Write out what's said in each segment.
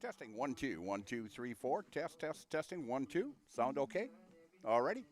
Testing 1 2 1 2 3 4. Test test testing 1 2. Sound okay? Alrighty.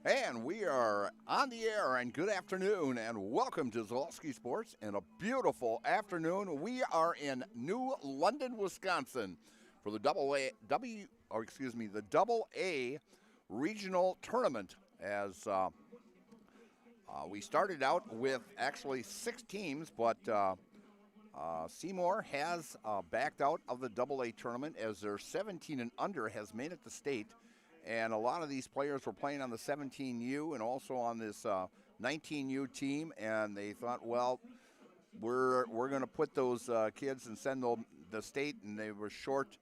And we are on the air, and good afternoon, and welcome to Zalewski Sports. And a beautiful afternoon. We are in New London, Wisconsin, for the Double A regional tournament. As we started out with actually 6 teams, but Seymour has backed out of the Double A tournament as their 17 and under has made it to state. And a lot of these players were playing on the 17U and also on this 19U team, and they thought, well, we're going to put those kids and send them the state, and they were short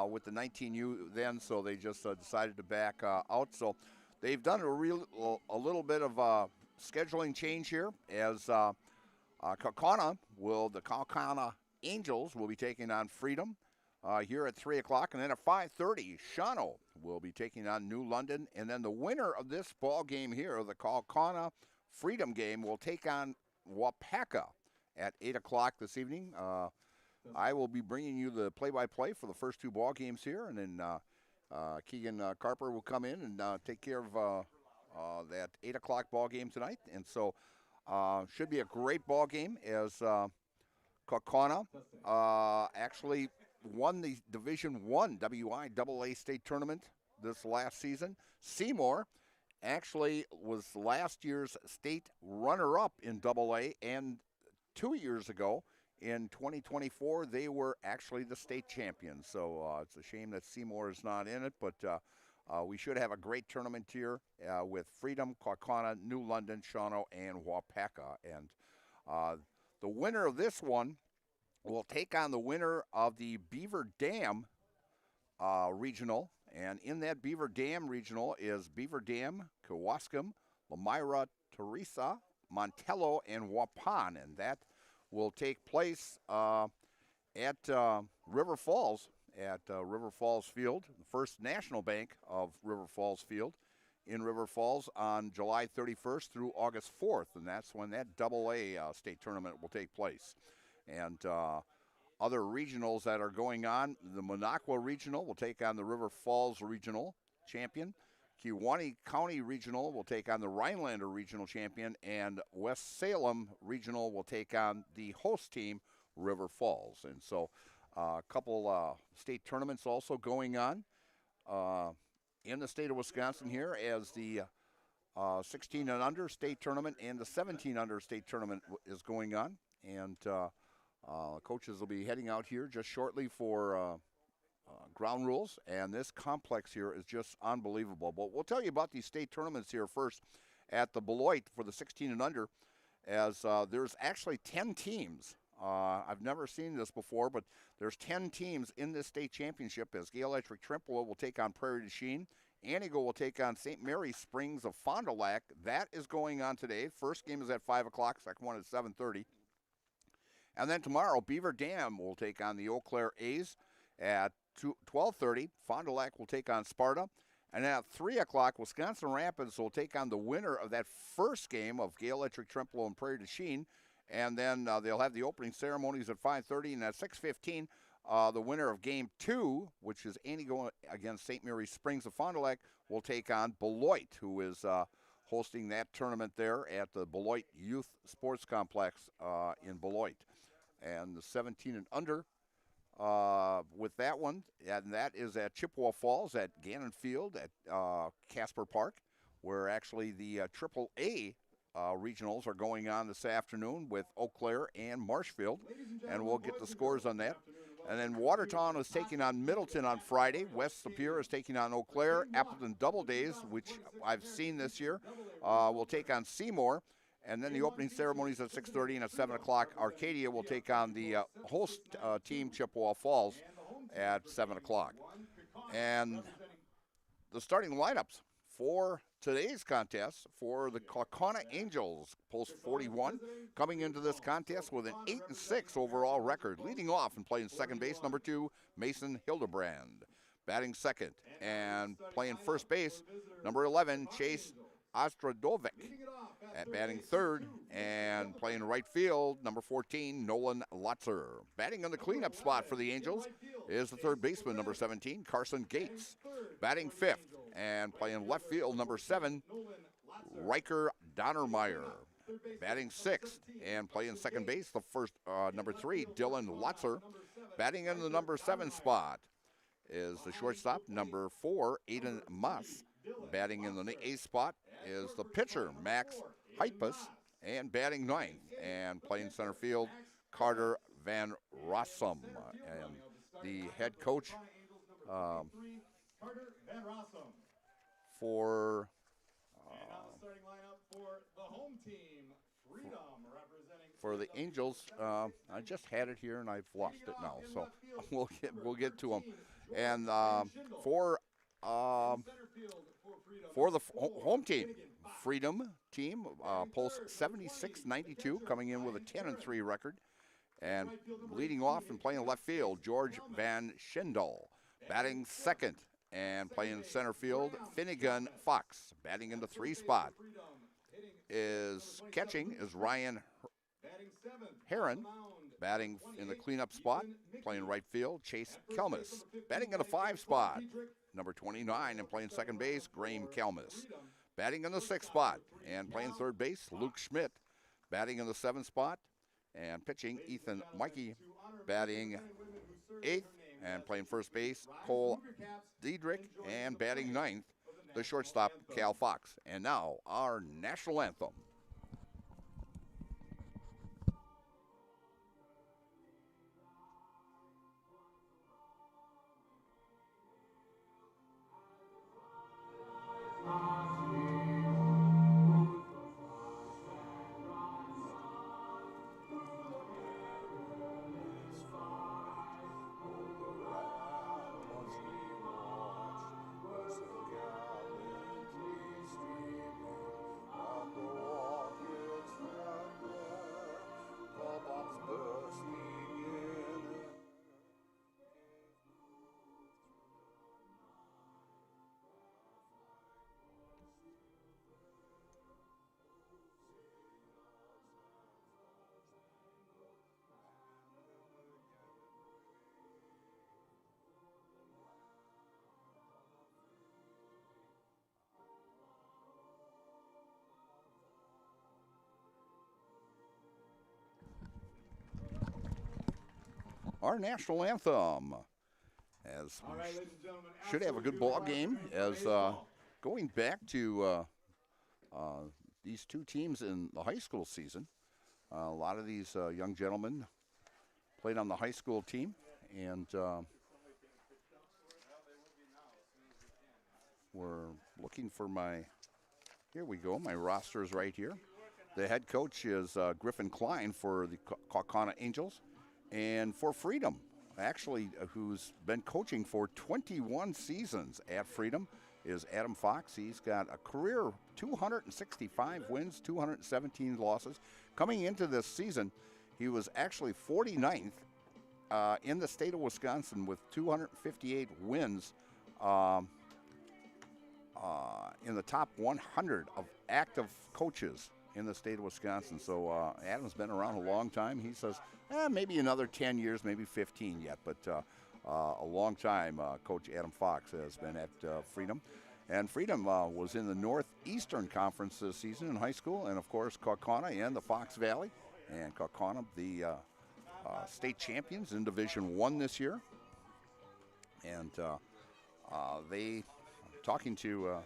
with the 19U then, so they just decided to back out. So they've done a little bit of scheduling change here as Kaukauna the Kaukauna Angels will be taking on Freedom here at 3 o'clock, and then at 5:30, Shawano will be taking on New London, and then the winner of this ball game here, the Kaukauna Freedom game, will take on Wapaka at 8 o'clock this evening. I will be bringing you the play-by-play for the first 2 ball games here, and then Keegan Carper will come in and take care of that 8 o'clock ball game tonight. And so should be a great ball game as Kaukauna actually won the Division I WIAA state tournament this last season. Seymour actually was last year's state runner-up in AA, and 2 years ago in 2024 they were actually the state champions. So it's a shame that Seymour is not in it, but we should have a great tournament here with Freedom, Kaukauna, New London, Shawano, and Wapaka. And the winner of this one will take on the winner of the Beaver Dam regional. And in that Beaver Dam regional is Beaver Dam, Kewaskum, Lamira, Teresa, Montello, and Waupun. And that will take place at River Falls, River Falls Field, the First National Bank of River Falls Field in River Falls on July 31st through August 4th. And that's when that AA state tournament will take place. And other regionals that are going on, the Minocqua Regional will take on the River Falls Regional Champion. Kewaunee County Regional will take on the Rhinelander Regional Champion. And West Salem Regional will take on the host team, River Falls. And so a couple state tournaments also going on in the state of Wisconsin here as the 16 and under state tournament and the 17 under state tournament is going on. And coaches will be heading out here just shortly for ground rules, and this complex here is just unbelievable. But we'll tell you about these state tournaments here first at the Beloit for the 16 and under, as there's actually 10 teams. I've never seen this before, but there's 10 teams in this state championship as Gale Electric Trempealeau will take on Prairie du Chien. Antigo will take on St. Mary Springs of Fond du Lac. That is going on today. First game is at 5 o'clock, second one at 7:30. And then tomorrow, Beaver Dam will take on the Eau Claire A's at 12:30. Fond du Lac will take on Sparta. And at 3 o'clock, Wisconsin Rapids will take on the winner of that first game of Gale Electric Trempealeau and Prairie du Chien. And then they'll have the opening ceremonies at 5:30. And at 6:15, the winner of Game 2, which is Antigo against St. Mary Springs of Fond du Lac, will take on Beloit, who is hosting that tournament there at the Beloit Youth Sports Complex in Beloit. And the 17 and under with that one, and that is at Chippewa Falls at Gannon Field at Casper Park, where actually the AAA regionals are going on this afternoon with Eau Claire and Marshfield, and we'll get the scores on that. And then Watertown is taking on Middleton on Friday. West Superior is taking on Eau Claire. Appleton Double Days, which I've seen this year, will take on Seymour. And then the opening ceremonies at 6:30, and at 7 o'clock, Arcadia will take on the host team, Chippewa Falls, at 7 o'clock. And the starting lineups for today's contest for the Kaukauna Angels, post 41, coming into this contest with an 8-6 overall record. Leading off and playing second base, number 2, Mason Hildebrand. Batting second and playing first base, number 11, Chase Ostradovic. At batting third and playing right field, number 14, Nolan Lotzer. Batting on the cleanup spot for the Angels is the third baseman, number 17, Carson Gates. Batting fifth And playing left field, number 7, Riker Donnermeyer. Batting 6th and playing second base, the first number 3, Dylan Lutzer. Batting in the number 7 spot is the shortstop, number 4, Aiden Moss. Batting in the 8th spot is the pitcher, Max Hypus. And batting 9th and playing center field, Carter Van Rossum. And the head coach for the Angels, I just had it here and I've lost it now, so we'll get to them. And for the home team, Freedom team, posts 76-92, coming in with a 10-3 record. And leading off and playing left field, George Van Schindel. Batting second and playing center field, Finnegan Fox. Batting in the 3 spot catching is Ryan Heron. Batting in the cleanup spot, playing right field, Chase Kelmus. Batting in the 5 spot, number 29, and playing second base, Graham Kelmus. Batting in the 6th spot and playing third base, Luke Schmidt. Batting in the 7th spot and pitching, Ethan Mikey. Batting 8th and playing first base, Cole Diedrich. And batting 9th, the shortstop, Cal Fox. And now our national anthem. Our national anthem, as we should have a good ball game, as going back to these two teams in the high school season. A lot of these young gentlemen played on the high school team, and we're looking for here we go, my roster is right here. The head coach is Griffin Klein for the Kaukauna Angels. And for Freedom, actually, who's been coaching for 21 seasons at Freedom, is Adam Fox. He's got a career 265 wins, 217 losses. Coming into this season, he was actually 49th in the state of Wisconsin with 258 wins in the top 100 of active coaches in the state of Wisconsin. So Adam's been around a long time. He says maybe another 10 years, maybe 15 yet, but a long time. Coach Adam Fox has been at Freedom. And Freedom was in the Northeastern Conference this season in high school, and of course Kaukauna and the Fox Valley. And Kaukauna, the state champions in Division I this year. And talking to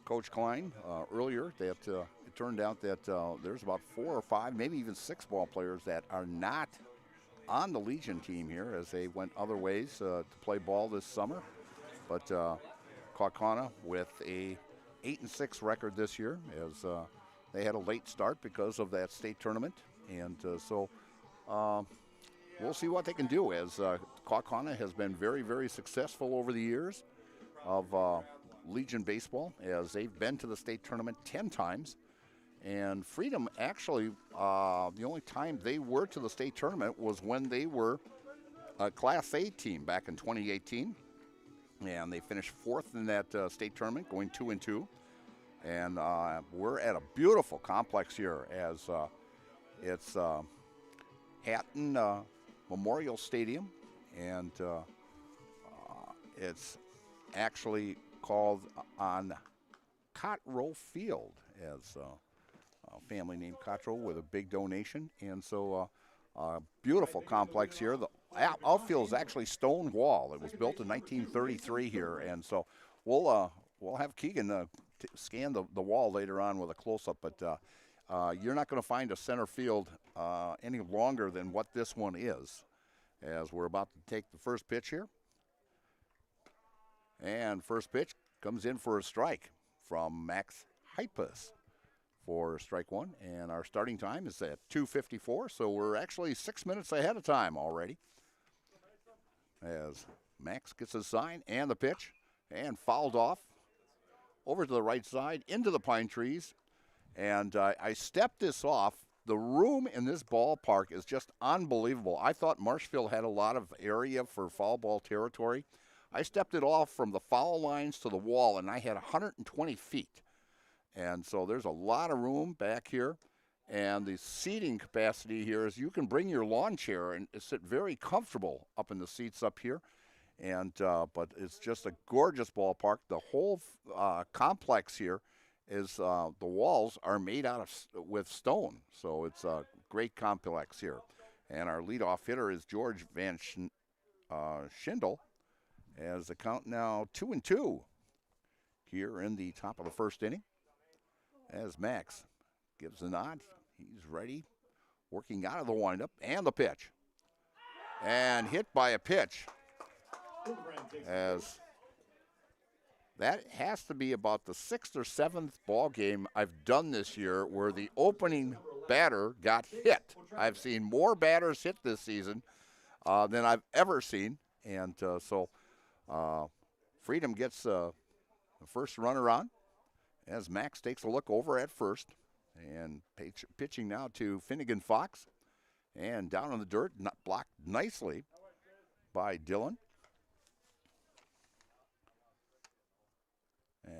Coach Klein earlier, that it turned out that there's about 4 or 5, maybe even 6 ball players that are not on the Legion team here, as they went other ways to play ball this summer. But Kaukauna with a 8-6 record this year, as they had a late start because of that state tournament, and so we'll see what they can do, as Kaukauna has been very, very successful over the years of Legion baseball, as they've been to the state tournament 10 times. And Freedom, actually, the only time they were to the state tournament was when they were a Class A team back in 2018. And they finished 4th in that state tournament, going 2-2. And we're at a beautiful complex here, as it's Hatton Memorial Stadium. And it's actually called on Cottrell Field, as a family named Cottrell with a big donation. And so beautiful complex here. The outfield is actually stone wall. It was built in 1933 here. And so we'll have Keegan scan the wall later on with a close-up. But you're not going to find a center field any longer than what this one is, as we're about to take the first pitch here. And first pitch comes in for a strike from Max Hypus for strike one. And our starting time is at 2:54, so we're actually 6 minutes ahead of time already. As Max gets his sign and the pitch, and fouled off over to the right side into the pine trees. And I stepped this off. The room in this ballpark is just unbelievable. I thought Marshfield had a lot of area for foul ball territory. I stepped it off from the foul lines to the wall, and I had 120 feet. And so there's a lot of room back here. And the seating capacity here is you can bring your lawn chair and sit very comfortable up in the seats up here. And but it's just a gorgeous ballpark. The whole complex here is the walls are made out of with stone. So it's a great complex here. And our leadoff hitter is George Van Schindel. As the count now 2-2 here in the top of the first inning. As Max gives a nod, he's ready, working out of the windup and the pitch. And hit by a pitch. As that has to be about the 6th or 7th ball game I've done this year where the opening batter got hit. I've seen more batters hit this season than I've ever seen. And so Freedom gets the first runner on as Max takes a look over at first. And pitching now to Finnegan Fox. And down on the dirt, blocked nicely by Dylan.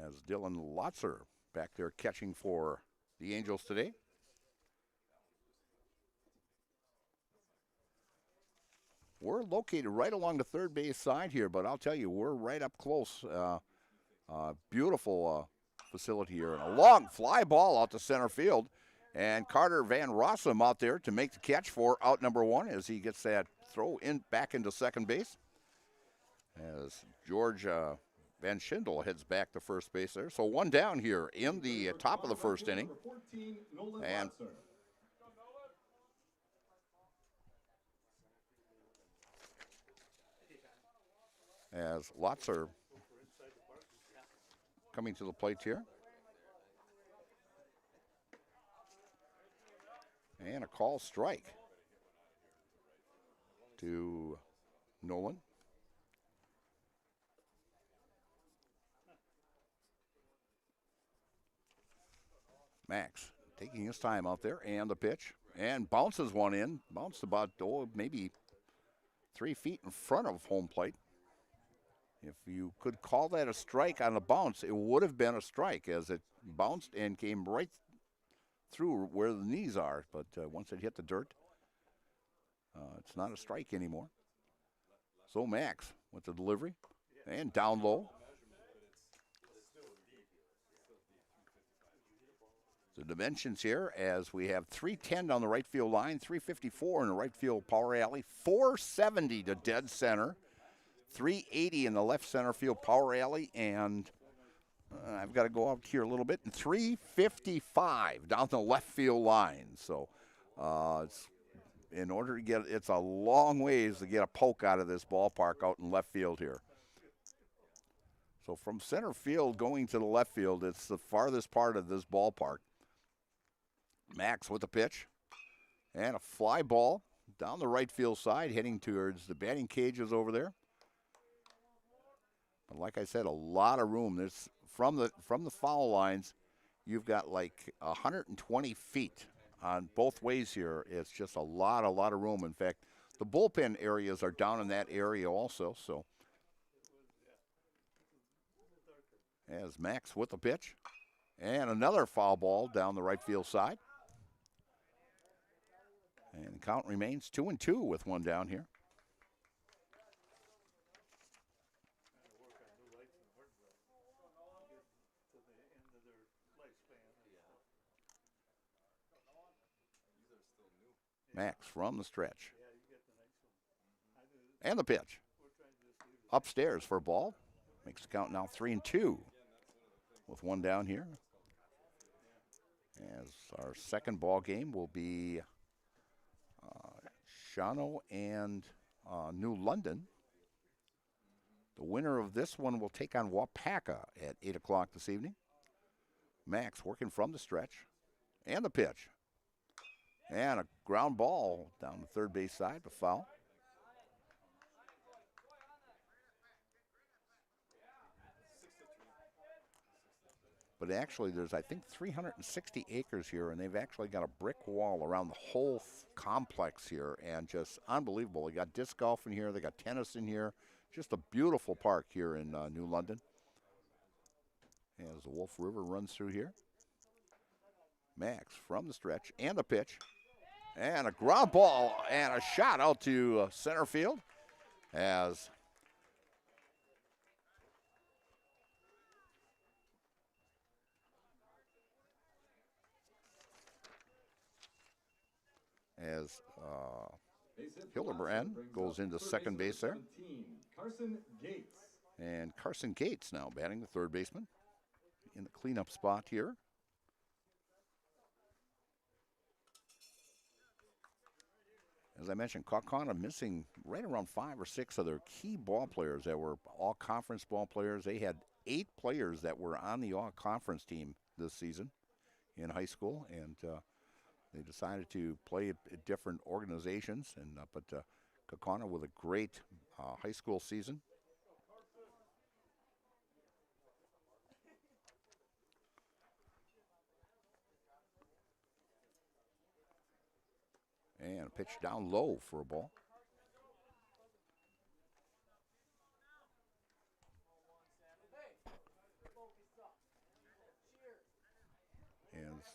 As Dylan Lotzer back there catching for the Angels today. We're located right along the third base side here, but I'll tell you, we're right up close. Beautiful facility here. And a long fly ball out to center field. And Carter Van Rossum out there to make the catch for out number one as he gets that throw in back into second base. As George Van Schindel heads back to first base there. So one down here in the top of the first inning. And as Lotzer coming to the plate here. And a call strike to Nolan. Max taking his time out there, and the pitch, and bounces one in. Bounced about, maybe 3 feet in front of home plate. If you could call that a strike on the bounce, it would have been a strike as it bounced and came right through where the knees are. But once it hit the dirt, it's not a strike anymore. So Max with the delivery and down low. The dimensions here as we have 310 down the right field line, 354 in the right field power alley, 470 to dead center, 380 in the left center field power alley, and I've got to go out here a little bit, and 355 down the left field line. So it's in order to get, it's a long ways to get a poke out of this ballpark out in left field here. So from center field going to the left field, it's the farthest part of this ballpark. Max with the pitch and a fly ball down the right field side heading towards the batting cages over there. But like I said, a lot of room. There's from the foul lines, you've got like 120 feet on both ways here. It's just a lot of room. In fact, the bullpen areas are down in that area also. So as Max with the pitch and another foul ball down the right field side. And the count remains 2-2 with one down here. Max from the stretch. And the pitch. Upstairs for a ball. Makes the count now 3-2 with one down here. As our second ball game will be Shawano and New London. The winner of this one will take on Wapaka at 8 o'clock this evening. Max working from the stretch. And the pitch. And a ground ball down the third base side, a foul. But actually, there's, I think, 360 acres here, and they've actually got a brick wall around the whole complex here, and just unbelievable. They got disc golf in here. They got tennis in here. Just a beautiful park here in New London. As the Wolf River runs through here. Max from the stretch, and the pitch. And a ground ball and a shot out to center field as Hildebrand goes into second base there. And Carson Gates now batting the third baseman in the cleanup spot here. As I mentioned, Kaukauna missing right around 5 or 6 of their key ball players that were all-conference ball players. They had 8 players that were on the all-conference team this season in high school, and they decided to play at different organizations. And but Kaukauna with a great high school season. And a pitch down low for a ball. As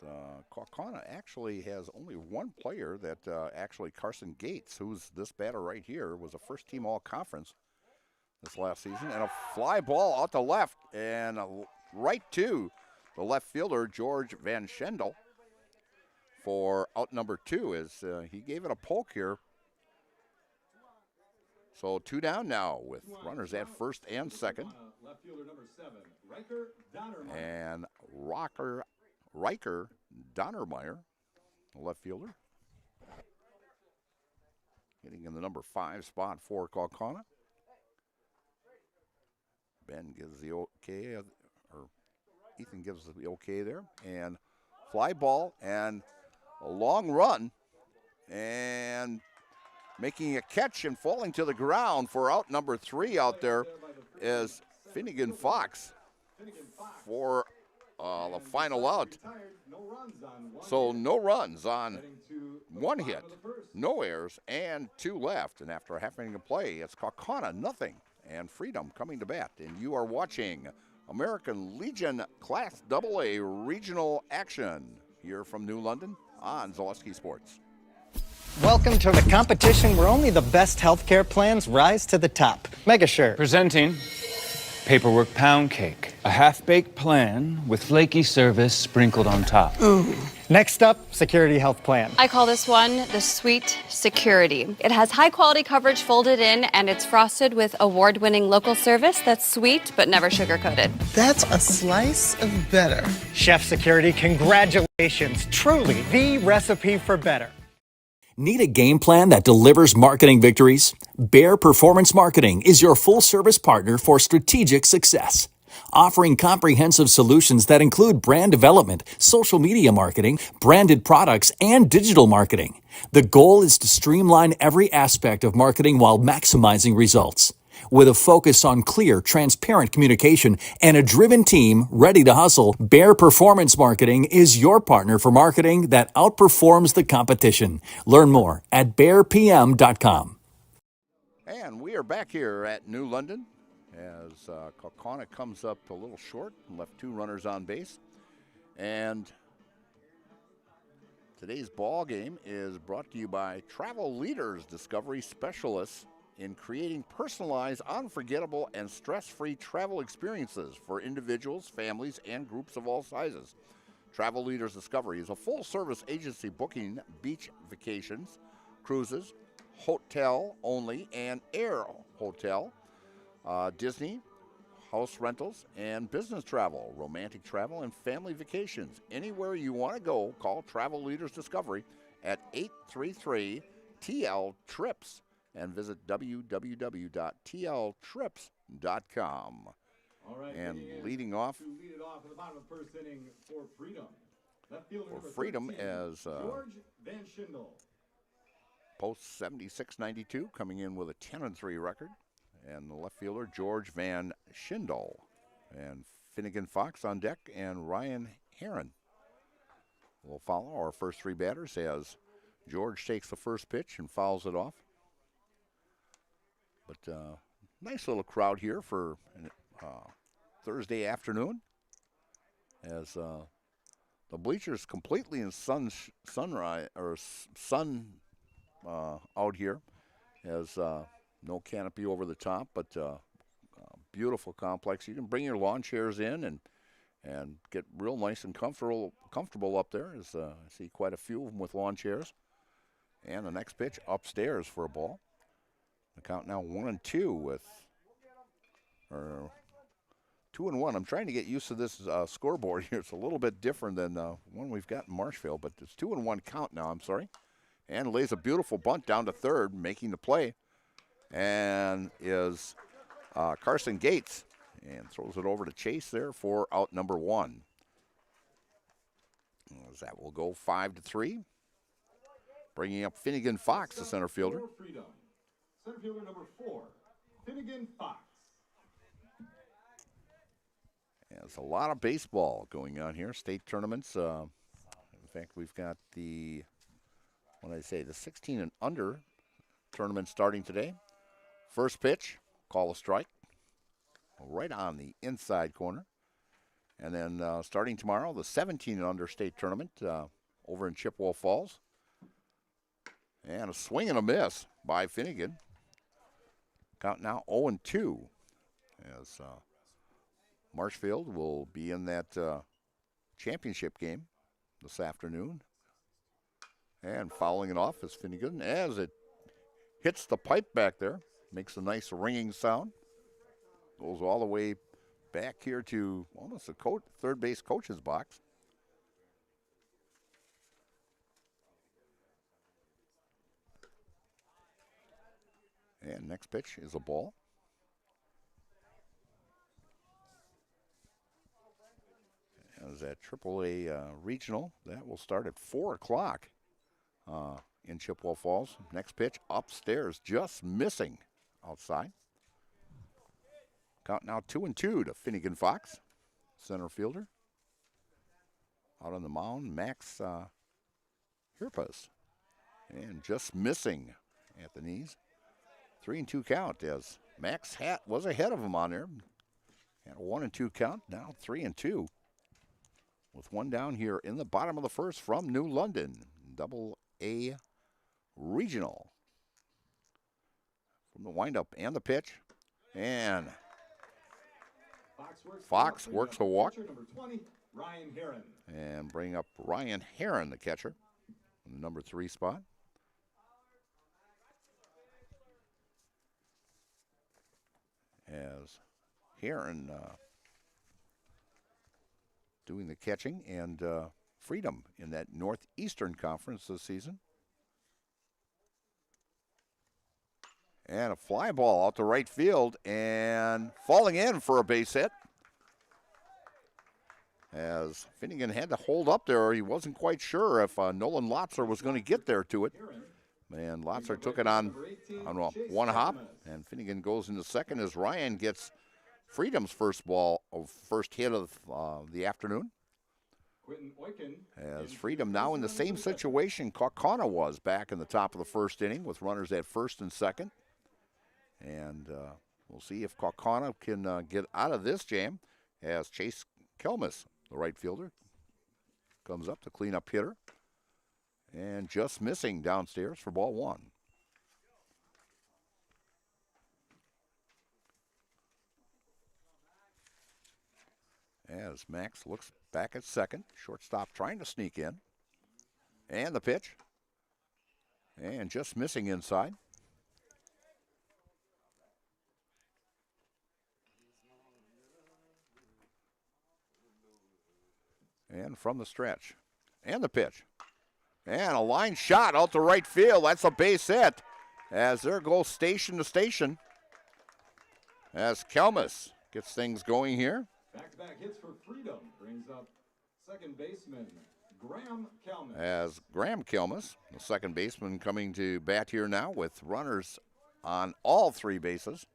Kaukauna actually has only one player that actually Carson Gates, who's this batter right here, was a first-team all-conference this last season. And a fly ball out to left and right to the left fielder, George Van Schendel, for out number 2 as he gave it a poke here. So 2 down now with runners at first and second. And Riker Donnermeyer, the left fielder, getting in the number 5 spot for Kaukauna. Ben gives the okay, or Ethan gives the okay there. And fly ball and a long run, and making a catch and falling to the ground for out number 3 out there is Finnegan Fox for the final out. So no runs on 1 hit, no errors, and 2 left. And after a half inning of play, it's Kaukauna nothing, and Freedom coming to bat. And you are watching American Legion Class AA regional action here from New London on Zaleski Sports. Welcome to the competition where only the best healthcare plans rise to the top. Megasure. Presenting Paperwork Pound Cake, a half-baked plan with flaky service sprinkled on top. Ooh. Next up, Security Health Plan. I call this one the Sweet Security. It has high-quality coverage folded in, and it's frosted with award-winning local service that's sweet but never sugar-coated. That's a slice of better. Chef Security, congratulations. Truly the recipe for better. Need a game plan that delivers marketing victories? Bear Performance Marketing is your full-service partner for strategic success. Offering comprehensive solutions that include brand development, social media marketing, branded products, and digital marketing. The goal is to streamline every aspect of marketing while maximizing results. With a focus on clear, transparent communication and a driven team ready to hustle, Bear Performance Marketing is your partner for marketing that outperforms the competition. Learn more at bearpm.com. And we are back here at New London as Kaukauna comes up a little short and left 2 runners on base. And today's ball game is brought to you by Travel Leaders, Discovery Specialists in creating personalized, unforgettable, and stress-free travel experiences for individuals, families, and groups of all sizes. Travel Leaders Discovery is a full-service agency booking beach vacations, cruises, hotel only, and air hotel, Disney, house rentals, and business travel, romantic travel, and family vacations. Anywhere you want to go, call Travel Leaders Discovery at 833 TL Trips and visit www.tltrips.com. All right, And leading off to lead it off in the bottom of the first inning for Freedom. Left fielder for number Freedom 13, as George Van Schindel. post 76-92, coming in with a 10-3 record. And the left fielder, George Van Schindel. And Finnegan Fox on deck, and Ryan Heron will follow our first three batters as George takes the first pitch and fouls it off. But nice little crowd here for Thursday afternoon, as the bleachers completely in sunrise or sun out here, as no canopy over the top, but beautiful complex. You can bring your lawn chairs in and get real nice and comfortable up there. As I see quite a few of them with lawn chairs. And the next pitch upstairs for a ball. The count now 1-2 with, or 2-1. I'm trying to get used to this scoreboard here. It's a little bit different than one we've got in Marshfield, but it's 2-1 count now. I'm sorry. And lays a beautiful bunt down to third, making the play, and is Carson Gates, and throws it over to Chase there for out number one. As that will go 5-3. Bringing up Finnegan Fox, the center fielder. For Freedom. Center fielder number 4, Finnegan Fox. There's a lot of baseball going on here. State tournaments. In fact, we've got the 16 and under tournament starting today. First pitch, call a strike, right on the inside corner. And then starting tomorrow, the 17 and under state tournament over in Chippewa Falls. And a swing and a miss by Finnegan. Count now 0-2, as Marshfield will be in that championship game this afternoon. And fouling it off is Finnegan as it hits the pipe back there. Makes a nice ringing sound. Goes all the way back here to almost the third base coach's box. And next pitch is a ball. As that AAA regional, that will start at 4 o'clock in Chippewa Falls. Next pitch upstairs, just missing outside. Count now 2-2 to Finnegan Fox, center fielder. Out on the mound, Max Hirpas. And just missing at the knees. 3-2 count as Max was ahead of him on there. Had a 1-2 count, now 3-2. With one down here in the bottom of the first from New London, AA Regional. From the windup and the pitch, and Fox works a walk. Number 20, Ryan Heron. And bring up Ryan Heron, the catcher, in the number 3 spot. As Heron doing the catching, and Freedom in that Northeastern Conference this season. And a fly ball out to right field and falling in for a base hit. As Finnegan had to hold up there, he wasn't quite sure if Nolan Lotzer was going to get there to it. And Lotzer took it on one hop, and Finnegan goes into second as Ryan gets Freedom's first hit of the afternoon. As Freedom now in the same situation Kaukauna was back in the top of the first inning with runners at first and second. And we'll see if Kaukauna can get out of this jam as Chase Kelmus, the right fielder, comes up to clean up hitter. And just missing downstairs for ball one. As Max looks back at second, shortstop trying to sneak in. And the pitch. And just missing inside. And from the stretch. And the pitch. And a line shot out to right field. That's a base hit. As there goes station to station. As Kelmus gets things going here. Back-to-back hits for Freedom brings up second baseman Graham Kelman. As Graham Kelmus, the second baseman, coming to bat here now with runners on all three bases.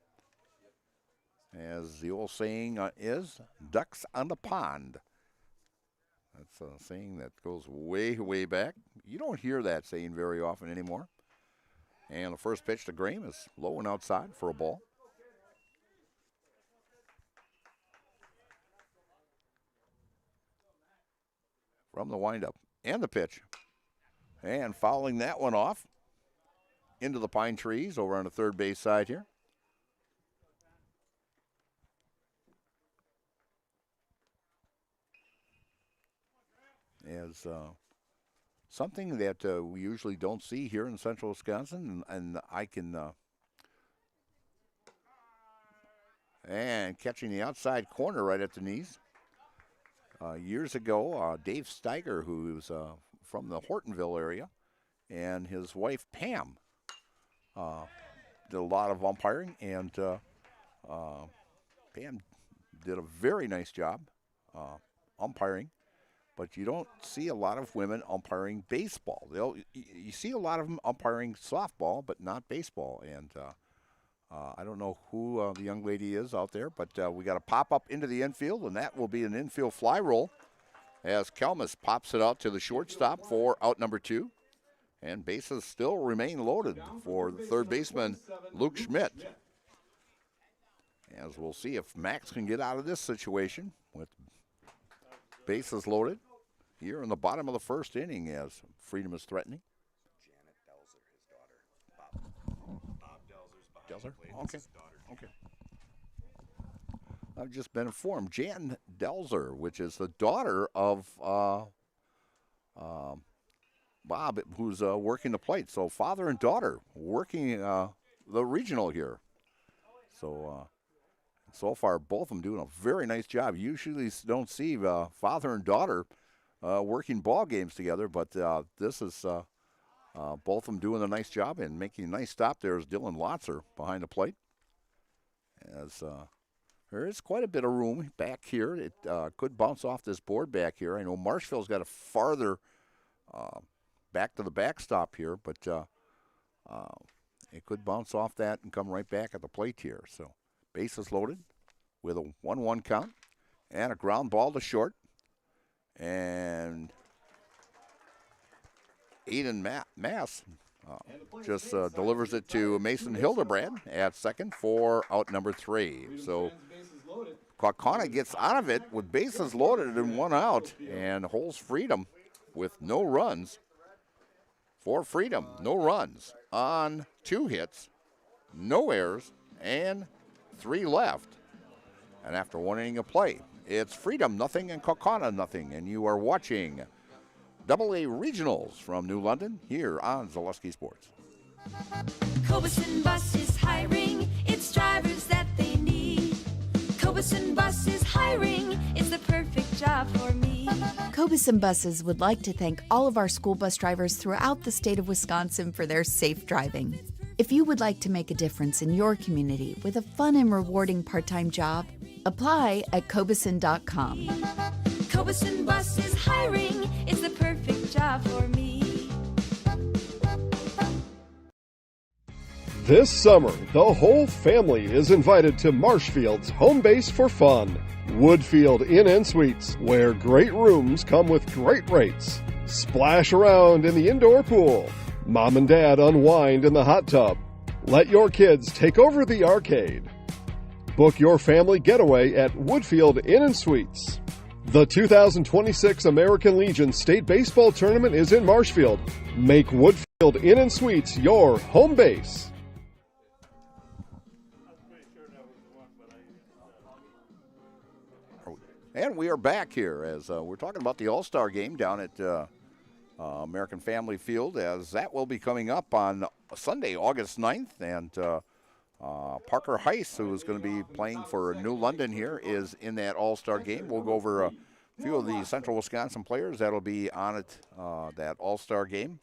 As the old saying is, ducks on the pond. That's a saying that goes way, way back. You don't hear that saying very often anymore. And the first pitch to Graham is low and outside for a ball. From the windup and the pitch. And fouling that one off into the pine trees over on the third base side here. As something that we usually don't see here in central Wisconsin, and I can and catching the outside corner right at the knees. Years ago, Dave Steiger, who's from the Hortonville area, and his wife Pam did a lot of umpiring, and Pam did a very nice job umpiring. But you don't see a lot of women umpiring baseball. You see a lot of them umpiring softball, but not baseball. And I don't know who the young lady is out there, but we got a pop up into the infield, and that will be an infield fly roll as Kelmus pops it out to the shortstop for out number 2. And bases still remain loaded for the third baseman, Luke Schmidt. As we'll see if Max can get out of this situation with bases loaded here in the bottom of the first inning as Freedom is threatening. Janet Delzer, his daughter. Bob Delzer's behind the plate. Okay. His daughter. Okay. I've just been informed. Jan Delzer, which is the daughter of Bob, who's working the plate. So father and daughter working the regional here. So far, both of them doing a very nice job. Usually don't see father and daughter working ball games together, but this is both of them doing a nice job and making a nice stop there is Dylan Lotzer behind the plate. As there is quite a bit of room back here. It could bounce off this board back here. I know Marshville's got a farther back to the backstop here, but it could bounce off that and come right back at the plate here. So bases loaded with a 1-1 count and a ground ball to short. And Aiden Mass just delivers it to Mason Hildebrand at second for out number 3. So Kaukauna gets out of it with bases loaded and 1 out and holds Freedom with no runs. For Freedom, no runs on 2 hits, no errors, and 3 left. And after 1 inning of play, it's Freedom nothing and Kaukauna nothing. And you are watching AA Regionals from New London here on Zaleski Sports. Cobuson Bus is hiring its drivers that they need. Cobuson Bus is hiring, it's the perfect job for me. Cobuson Buses would like to thank all of our school bus drivers throughout the state of Wisconsin for their safe driving. If you would like to make a difference in your community with a fun and rewarding part-time job, apply at Cobuson.com. Cobuson Bus is hiring, it's the perfect job for me. This summer, the whole family is invited to Marshfield's home base for fun. Woodfield Inn & Suites, where great rooms come with great rates. Splash around in the indoor pool. Mom and Dad unwind in the hot tub. Let your kids take over the arcade. Book your family getaway at Woodfield Inn & Suites. The 2026 American Legion State Baseball Tournament is in Marshfield. Make Woodfield Inn & Suites your home base. And we are back here as we're talking about the All-Star game down at American Family Field, as that will be coming up on Sunday, August 9th. And Parker Heiss, who is going to be playing for New London here, is in that All-Star game. We'll go over a few of the Central Wisconsin players that'll be on it, that All-Star game,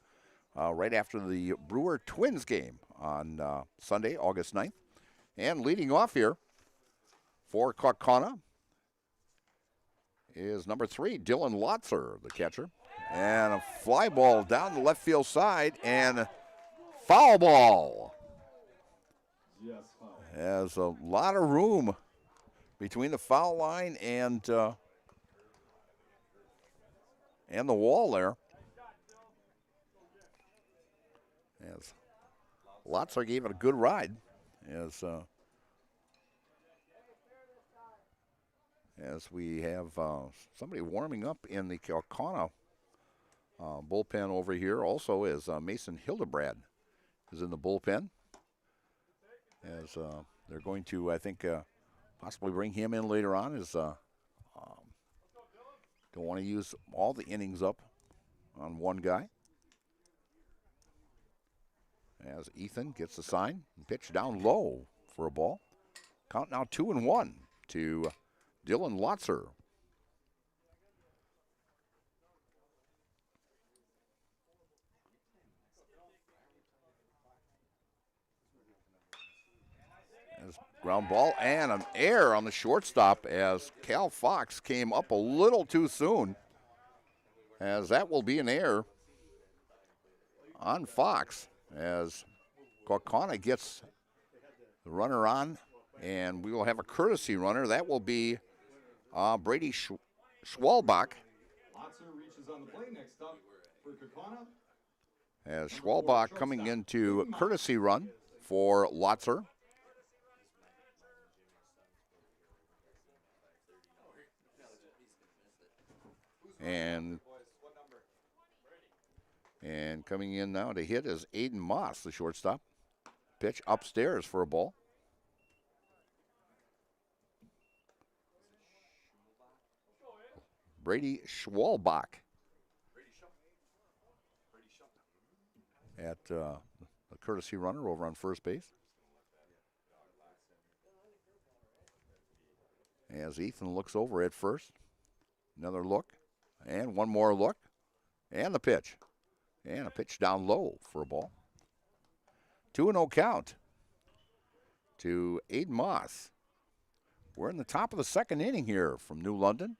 right after the Brewer Twins game on Sunday, August 9th. And leading off here for Kaukauna is number 3, Dylan Lotzer, the catcher. And a fly ball down the left field side, and foul ball. Yes, foul. Has a lot of room between the foul line and the wall there. As Lotzer gave it a good ride, as we have somebody warming up in the Kaukauna bullpen over here. Also, as Mason Hildebrand is in the bullpen, as they're going to, I think, possibly bring him in later on. As don't want to use all the innings up on one guy. As Ethan gets the sign, pitch down low for a ball. Count now 2-1 to Dylan Lotzer. As ground ball and an error on the shortstop, as Cal Fox came up a little too soon. As that will be an error on Fox, as Kaukauna gets the runner on, and we will have a courtesy runner. That will be Brady Schwalbach. Lotzer reaches on the play. Next up for Kaukauna. As Schwalbach coming into courtesy run for Lotzer. And coming in now to hit is Aiden Moss, the shortstop. Pitch upstairs for a ball. Brady Schwalbach at the courtesy runner over on first base. As Ethan looks over at first. Another look. And one more look. And the pitch. And a pitch down low for a ball. 2-0 count to Aiden Moss. We're in the top of the second inning here from New London.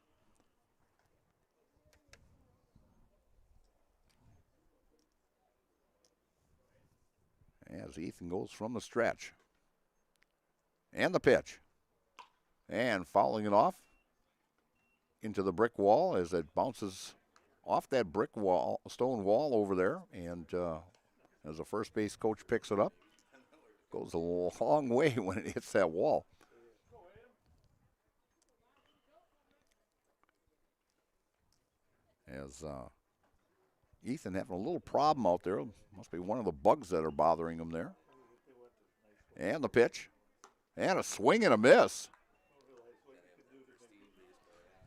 As Ethan goes from the stretch. And the pitch. And fouling it off into the brick wall as it bounces off that brick wall, stone wall over there. And as the first base coach picks it up, goes a long way when it hits that wall. As Ethan having a little problem out there. Must be one of the bugs that are bothering him there. And the pitch. And a swing and a miss.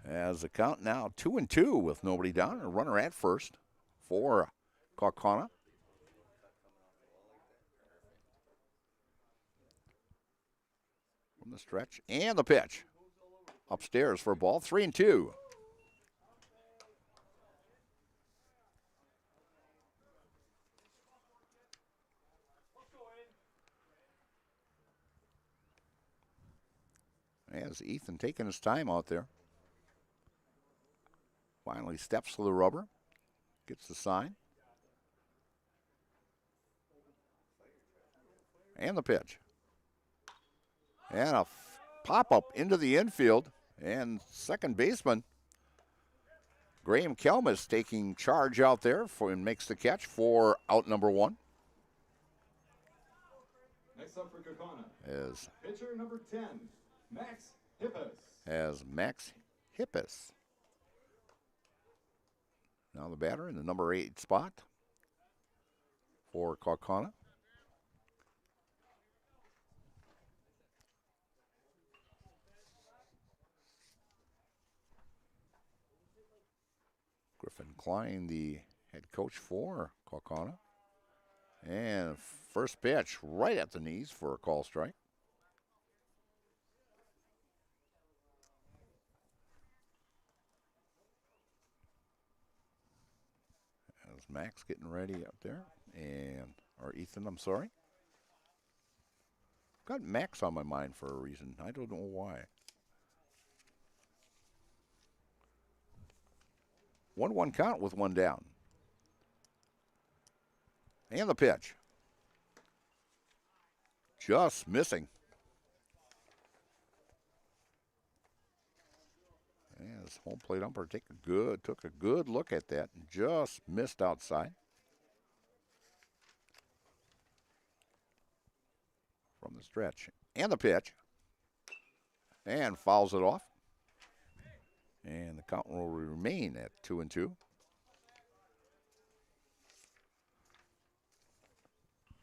As the count now 2-2 with nobody down. A runner at first for Kaukauna. From the stretch. And the pitch. Upstairs for a ball. 3-2. As Ethan taking his time out there. Finally steps to the rubber. Gets the sign. And the pitch. And a pop-up into the infield. And second baseman Graham Kelmis taking charge out there and makes the catch for out number 1. Next up for Kaukauna As pitcher number 10, Max Hippus. As Max Hippus. Now the batter in the number 8 spot for Kaukauna. Griffin Klein, the head coach for Kaukauna. And first pitch right at the knees for a call strike. As Max getting ready up there, or Ethan, I'm sorry. Got Max on my mind for a reason. I don't know why. 1-1 count with one down. And the pitch. Just missing. And his home plate umpire took a good look at that and just missed outside. From the stretch. And the pitch. And fouls it off. And the count will remain at 2-2.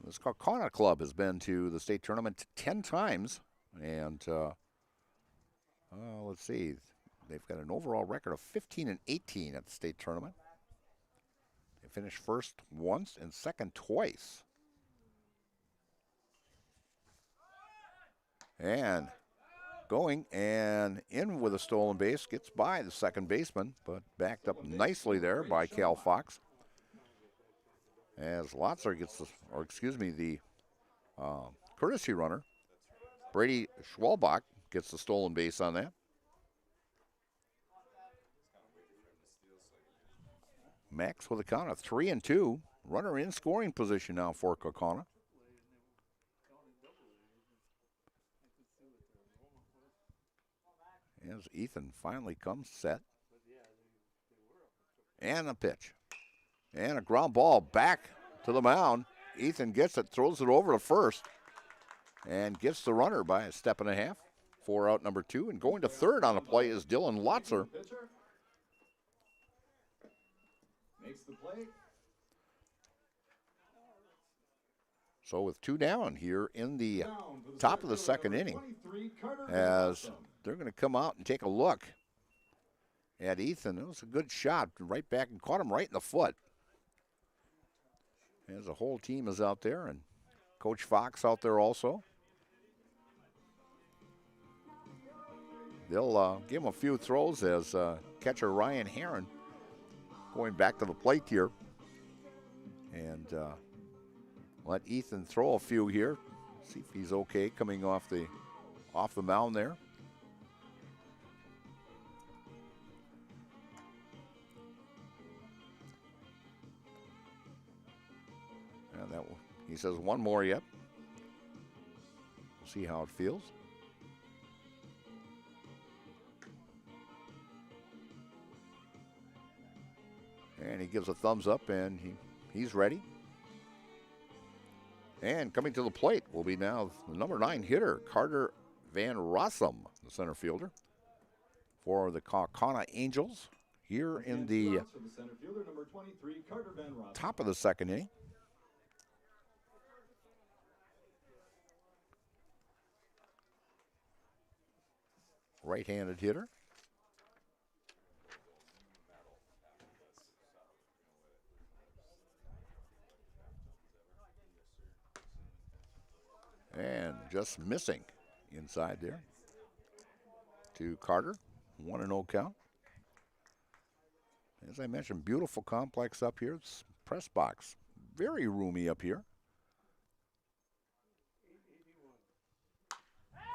This Kaukauna club has been to the state tournament 10 times. And let's see. They've got an overall record of 15-18 at the state tournament. They finished first once and second twice. And going and in with a stolen base, gets by the second baseman, but backed up nicely there by Cal Fox. As Lotzer gets the courtesy runner, Brady Schwalbach gets the stolen base on that. Max with a count of 3-2. Runner in scoring position now for Kaukauna. As Ethan finally comes set. And a pitch. And a ground ball back to the mound. Ethan gets it, throws it over to first, and gets the runner by a step and a half for out number 2. And going to third on the play is Dylan Lotzer. Makes the play. So with 2 down here in the top of the second inning, as they're going to come out and take a look at Ethan. It was a good shot right back and caught him right in the foot. As the whole team is out there, and Coach Fox out there also. They'll give him a few throws as catcher Ryan Herron going back to the plate here. And let Ethan throw a few here. See if he's okay coming off the mound there. And he says one more yet. We'll see how it feels. And he gives a thumbs up, and he's ready. And coming to the plate will be now the number 9 hitter, Carter Van Rossum, the center fielder for the Kaukauna Angels here in the top of the second inning. Right-handed hitter. And just missing inside there to Carter. 1-0 count. As I mentioned, beautiful complex up here. It's press box. Very roomy up here.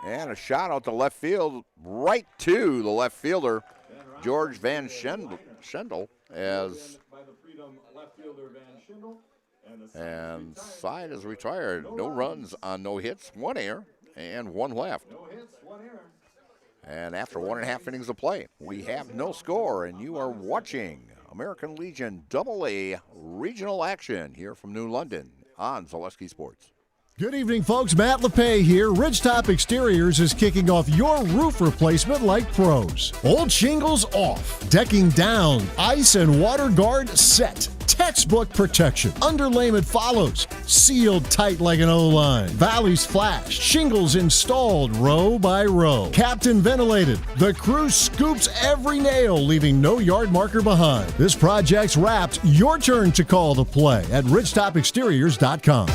And a shot out to left field, right to the left fielder, George Van Schendel, as and side is retired. No runs on no hits, 1 error, and 1 left. And after 1.5 innings of play, we have no score, and you are watching American Legion AA regional action here from New London on Zaleski Sports. Good evening, folks. Matt LePay here. Ridgetop Exteriors is kicking off your roof replacement like pros. Old shingles off, decking down, ice and water guard set. Textbook protection. Underlayment follows. Sealed tight like an O-line. Valleys flashed. Shingles installed row by row. Captain ventilated. The crew scoops every nail, leaving no yard marker behind. This project's wrapped. Your turn to call the play at ridgetopexteriors.com.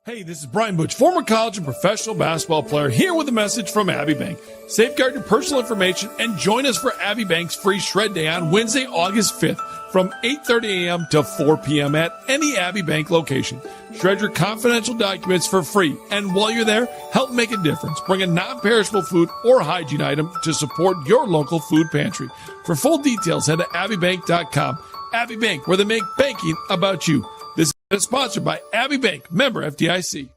Hey, this is Brian Butch, former college and professional basketball player, here with a message from Abbey Bank. Safeguard your personal information and join us for Abbey Bank's free shred day on Wednesday, August 5th from 8:30 a.m. to 4 p.m. at any Abbey Bank location. Shred your confidential documents for free, and while you're there, help make a difference. Bring a non-perishable food or hygiene item to support your local food pantry. For full details, head to abbeybank.com. Abbey Bank, where they make banking about you. This is sponsored by Abbey Bank, member FDIC.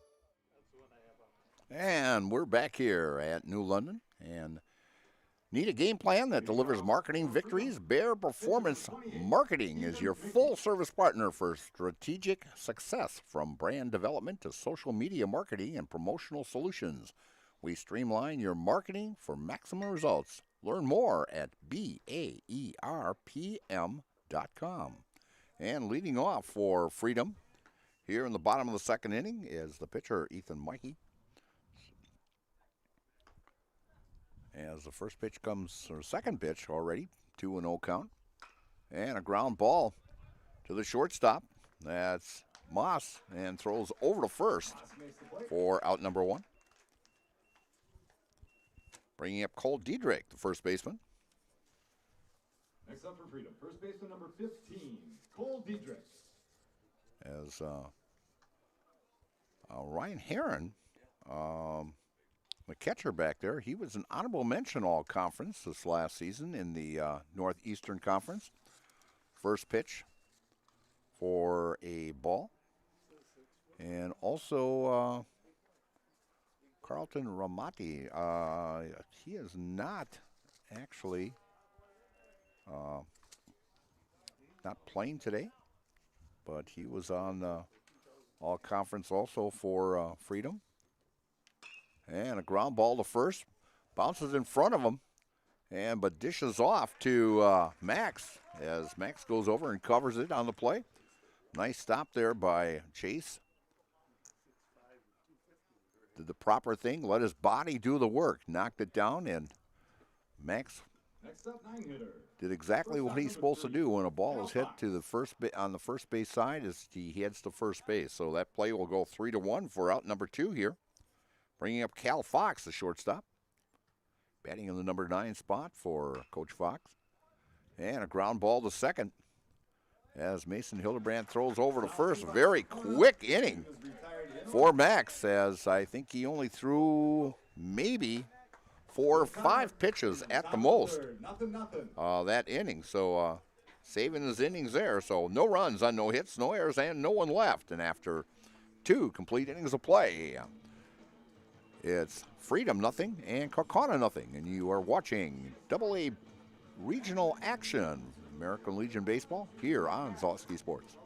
And we're back here at New London. And need a game plan that delivers marketing victories? Bear Performance Marketing is your full-service partner for strategic success, from brand development to social media marketing and promotional solutions. We streamline your marketing for maximum results. Learn more at BAERPM.com. And leading off for Freedom here in the bottom of the second inning is the pitcher, Ethan Mikey. As the first pitch comes, or second pitch already, 2-0 count. And a ground ball to the shortstop. That's Moss, and throws over to first for out number one. Bringing up Cole Diedrich, the first baseman. Next up for Freedom, first baseman number 15, Cole Diedrich. As Ryan Herron, the catcher back there, he was an honorable mention all-conference this last season in the Northeastern Conference. First pitch for a ball. And also Carlton Ramati, he is not actually not playing today, but he was on all-conference also for Freedom. And a ground ball to first. Bounces in front of him, but dishes off to Max, as Max goes over and covers it on the play. Nice stop there by Chase. Did the proper thing, let his body do the work. Knocked it down, and Max did exactly what he's supposed to do when a ball is hit to the on the first base side, as he heads to first base. So that play will go 3-1 for out number two here. Bringing up Cal Fox, the shortstop. Batting in the number 9 spot for Coach Fox. And a ground ball to second as Mason Hildebrand throws over to first. Very quick inning for Max, as I think he only threw maybe 4 or 5 pitches at the most that inning. So saving his innings there. So no runs on no hits, no errors, and no one left. And after 2 complete innings of play, it's Freedom nothing and Kaukauna nothing. And you are watching AA Regional Action, American Legion Baseball, here on Zalski Sports.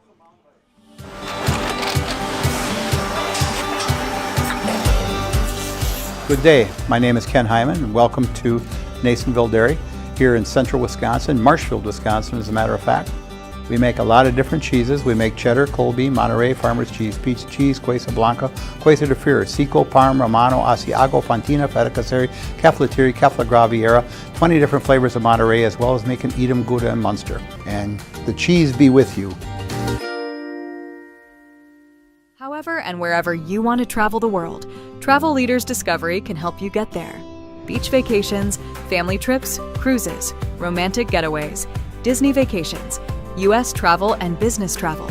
Good day. My name is Ken Hyman, and welcome to Nasonville Dairy here in central Wisconsin, Marshfield, Wisconsin, as a matter of fact. We make a lot of different cheeses. We make cheddar, Colby, Monterey, Farmer's Cheese, Peach Cheese, Quesa Blanca, Quesa de Freer, Seco, Parm, Romano, Asiago, Fontina, Feta Caseri, Caflateri, Cafla Graviera, 20 different flavors of Monterey, as well as making Edam, Gouda, and Munster. And the cheese be with you. However and wherever you want to travel the world, Travel Leaders Discovery can help you get there. Beach vacations, family trips, cruises, romantic getaways, Disney vacations, U.S. travel and business travel.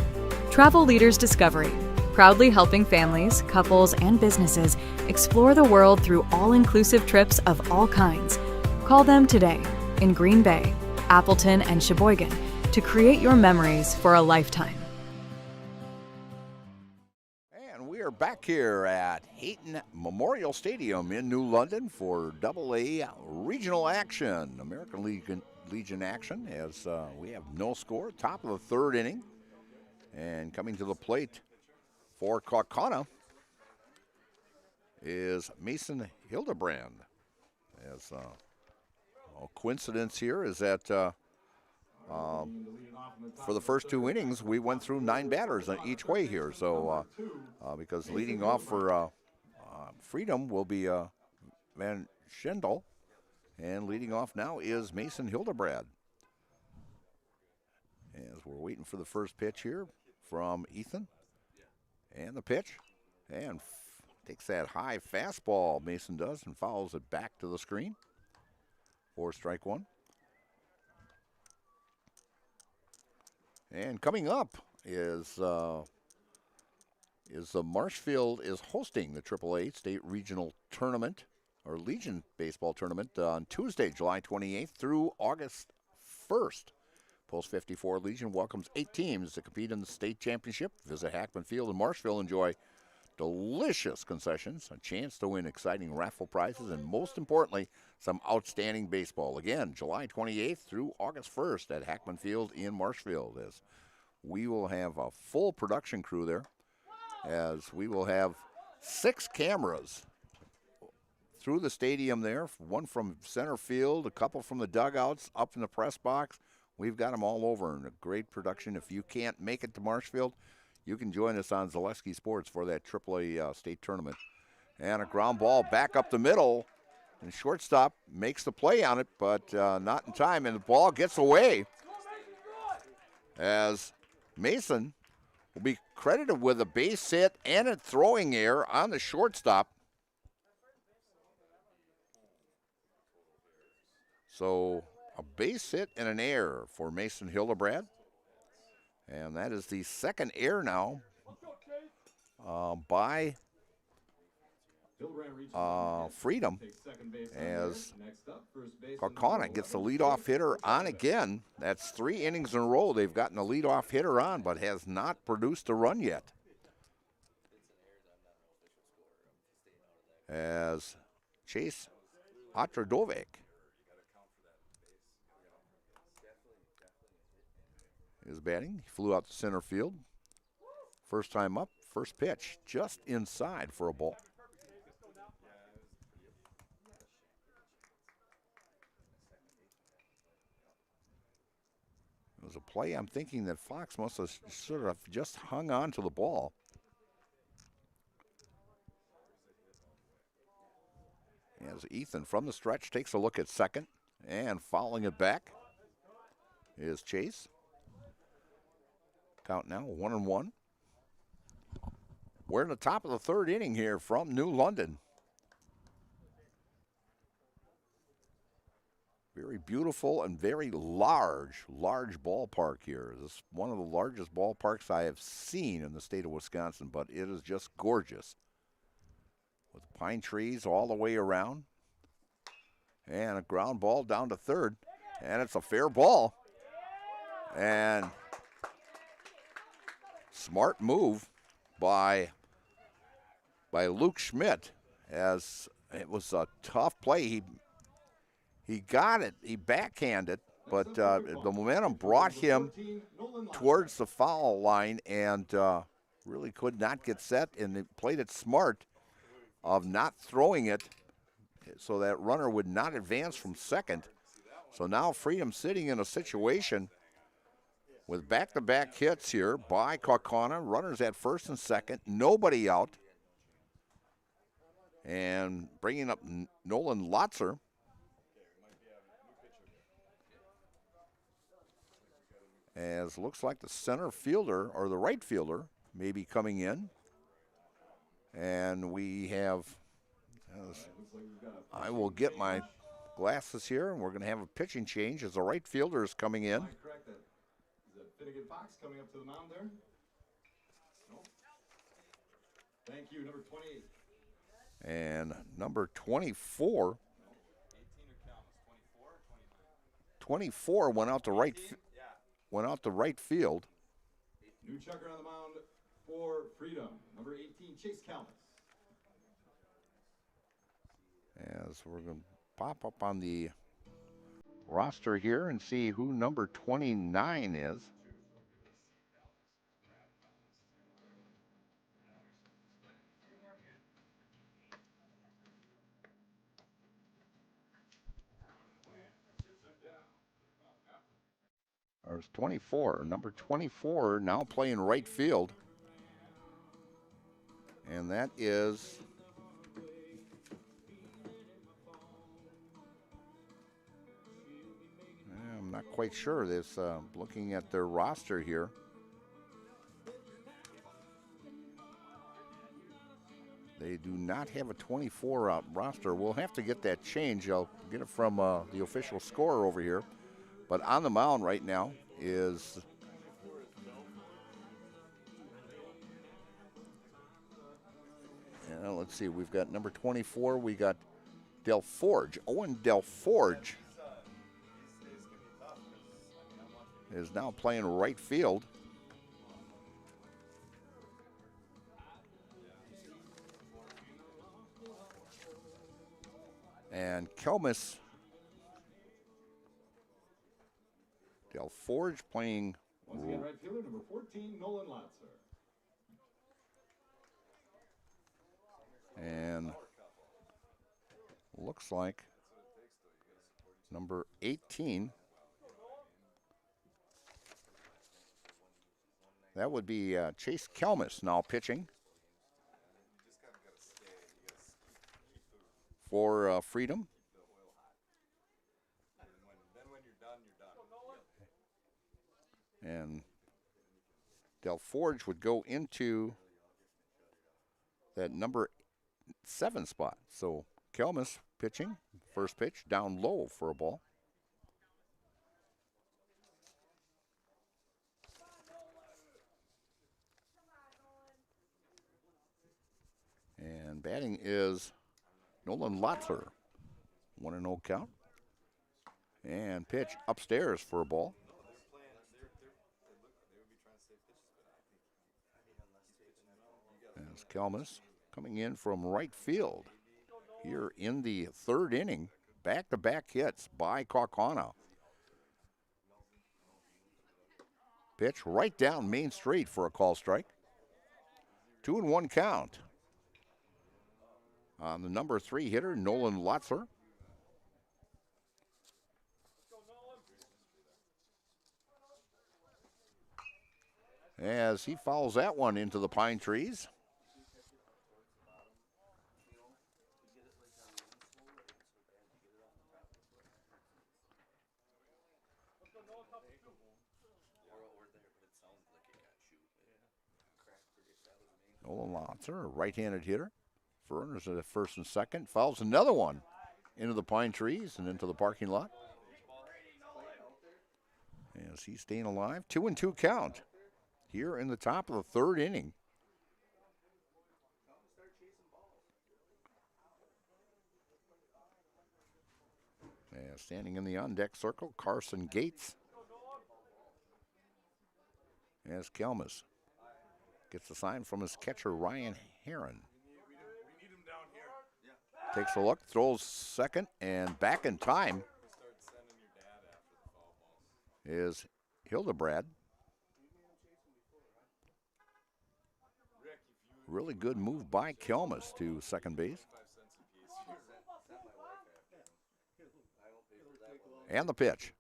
Travel Leaders Discovery, proudly helping families, couples, and businesses explore the world through all-inclusive trips of all kinds. Call them today in Green Bay, Appleton, and Sheboygan to create your memories for a lifetime. And we are back here at Hayton Memorial Stadium in New London for AA Regional Action, American Legion action, as we have no score, top of the third inning. And coming to the plate for Kaukauna is Mason Hildebrand. As a coincidence here is that For the first 2 innings, we went through 9 batters each way here. So, because leading off for Freedom will be Van Schendel, and leading off now is Mason Hildebrand. As we're waiting for the first pitch here from Ethan, and the pitch, and takes that high fastball, Mason does, and fouls it back to the screen for strike one. And coming up is Marshfield is hosting the AAA State Regional Tournament, or Legion Baseball Tournament, on Tuesday, July 28th through August 1st. Post 54 Legion welcomes 8 teams to compete in the state championship. Visit Hackman Field and Marshfield. Enjoy delicious concessions, a chance to win exciting raffle prizes, and most importantly, some outstanding baseball. Again, July 28th through August 1st at Hackman Field in Marshfield. As we will have a full production crew there, as we will have 6 cameras through the stadium there, one from center field, a couple from the dugouts, up in the press box. We've got them all over, and a great production. If you can't make it to Marshfield, you can join us on Zaleski Sports for that AAA state tournament. And a ground ball back up the middle, and shortstop makes the play on it, but not in time, and the ball gets away as Mason will be credited with a base hit and a throwing error on the shortstop. So a base hit and an error for Mason Hildebrand. And that is the second error now by Freedom, as Kaukauna gets the leadoff hitter on again. That's 3 innings in a row they've gotten a leadoff hitter on, but has not produced a run yet. As Chase Otradovic is batting. He flew out to center field. First time up, first pitch, just inside for a ball. It was a play I'm thinking that Fox must have sort of just hung on to the ball. As Ethan from the stretch takes a look at second, and fouling it back is Chase. Count now 1-1. We're in the top of the third inning here from New London. Very beautiful and very large ballpark here. This is one of the largest ballparks I have seen in the state of Wisconsin, but it is just gorgeous. With pine trees all the way around. And a ground ball down to third. And it's a fair ball. And smart move by Luke Schmidt, as it was a tough play. He got it, he backhanded, but the momentum brought him towards the foul line, and really could not get set, and they played it smart of not throwing it so that runner would not advance from second. So now Freedom sitting in a situation with back-to-back hits here by Kaukauna, runners at first and second, nobody out. And bringing up Nolan Lotzer. As looks like the center fielder, or the right fielder, may be coming in. And we have, I will get my glasses here, and we're going to have a pitching change as the right fielder is coming in. Finnegan Fox coming up to the mound there. Nope. Thank you, number 28. And number 24. 24 went out to right. Went out to right field. New chucker on the mound for Freedom, number 18, Chase Calmus. As we're going to pop up on the roster here and see who number 29 is. or it's 24. Number 24 now playing right field. And that is I'm not quite sure. This looking at their roster here. They do not have a 24 roster. We'll have to get that changed. I'll get it from the official scorer over here. But on the mound right now is let's see. We've got number 24. We got Del Forge. Owen Del Forge is now playing right field. And Kelmus, Del Forge playing. Once again, right fielder, number 14, Nolan Latzer. And looks like number 18. That would be Chase Kelmus now pitching for Freedom. And Del Forge would go into that number 7 spot. So Kelmus pitching, first pitch down low for a ball. And batting is Nolan Latzer. 1-0 count. And pitch upstairs for a ball. As Kelmus coming in from right field here in the 3rd inning. Back-to-back hits by Kaukauna. Pitch right down Main Street for a call strike. 2-1 count on the number 3 hitter, Nolan Latzer. As he fouls that one into the pine trees. Nolan Latzer, a right-handed hitter. Runners at first and second. Fouls another one into the pine trees and into the parking lot. As he's staying alive. 2-2 count here in the top of the 3rd inning. And standing in the on-deck circle, Carson Gates. As Kelmus gets a sign from his catcher, Ryan Heron. Takes a look, throws second, and back in time is Hildebrand. Really good move by Kelmus to second base. And the pitch.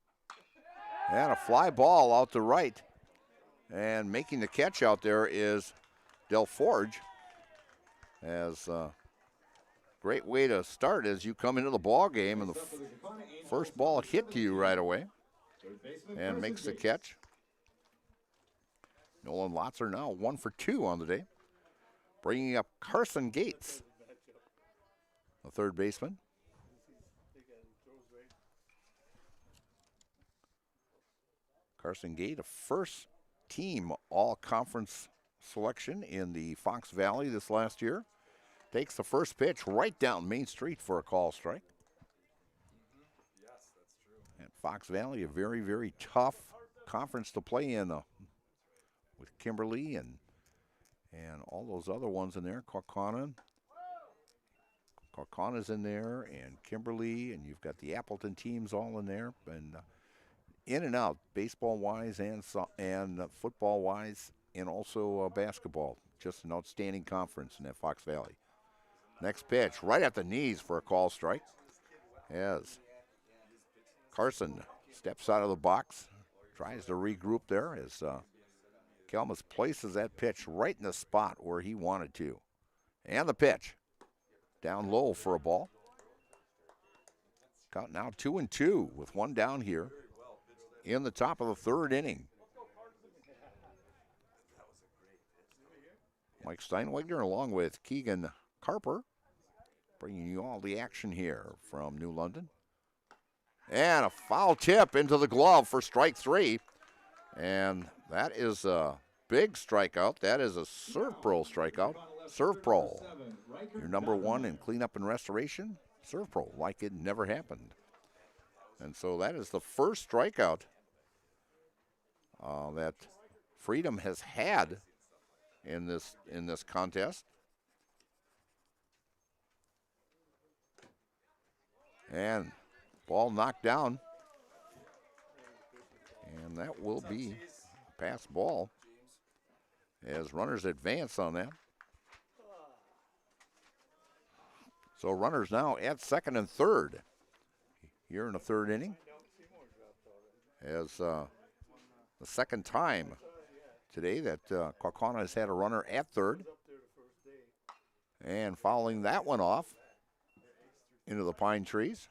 And a fly ball out to right. And making the catch out there is Del Forge. As great way to start as you come into the ball game, and the first ball hit to you right away and makes the catch. Nolan Latzer now 1 for 2 on the day, bringing up Carson Gates, the 3rd baseman. Carson Gate, a first-team all-conference selection in the Fox Valley this last year. Takes the first pitch right down Main Street for a call strike. Yes, that's true. And Fox Valley, a very, very tough conference to play in with Kimberly and all those other ones in there. Kaukauna's in there, and Kimberly, and you've got the Appleton teams all in there. And in and out, baseball-wise and football-wise, and also basketball. Just an outstanding conference in that Fox Valley. Next pitch, right at the knees for a call strike. As Carson steps out of the box, Tries to regroup there as Kelmus places that pitch right in the spot where he wanted to. And the pitch. Down low for a ball. Count now 2-2 with one down here in the top of the third inning. Mike Steinwegner along with Keegan Carper bringing you all the action here from New London. And a foul tip into the glove for strike three. And that is a big strikeout. That is a Serve Pro strikeout. Serve Pro, your number one in cleanup and restoration. Serve Pro, like it never happened. And so that is the first strikeout that Freedom has had in this contest. And ball knocked down. And that will be a pass ball as runners advance on that. So runners now at second and third here in the third inning. As the second time today that Kaukauna has had a runner at third. And fouling that one off into the pine trees.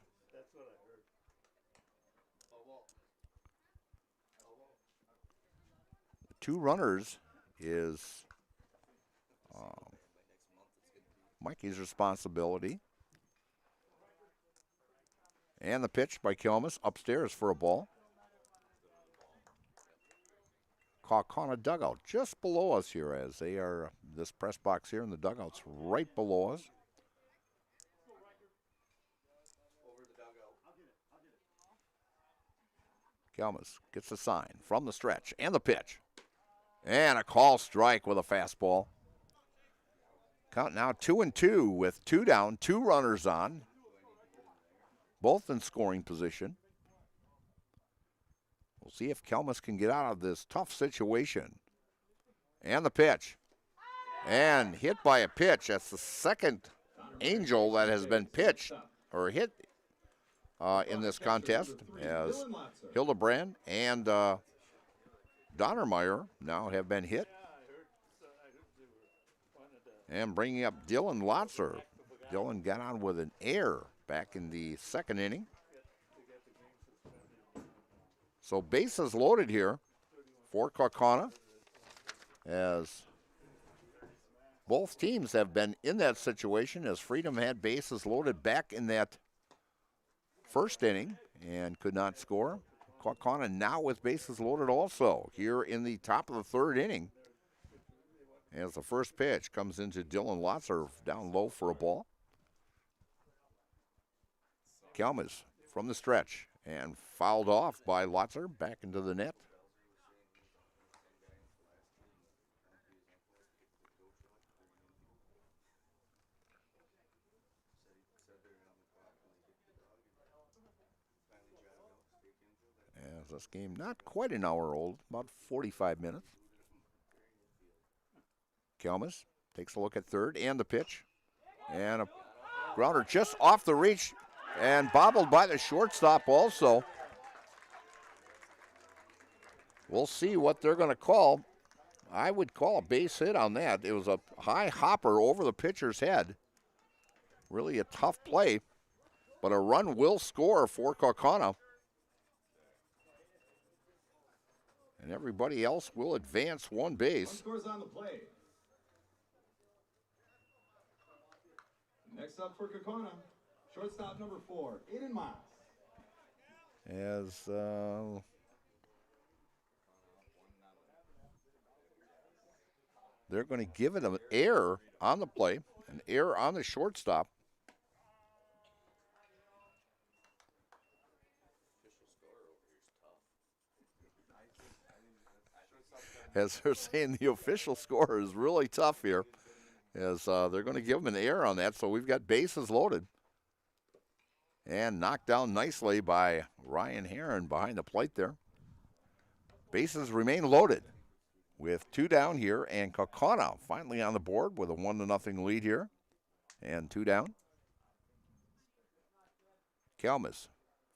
The two runners is Mikey's responsibility. And the pitch by Kelmus upstairs for a ball. Kaukauna dugout just below us here as they are, this press box here in the dugout's right below us. Kelmus gets a sign from the stretch and the pitch. And a call strike with a fastball. Count now 2-2 with two down, two runners on, both in scoring position. We'll see if Kelmus can get out of this tough situation. And the pitch. And hit by a pitch. That's the second Angel that has been pitched or hit in this contest, as Hildebrand and Donnermeyer now have been hit. And bringing up Dylan Lotzer. Dylan got on with an error back in the second inning. So bases loaded here for Kaukauna, as both teams have been in that situation, as Freedom had bases loaded back in that first inning and could not score. Kaukauna now with bases loaded also here in the top of the third inning, as the first pitch comes into Dylan Lotzer down low for a ball. Kelmus from the stretch and fouled off by Lotzer back into the net. As this game not quite an hour old, about 45 minutes. Kelmus takes a look at third and the pitch. And a grounder just off the reach and bobbled by the shortstop also. We'll see what they're going to call. I would call a base hit on that. It was a high hopper over the pitcher's head. Really a tough play, but a run will score for Kaukauna. And everybody else will advance one base. One scores on the play. Next up for Kaukauna, shortstop number 4, Aiden Moss. As they're going to give it an error on the play, an error on the shortstop. As they're saying, the official score is really tough here, as they're going to give him an error on that. So we've got bases loaded. And knocked down nicely by Ryan Herron behind the plate there. Bases remain loaded with two down here, and Kaukauna finally on the board with a 1-0 lead here. And two down. Kelmus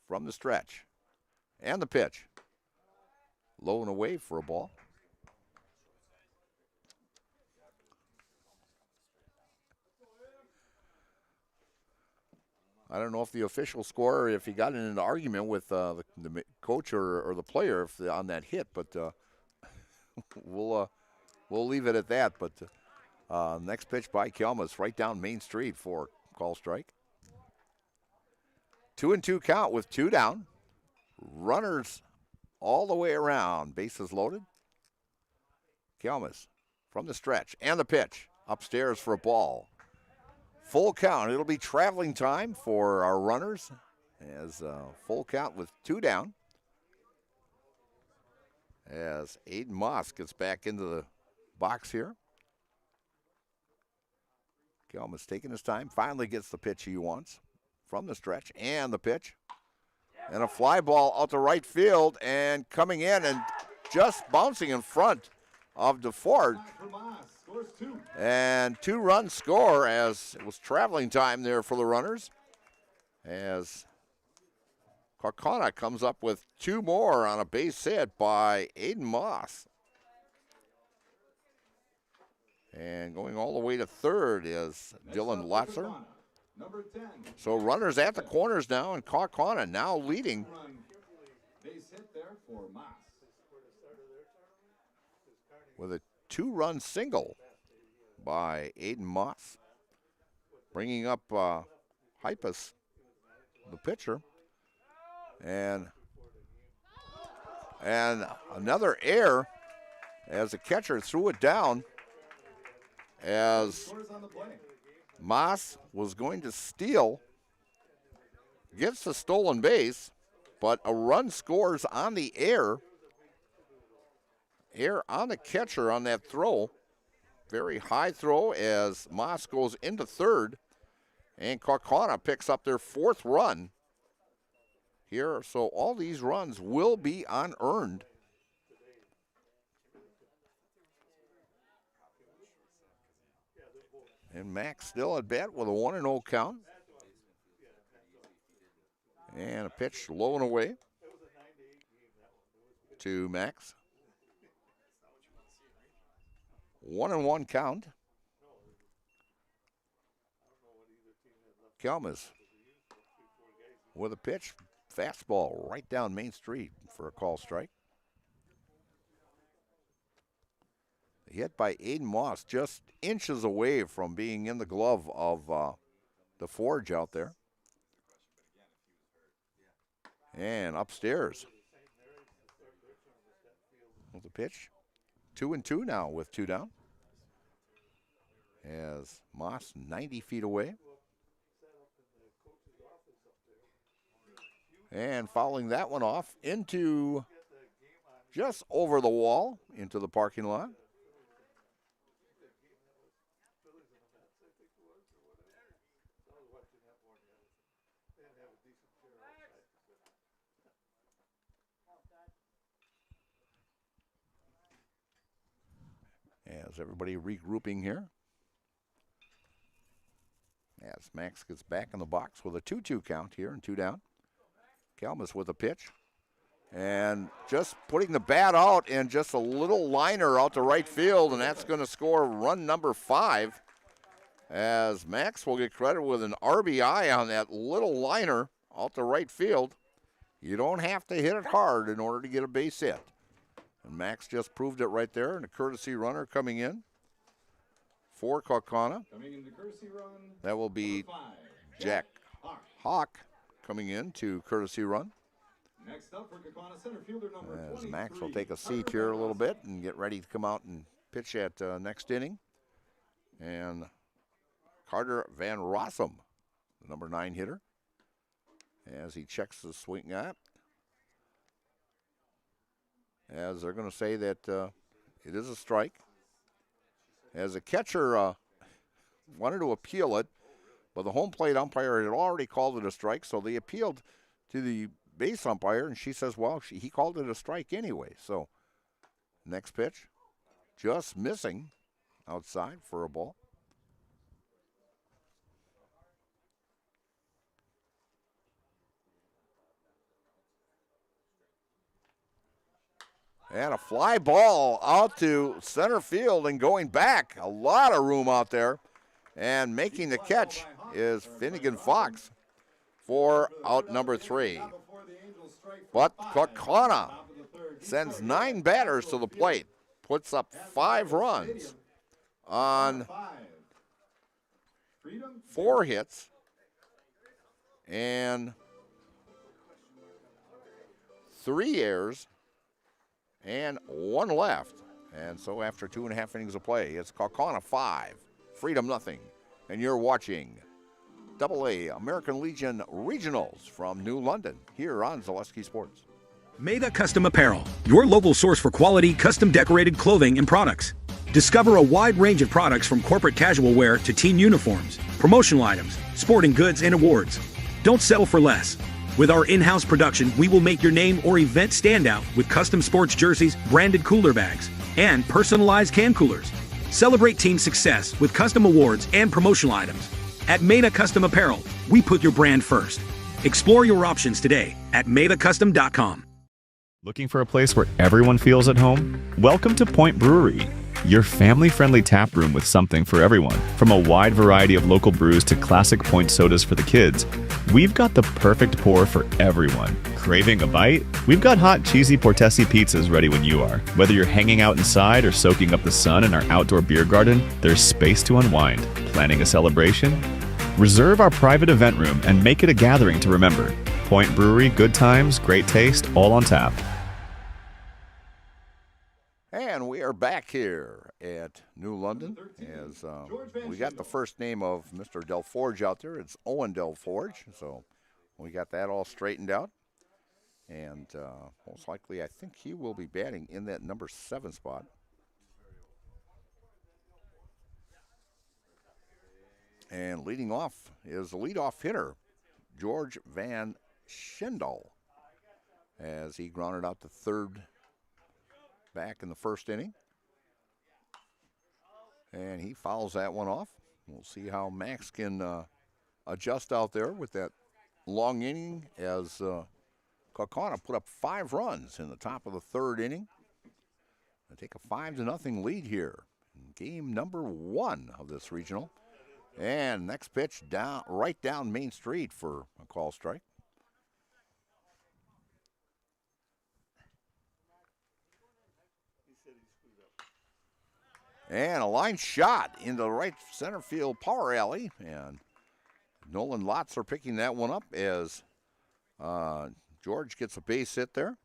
from the stretch. And the pitch. low and away for a ball. I don't know if the official scorer, if he got in an argument with the coach or the player on that hit, but we'll leave it at that. But next pitch by Kelmus right down Main Street for call strike. 2-2 count with 2 down. Runners all the way around. Bases loaded. Kelmus from the stretch and the pitch. Upstairs for a ball. Full count. It'll be traveling time for our runners as full count with 2 down. As Aiden Moss gets back into the box here. Kelmus taking his time. Finally gets the pitch he wants from the stretch and the pitch. And a fly ball out to right field and coming in and just bouncing in front of DeFord. And 2-run score as it was traveling time there for the runners. As Kaukauna comes up with 2 more on a base hit by Aiden Moss. And going all the way to third is Dylan Lotzer. So runners at the corners now, and Kaukauna now leading. Base hit there for Moss. With a 2-run single by Aiden Moss. Bringing up Hypus, the pitcher. And another error as the catcher threw it down as Moss was going to steal, gets the stolen base, but a run scores on the air. Air on the catcher on that throw. Very high throw as Moss goes into third, and Kaukauna picks up their 4th run here. So all these runs will be unearned. And Max still at bat with a 1-0 count. And a pitch low and away to Max. 1-1 count. Kelmus with a pitch. Fastball right down Main Street for a call strike. Hit by Aiden Moss, just inches away from being in the glove of the Forge out there. And upstairs with the pitch. 2-2 now with 2 down. As Moss 90 feet away. And fouling that one off into just over the wall into the parking lot. As everybody regrouping here. As Max gets back in the box with a 2-2 count here and 2 down. Kelmus with a pitch. And just putting the bat out and just a little liner out to right field, and that's going to score run number 5. As Max will get credit with an RBI on that little liner out to right field. You don't have to hit it hard in order to get a base hit. And Max just proved it right there, and a courtesy runner coming in for Kaukauna. Coming in the courtesy run. That will be Jack Hawk coming in to courtesy run. Next up for Kaukauna center fielder number 23. As Max will take a seat here a little bit and get ready to come out and pitch at next inning. And Carter Van Rossum, the number 9 hitter, as he checks the swing up. As they're going to say that it is a strike. As the catcher wanted to appeal it, but the home plate umpire had already called it a strike, so they appealed to the base umpire, and she says, well, he called it a strike anyway. So next pitch, just missing outside for a ball. And a fly ball out to center field and going back. A lot of room out there. And making the catch is Finnegan Fox for out number 3. But Kaukauna sends 9 batters to the plate, puts up 5 runs on 4 hits and 3 errors and 1 left. And so after 2.5 innings of play, it's Kaukauna 5, Freedom nothing. And you're watching AA American Legion Regionals from New London here on Zaleski Sports. Meda Custom Apparel, your local source for quality, custom decorated clothing and products. Discover a wide range of products from corporate casual wear to team uniforms, promotional items, sporting goods, and awards. Don't settle for less. With our in-house production, we will make your name or event stand out with custom sports jerseys, branded cooler bags, and personalized can coolers. Celebrate team success with custom awards and promotional items. At Meda Custom Apparel, we put your brand first. Explore your options today at medacustom.com. Looking for a place where everyone feels at home? Welcome to Point Brewery, your family-friendly tap room with something for everyone. From a wide variety of local brews to classic Point sodas for the kids, we've got the perfect pour for everyone. Craving a bite? We've got hot, cheesy Portesi pizzas ready when you are. Whether you're hanging out inside or soaking up the sun in our outdoor beer garden, there's space to unwind. Planning a celebration? Reserve our private event room and make it a gathering to remember. Point Brewery, good times, great taste, all on tap. And we are back here at New London as we got the first name of Mr. Delforge out there. It's Owen Delforge, so we got that all straightened out. And most likely, I think he will be batting in that number 7 spot. And leading off is the leadoff hitter, George Van Schindel, as he grounded out to third back in the first inning. And he fouls that one off. We'll see how Max can adjust out there with that long inning as Kaukauna put up 5 runs in the top of the third inning. They take a 5-0 lead here in game number 1 of this regional. And next pitch right down Main Street for a call strike. And a line shot into the right center field power alley. And Nolan Lotzer picking that one up as George gets a base hit there.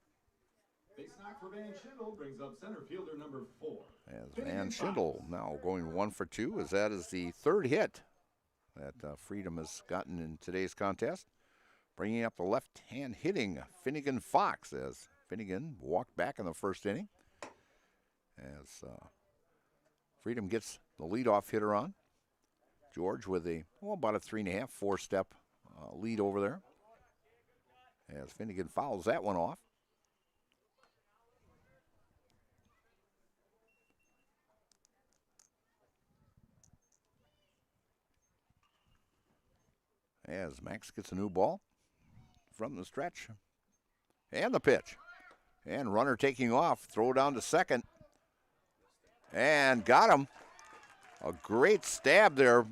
Base knock for Van Schindel brings up center fielder number 4. As Van Schindel now going 1 for 2, as that is the 3rd hit that Freedom has gotten in today's contest. Bringing up the left-hand hitting Finnegan Fox as Finnegan walked back in the first inning. As Freedom gets the leadoff hitter on. George with about a 3.5, 4-step lead over there. As Finnegan fouls that one off. As Max gets a new ball from the stretch. And the pitch. And runner taking off. Throw down to second. And got him. A great stab there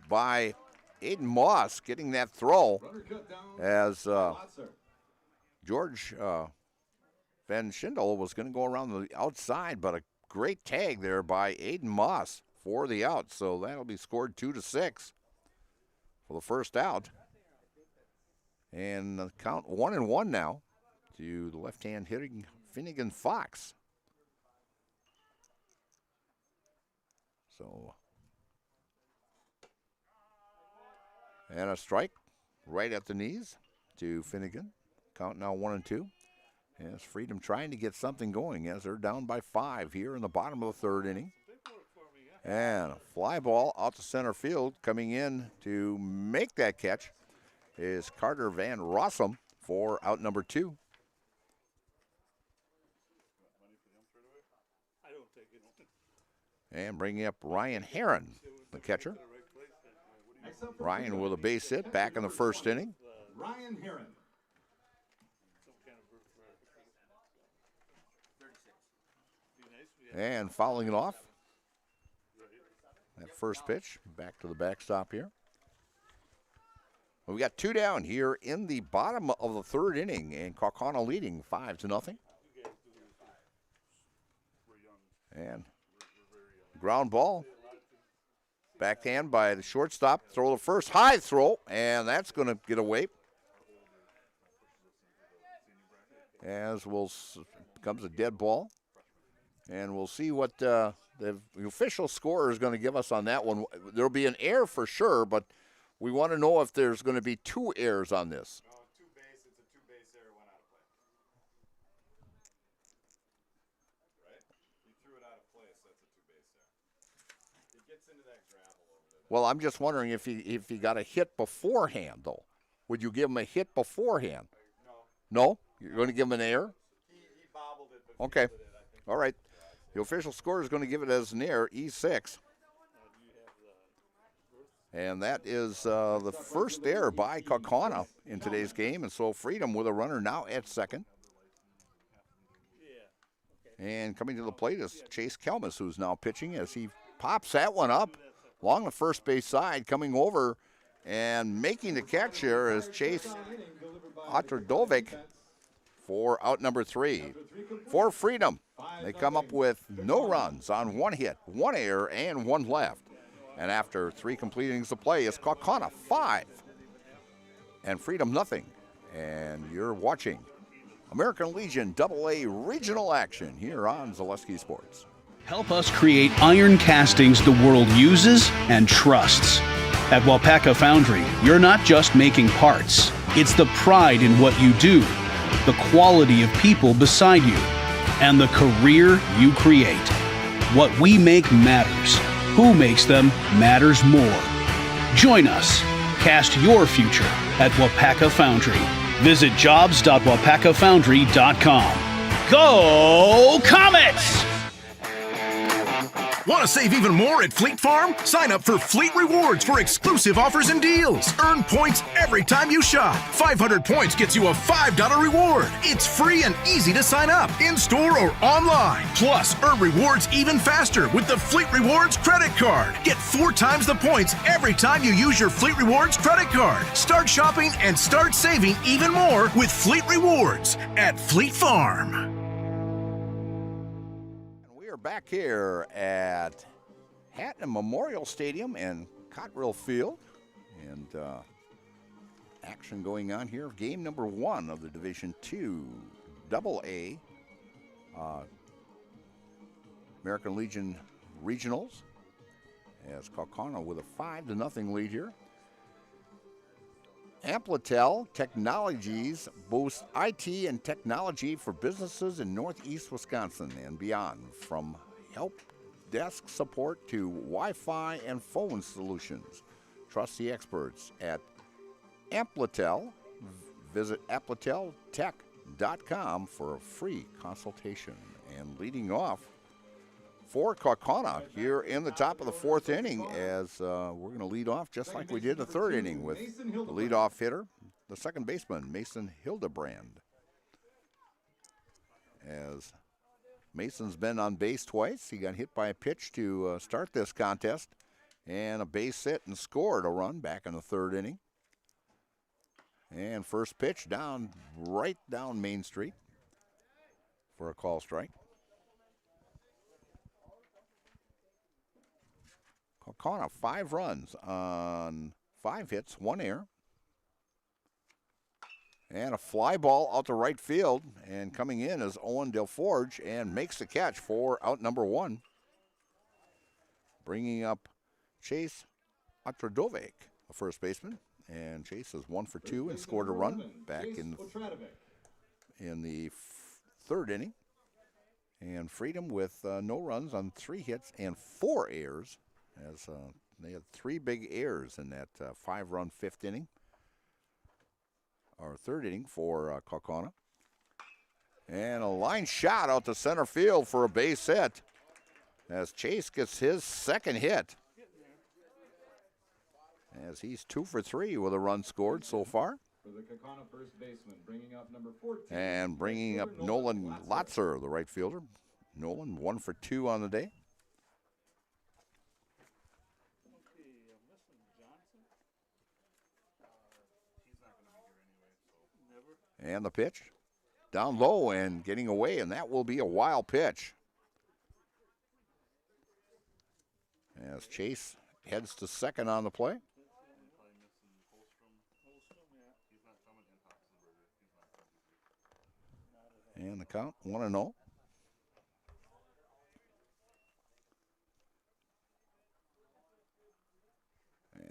by Aiden Moss getting that throw. As George Van Schindel was going to go around the outside, but a great tag there by Aiden Moss for the out. So that'll be scored 2-6 for the first out. And the count 1-1 now to the left-hand hitting Finnegan Fox. So, and a strike right at the knees to Finnegan. Count now 1-2. As Freedom trying to get something going as they're down by 5 here in the bottom of the 3rd inning. And a fly ball out to center field. Coming in to make that catch is Carter Van Rossum for out number 2. And bringing up Ryan Herron, the catcher. Ryan with a base hit back in the first inning. Ryan Herron. And fouling it off. That first pitch, back to the backstop here. We got 2 down here in the bottom of the third inning, and Kaukauna leading 5-0. And ground ball. Backhand by the shortstop. Throw the first high throw, and that's going to get away. As comes a dead ball. And we'll see what the official scorer is going to give us on that one. There'll be an error for sure, but we want to know if there's going to be 2 errors on this. No, it's a two-base error went out of play. Right? You threw it out of place, that's a two-base error. It gets into that gravel over there. Well, I'm just wondering if he got a hit beforehand, though. Would you give him a hit beforehand? No? You're going to give him an error? He bobbled it, but Okay. All right. The official scorer is going to give it as an error, E6. And that is the first error by Kaukauna in today's game. And so Freedom with a runner now at second. And coming to the plate is Chase Kelmus, who's now pitching as he pops that one up along the first base side. Coming over and making the catch here is Chase Otradovic for out number 3. For Freedom, they come up with no runs on 1 hit, 1 error, and 1 left. And after 3 complete innings of play, it's Kaukauna 5 and Freedom nothing. And you're watching American Legion AA regional action here on Zaleski Sports. Help us create iron castings the world uses and trusts. At Wapaka Foundry, you're not just making parts. It's the pride in what you do, the quality of people beside you, and the career you create. What we make matters. Who makes them matters more. Join us. Cast your future at Wapaka Foundry. Visit jobs.wapakafoundry.com. Go Comets! Want to save even more at Fleet Farm? Sign up for Fleet Rewards for exclusive offers and deals. Earn points every time you shop. 500 points gets you a $5 reward. It's free and easy to sign up, in-store or online. Plus, earn rewards even faster with the Fleet Rewards credit card. Get 4 times the points every time you use your Fleet Rewards credit card. Start shopping and start saving even more with Fleet Rewards at Fleet Farm. Back here at Hatton Memorial Stadium and Cottrell Field, and action going on here. Game number 1 of the Division II AA American Legion Regionals, as Kaukauna with a 5-0 lead here. Amplitel Technologies boosts IT and technology for businesses in Northeast Wisconsin and beyond, from help desk support to Wi-Fi and phone solutions. Trust the experts at Amplitel. Visit ampliteltech.com for a free consultation. And leading off for Kaukauna here in the top of the 4th inning, as we're going to lead off just like we did the 3rd inning with the leadoff hitter, the second baseman, Mason Hildebrand. As Mason's been on base twice. He got hit by a pitch to start this contest, and a base hit and scored a run back in the 3rd inning. And first pitch right down Main Street for a call strike. Kaukauna 5 runs on 5 hits, 1 error. And a fly ball out to right field, and coming in is Owen Delforge and makes the catch for out number 1. Bringing up Chase Otradovic, the first baseman, and Chase is 1 for 2 and scored a run back in the 3rd inning. And Freedom with no runs on 3 hits and 4 errors, as they had 3 big errors in that 5-run 5th inning, or 3rd inning for Kaukauna. And a line shot out to center field for a base hit, as Chase gets his 2nd hit, as he's 2 for 3 with a run scored so far. For the Kaukauna first baseman, bringing up number 14. And bringing up Nolan Lotzer, the right fielder, Nolan 1 for 2 on the day. And the pitch down low and getting away, and that will be a wild pitch. As Chase heads to second on the play. And the count 1-0.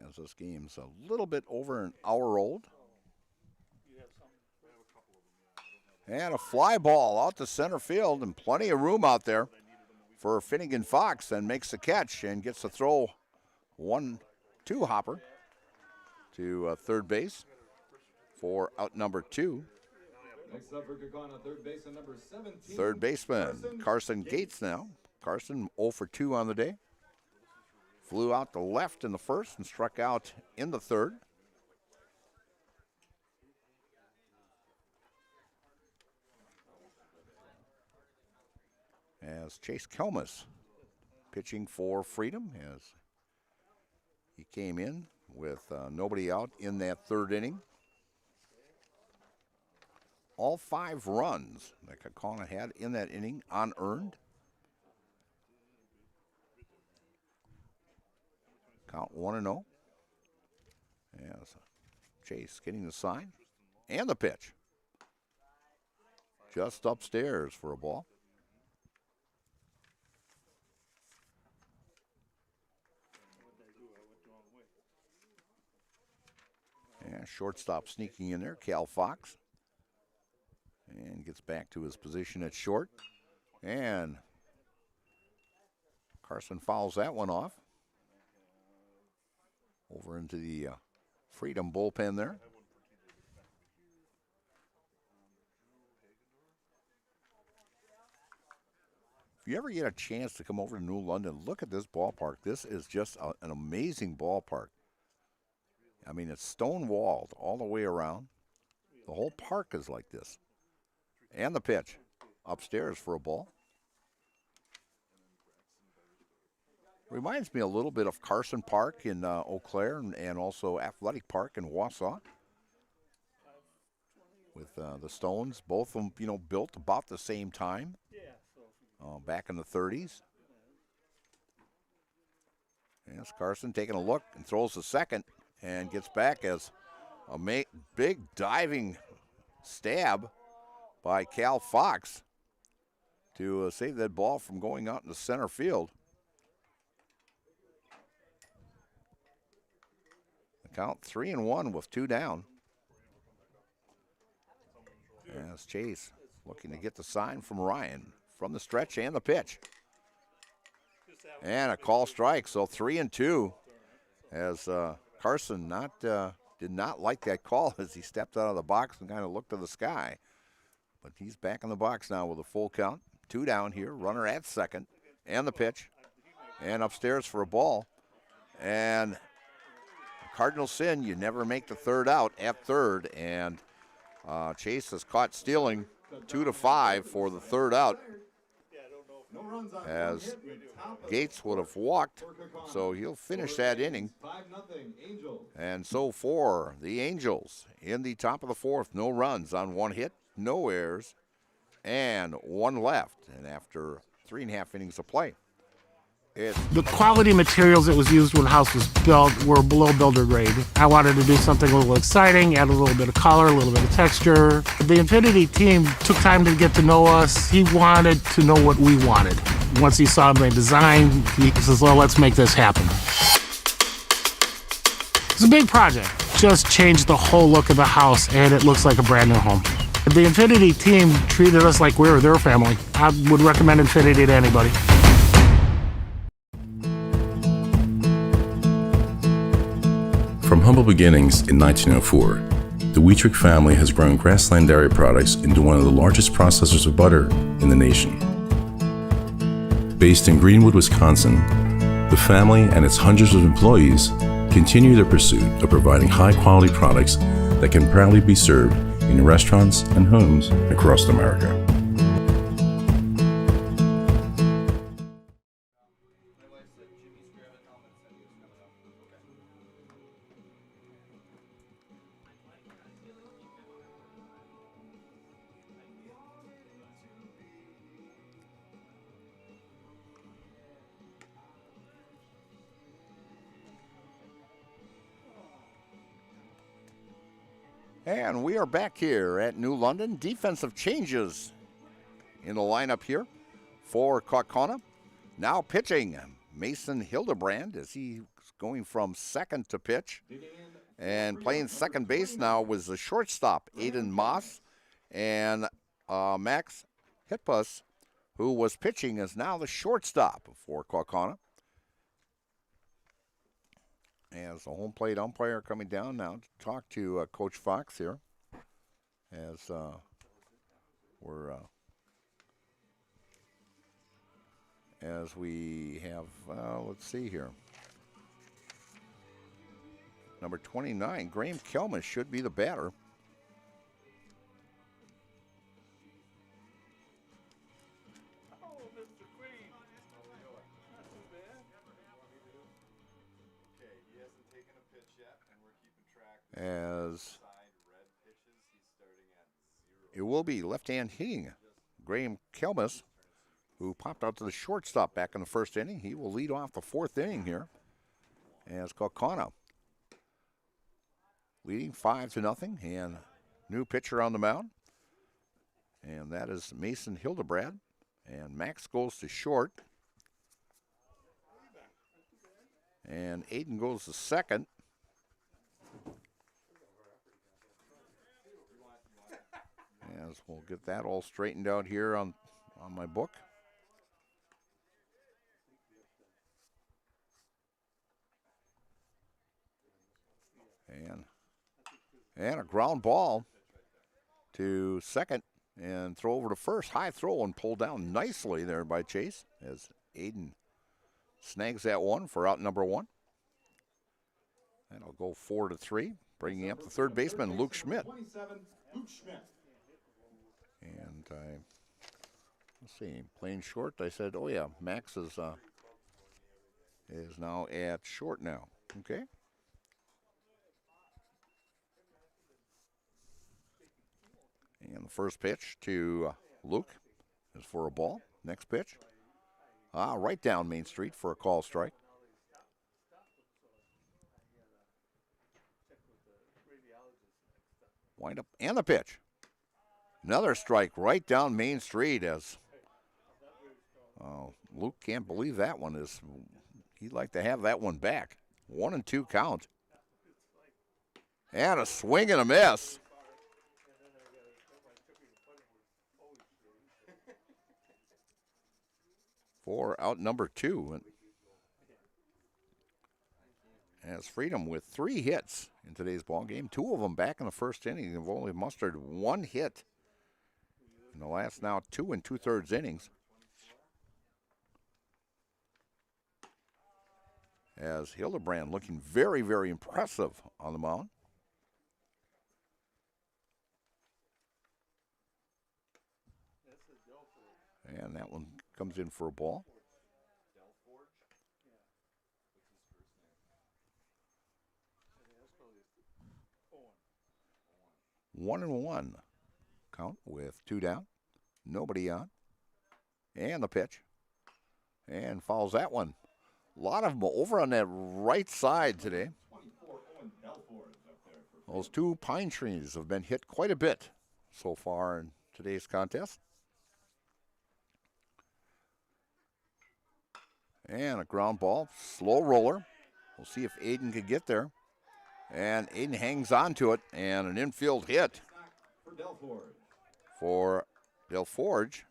As this game's a little bit over an hour old. And a fly ball out to center field, and plenty of room out there for Finnegan Fox, and makes the catch and gets to throw 1-2 hopper to third base for out number 2. Next up for Kaukauna, third baseman number 17. Third baseman Carson Gates now. Carson 0 for 2 on the day. Flew out to left in the first and struck out in the third. As Chase Kelmus pitching for Freedom, as he came in with nobody out in that third inning. All 5 runs that Kaukauna had in that inning unearned. Count 1-0. As Chase getting the sign and the pitch. Just upstairs for a ball. And shortstop sneaking in there, Cal Fox. And gets back to his position at short. And Carson fouls that one off. Over into the Freedom bullpen there. If you ever get a chance to come over to New London, look at this ballpark. This is just an amazing ballpark. I mean, it's stone-walled all the way around. The whole park is like this. And the pitch upstairs for a ball. Reminds me a little bit of Carson Park in Eau Claire and also Athletic Park in Wausau. With the Stones, both of them, built about the same time. Back in the 30s. Yes, Carson taking a look and throws the second and gets back as a big diving stab by Cal Fox to save that ball from going out into center field. The count 3-1 with 2 down. As Chase looking to get the sign from Ryan from the stretch and the pitch. And a call strike, so 3-2 as Carson did not like that call as he stepped out of the box and kind of looked to the sky. But he's back in the box now with a full count. 2 down here, runner at second, and the pitch. And upstairs for a ball. And cardinal sin, you never make the third out at third. And Chase is caught stealing 2-5 for the third out. As Gates would have walked, so he'll finish that inning. And so for the Angels in the top of the 4th, no runs on 1 hit, no errors, and 1 left. And after 3.5 innings of play, the quality materials that was used when the house was built were below builder grade. I wanted to do something a little exciting, add a little bit of color, a little bit of texture. The Infinity team took time to get to know us. He wanted to know what we wanted. Once he saw my design, he says, well, let's make this happen. It's a big project. Just changed the whole look of the house, and it looks like a brand new home. The Infinity team treated us like we were their family. I would recommend Infinity to anybody. From humble beginnings in 1904, the Wheatrick family has grown Grassland Dairy Products into one of the largest processors of butter in the nation. Based in Greenwood, Wisconsin, the family and its hundreds of employees continue their pursuit of providing high-quality products that can proudly be served in restaurants and homes across America. And we are back here at New London. Defensive changes in the lineup here for Kaukauna. Now pitching, Mason Hildebrand as he's going from second to pitch. And playing second base now was the shortstop, Aiden Moss. And Max Hitpus, who was pitching, is now the shortstop for Kaukauna. As the home plate umpire coming down now to talk to Coach Fox here. As as we have, let's see here. Number 29, Graham Kelman should be the batter. As it will be left-hand hitting Graham Kelmus, who popped out to the shortstop back in the first inning. He will lead off the fourth inning here as Kaukauna leading 5-0, and new pitcher on the mound, and that is Mason Hildebrand, and Max goes to short, and Aiden goes to second. As we'll get that all straightened out here on my book. And a ground ball to second and throw over to first. High throw and pulled down nicely there by Chase as Aiden snags that one for out number one. That'll go 4-3, bringing up the third baseman, Luke Schmidt. 27, Luke Schmidt. And let's see, playing short. I said, oh yeah, Max is now at short now. Okay. And the first pitch to Luke is for a ball. Next pitch, right down Main Street for a call strike. Wind up and the pitch. Another strike right down Main Street as Luke can't believe that one is. He'd like to have that one back. 1-2 count. And a swing and a miss. For out number two. As Freedom with 3 hits in today's ball game, 2 of them back in the first inning. They've only mustered 1 hit in the last now 2 2/3 innings. As Hildebrand looking very, very impressive on the mound. And that one comes in for a ball. 1-1 count with 2 down, nobody on, and the pitch, and fouls that one. A lot of them over on that right side today. Those 2 pine trees have been hit quite a bit so far in today's contest. And a ground ball, slow roller. We'll see if Aiden could get there. And Aiden hangs on to it, and an infield hit for Del Forge.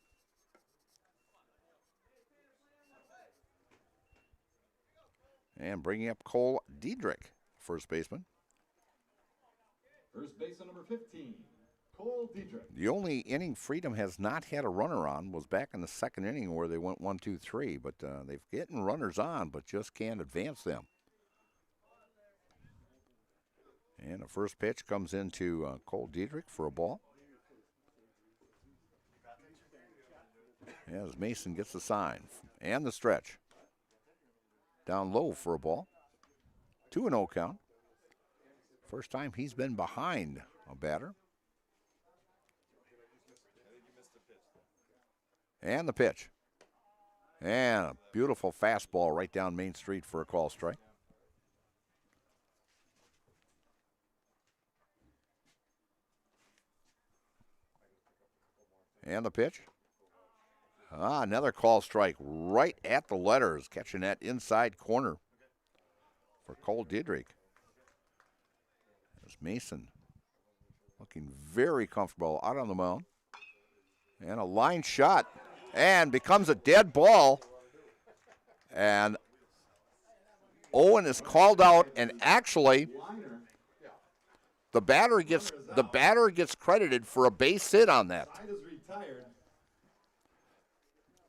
And bringing up Cole Diedrich, first baseman. First baseman number 15, Cole Diedrich. The only inning Freedom has not had a runner on was back in the second inning where they went 1-2-3, but they've getting runners on, but just can't advance them. And the first pitch comes into Cole Diedrich for a ball. As Mason gets the sign and the stretch. Down low for a ball. 2-0 count. First time he's been behind a batter. And the pitch. And a beautiful fastball right down Main Street for a call strike. And the pitch. Another call strike right at the letters, catching that inside corner for Cole Diedrich. There's Mason looking very comfortable out on the mound. And a line shot, and becomes a dead ball. And Owen is called out, and actually the batter gets credited for a base hit on that.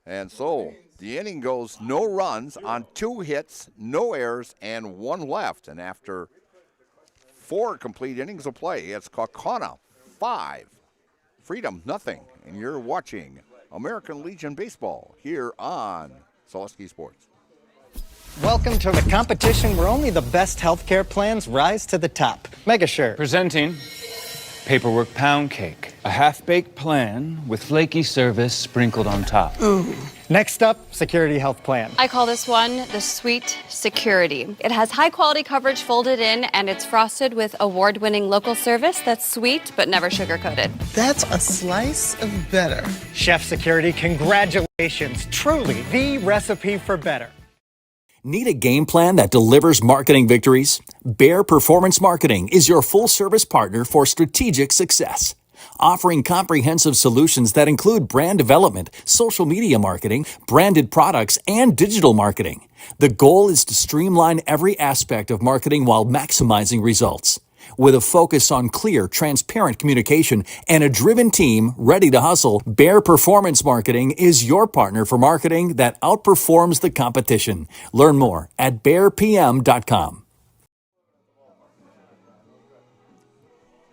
And so the inning goes no runs on 2 hits, no errors, and 1 left. And after 4 complete innings of play, it's Kaukauna 5, Freedom nothing. And you're watching American Legion Baseball here on Zaleski Sports. Welcome to the competition where only the best healthcare plans rise to the top. Mega Sure. Presenting Paperwork Pound Cake, a half-baked plan with flaky service sprinkled on top. Ooh. Next up, Security Health Plan. I call this one the Sweet Security. It has high quality coverage folded in, and it's frosted with award-winning local service that's sweet but never sugar-coated. That's a slice of better. Chef Security, congratulations. Truly the recipe for better. Need a game plan that delivers marketing victories? Bear Performance Marketing is your full-service partner for strategic success. Offering comprehensive solutions that include brand development, social media marketing, branded products, and digital marketing. The goal is to streamline every aspect of marketing while maximizing results. With a focus on clear, transparent communication and a driven team ready to hustle, Bear Performance Marketing is your partner for marketing that outperforms the competition. Learn more at bearpm.com.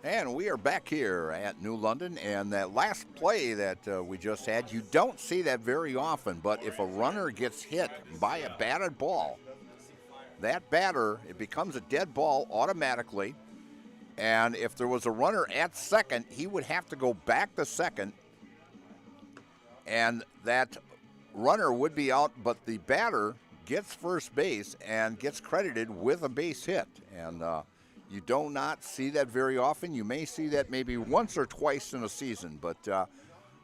And we are back here at New London, and that last play that we just had, you don't see that very often, but if a runner gets hit by a batted ball, that batter, it becomes a dead ball automatically, and if there was a runner at second, he would have to go back to second, and that runner would be out, but the batter gets first base and gets credited with a base hit, and you do not see that very often. You may see that maybe once or twice in a season, but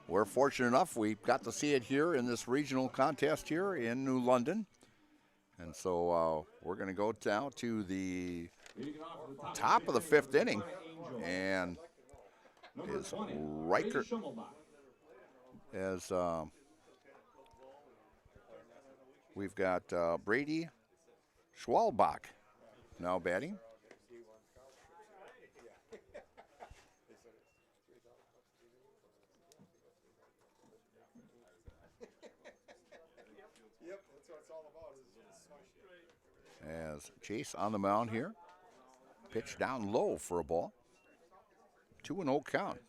we're fortunate enough we got to see it here in this regional contest here in New London. And so we're going to go down to the top of the 5th inning, and is Riker as we've got Brady Schwalbach now batting. As Chase on the mound here. Pitch down low for a ball. 2-0 count.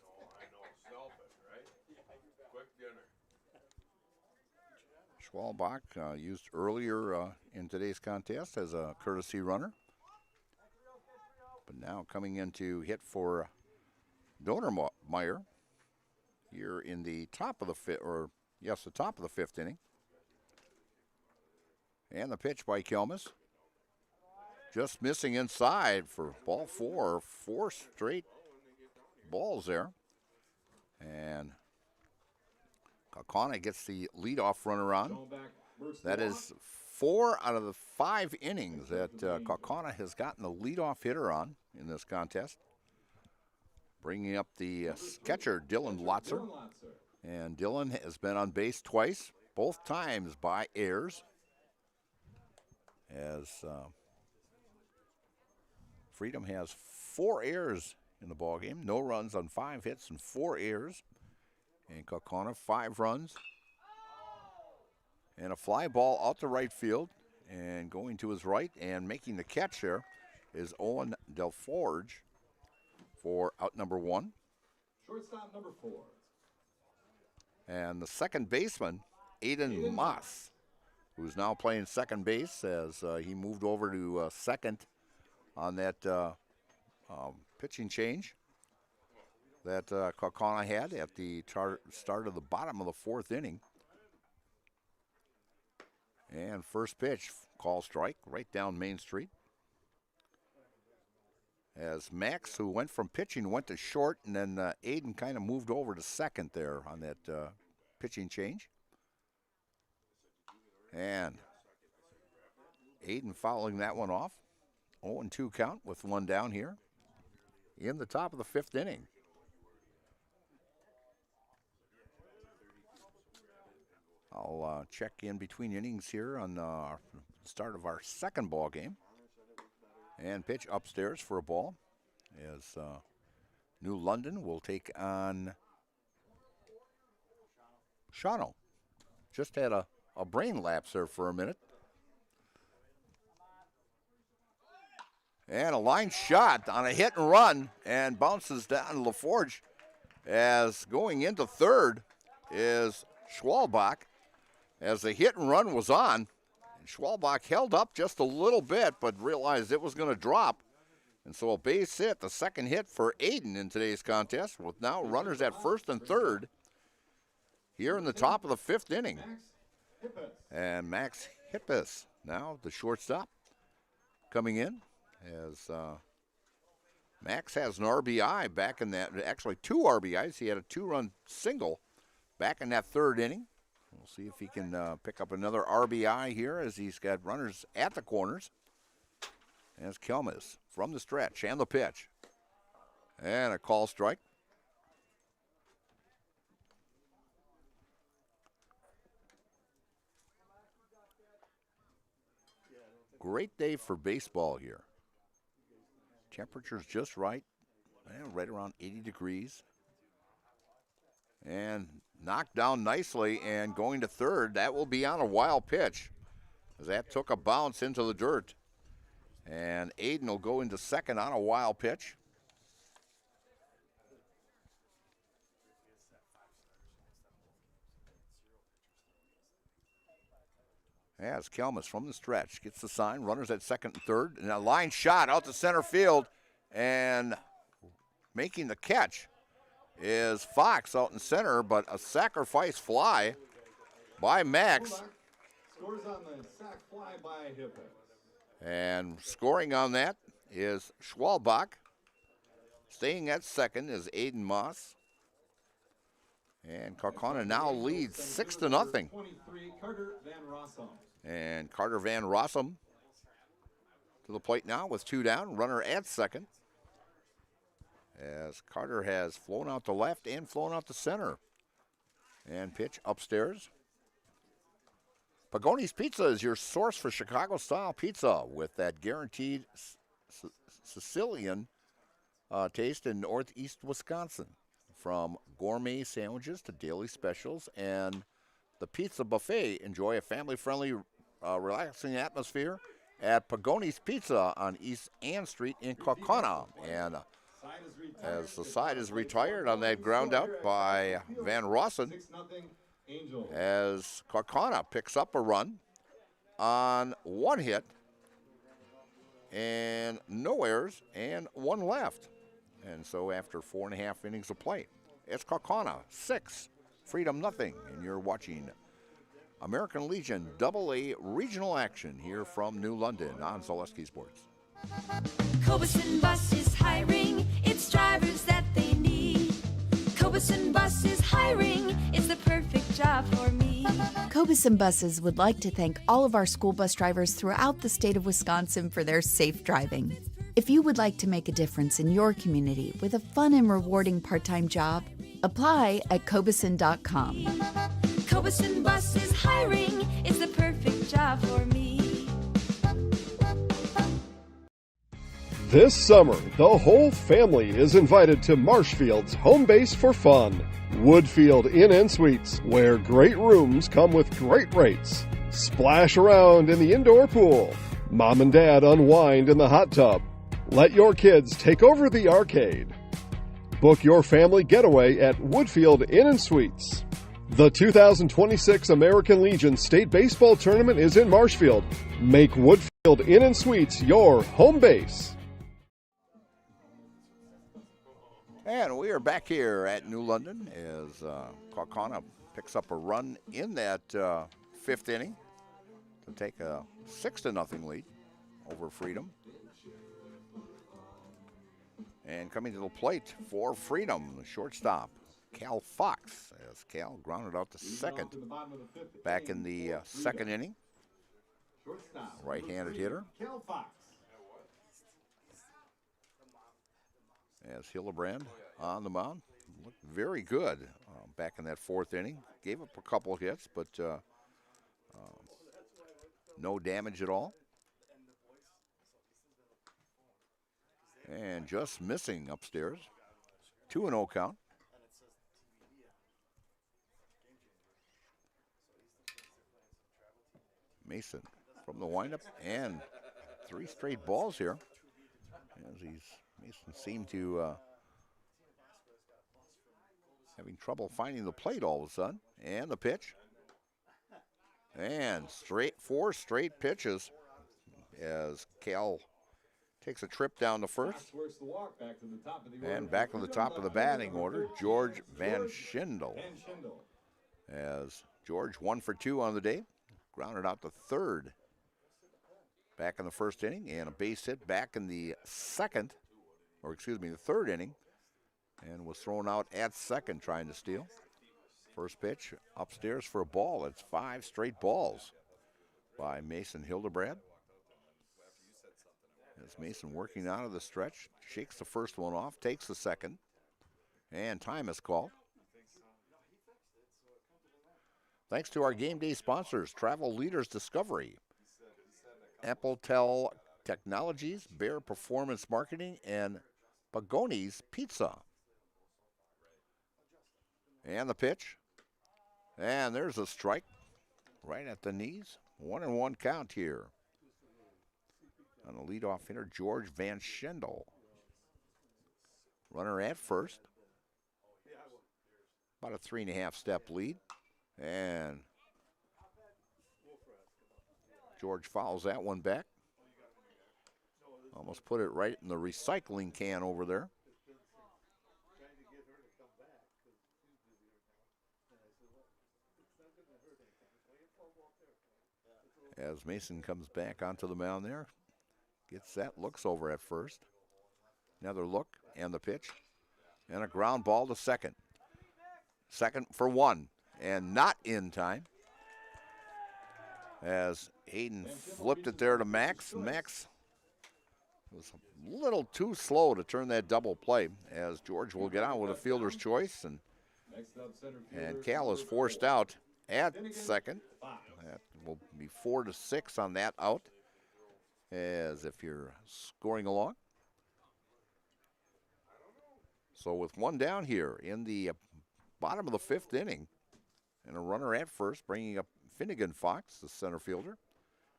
Schwalbach used earlier in today's contest as a courtesy runner. But now coming in to hit for Donnermeyer here in the top of the the top of the 5th inning. And the pitch by Kelmus. Just missing inside for ball 4. 4 straight balls there. And Kaukauna gets the leadoff runner on. That is 4 out of the 5 innings that Kaukauna has gotten the leadoff hitter on in this contest. Bringing up the catcher, Dylan Lotzer. And Dylan has been on base twice, both times by errors. As Freedom has 4 errors in the ballgame, no runs on 5 hits and 4 errors. And Kaukauna 5 runs. And a fly ball out to right field, and going to his right and making the catch there is Owen Delforge for out number 1. Shortstop number 4. And the second baseman, Aiden Moss, who's now playing second base as he moved over to second on that pitching change that Kaukauna had at the start of the bottom of the 4th inning. And first pitch, call strike, right down Main Street. As Max, who went from pitching, went to short, and then Aiden kind of moved over to second there on that pitching change. And Aiden fouling that one off. 0-2 count with one down here in the top of the 5th inning. I'll check in between innings here on the start of our second ball game. And pitch upstairs for a ball as New London will take on Shawano. Just had a brain lapse there for a minute. And a line shot on a hit and run and bounces down LaForge as going into third is Schwalbach as the hit and run was on. And Schwalbach held up just a little bit but realized it was going to drop. And so a base hit, the second hit for Aiden in today's contest with now runners at first and third here in the top of the 5th inning. And Max Hippis now the shortstop coming in. As Max has an RBI back in that, actually 2 RBIs. He had a 2-run single back in that 3rd inning. We'll see if he can pick up another RBI here as he's got runners at the corners. As Kelmis from the stretch and the pitch. And a call strike. Great day for baseball here. Temperature's just right, right around 80 degrees. And knocked down nicely and going to third. That will be on a wild pitch as that took a bounce into the dirt. And Aiden will go into second on a wild pitch. As Kelmis from the stretch gets the sign, runners at second and third, and a line shot out to center field, and making the catch is Fox out in center, but a sacrifice fly by Max. Scores on the sac fly by Hippis. And scoring on that is Schwalbach. Staying at second is Aiden Moss. And Kaukauna now leads 6-0. 23, Carter Van Rossum. And Carter Van Rossum to the plate now with 2 down, runner at second. As Carter has flown out to left and flown out to center. And pitch upstairs. Pagoni's Pizza is your source for Chicago-style pizza with that guaranteed Sicilian taste in northeast Wisconsin. From gourmet sandwiches to daily specials and the pizza buffet, enjoy a family-friendly, relaxing atmosphere at Pagoni's Pizza on East Ann Street in Kaukauna. And as the side is retired on that ground out by Van Rossen, as Kaukauna picks up a run on 1 hit and no errors and 1 left. And so after 4.5 innings of play, it's Kaukauna 6, Freedom nothing. And you're watching American Legion AA regional action here from New London on Zaleski Sports. Cobuson Bus is hiring. It's drivers that they need. Cobuson Bus is hiring. It's the perfect job for me. Cobuson Buses would like to thank all of our school bus drivers throughout the state of Wisconsin for their safe driving. If you would like to make a difference in your community with a fun and rewarding part-time job, apply at Cobuson.com. Cobuson Bus is hiring. It's the perfect job for me. This summer, the whole family is invited to Marshfield's home base for fun. Woodfield Inn & Suites, where great rooms come with great rates. Splash around in the indoor pool. Mom and Dad unwind in the hot tub. Let your kids take over the arcade. Book your family getaway at Woodfield Inn & Suites. The 2026 American Legion State Baseball Tournament is in Marshfield. Make Woodfield Inn & Suites your home base. And we are back here at New London as Kaukauna picks up a run in that 5th inning to take a 6-0 lead over Freedom. And coming to the plate for Freedom, the shortstop, Cal Fox, as Cal grounded out the second back in the second inning. Right-handed hitter. Cal Fox. As Hildebrand on the mound. Looked very good back in that fourth inning. Gave up a couple of hits, but no damage at all. And just missing upstairs. 2-0 count. Mason from the windup and 3 straight balls here. As Mason seemed to having trouble finding the plate all of a sudden. And the pitch. And 4 straight pitches as Cal takes a trip down the first. And back to the top of the batting order, George Van Schindel. As George 1 for 2 on the day. Grounded out the third back in the first inning, and a base hit back in the third inning, and was thrown out at second trying to steal. First pitch upstairs for a ball. It's 5 straight balls by Mason Hildebrand. As Mason working out of the stretch, shakes the first one off, takes the second, and time is called. Thanks to our game day sponsors, Travel Leaders Discovery, Appletel Technologies, Bear Performance Marketing, and Pagoni's Pizza. And the pitch. And there's a strike right at the knees. 1-1 count here. On the leadoff hitter, George Van Schindel. Runner at first. About a 3.5 step lead. And George fouls that one back. Almost put it right in the recycling can over there. As Mason comes back onto the mound there, gets that, looks over at first. Another look, and the pitch. And a ground ball to second. Second for 1. And not in time. As Hayden flipped it there to Max. Max was a little too slow to turn that double play, as George will get on with a fielder's choice. And Cal is forced out at second. That will be 4-6 on that out, as if you're scoring along. So with 1 down here in the bottom of the 5th inning, and a runner at first, bringing up Finnegan Fox, the center fielder.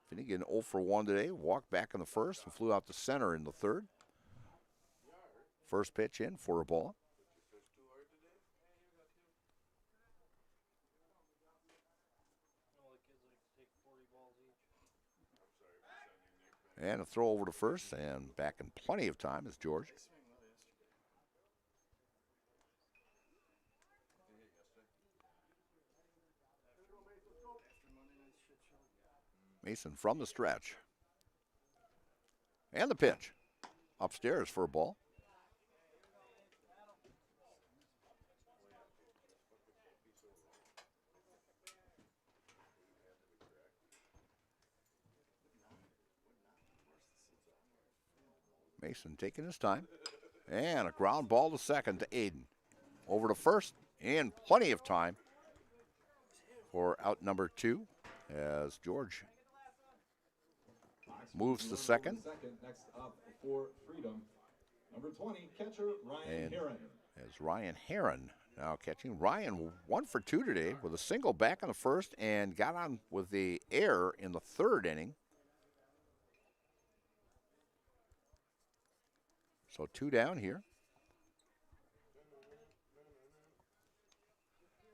Finnegan 0 for 1 today, walked back in the first and flew out to center in the third. First pitch in for a ball. And a throw over to first, and back in plenty of time is George. Mason from the stretch. And the pitch. Upstairs for a ball. Mason taking his time. And a ground ball to second to Aiden. Over to first, and plenty of time for out number 2 as George moves to second. Next up for Freedom, number 20, catcher Ryan Herron. As Ryan Herron now catching. Ryan 1 for 2 today with a single back in the first and got on with the error in the third inning. So 2 down here.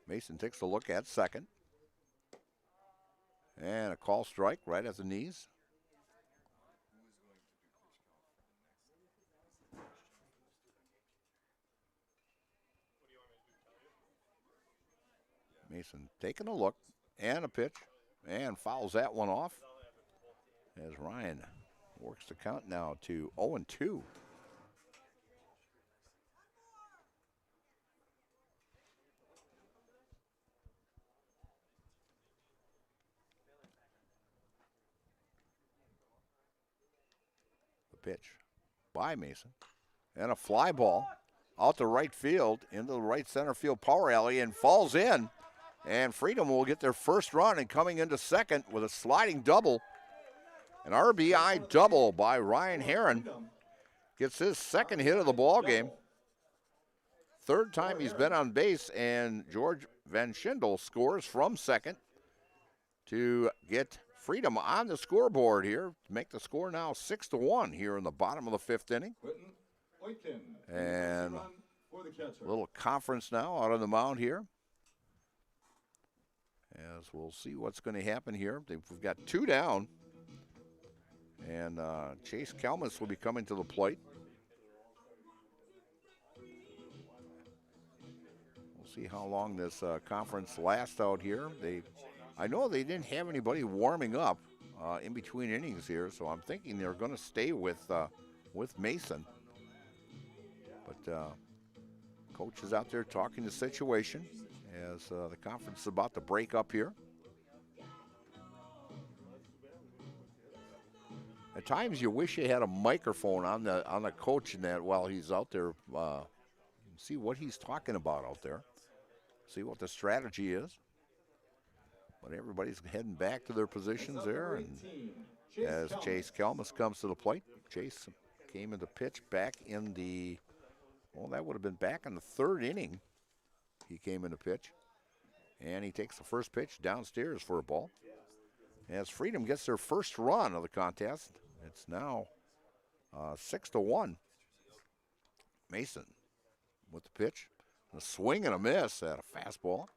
Mason takes a look at second. And a call strike right at the knees. Mason taking a look and a pitch and fouls that one off as Ryan works the count now to 0-2. pitch by Mason. And a fly ball out to right field into the right center field power alley and falls in. And Freedom will get their first run, and coming into second with a sliding double. An RBI double by Ryan Herron. Gets his second hit of the ball game. Third time he's been on base, and George Van Schindel scores from second to get Freedom on the scoreboard here, to make the score now 6-1 here in the bottom of the fifth inning. And a little conference now out on the mound here, as we'll see what's going to happen here. We've got two down, and Chase Kalmus will be coming to the plate. We'll see how long this conference lasts out here. I know they didn't have anybody warming up in between innings here, so I'm thinking they're going to stay with Mason. But coach is out there talking the situation as the conference is about to break up here. At times you wish you had a microphone on the coach in that while he's out there. See what he's talking about out there. See what the strategy is. But everybody's heading back to their positions there, and as Chase Kalmus comes to the plate. Chase came into pitch back in the, well, that would have been back in the third inning. He came into pitch, and he takes the first pitch downstairs for a ball. As Freedom gets their first run of the contest, it's now 6-1. Mason with the pitch, a swing and a miss at a fastball.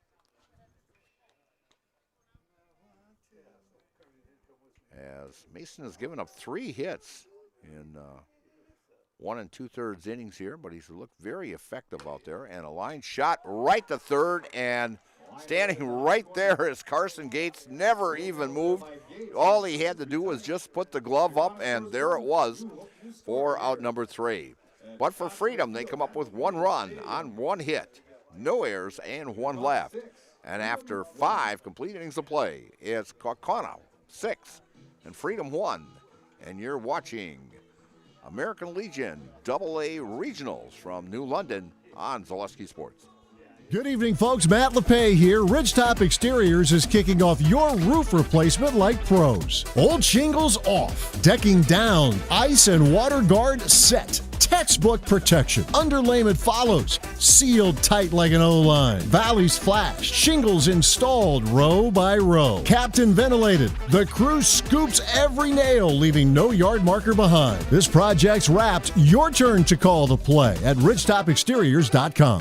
As Mason has given up 3 hits in 1 2/3 innings here, but he's looked very effective out there. And a line shot right to third, and standing right there is Carson Gates, never even moved. All he had to do was just put the glove up, and there it was for out number 3. But for Freedom, they come up with 1 run on 1 hit, no errors, and 1 left. And after 5 complete innings of play, it's Kaukauna 6 and Freedom 1. And you're watching American Legion AA Regionals from New London on Zaleski Sports. Good evening, folks. Matt LePay here. Ridgetop Exteriors is kicking off your roof replacement like pros. Old shingles off, decking down, ice and water guard set. Textbook protection. Underlayment follows. Sealed tight like an O-line. Valleys flashed. Shingles installed row by row. Captain ventilated. The crew scoops every nail, leaving no yard marker behind. This project's wrapped. Your turn to call the play at ridgetopexteriors.com.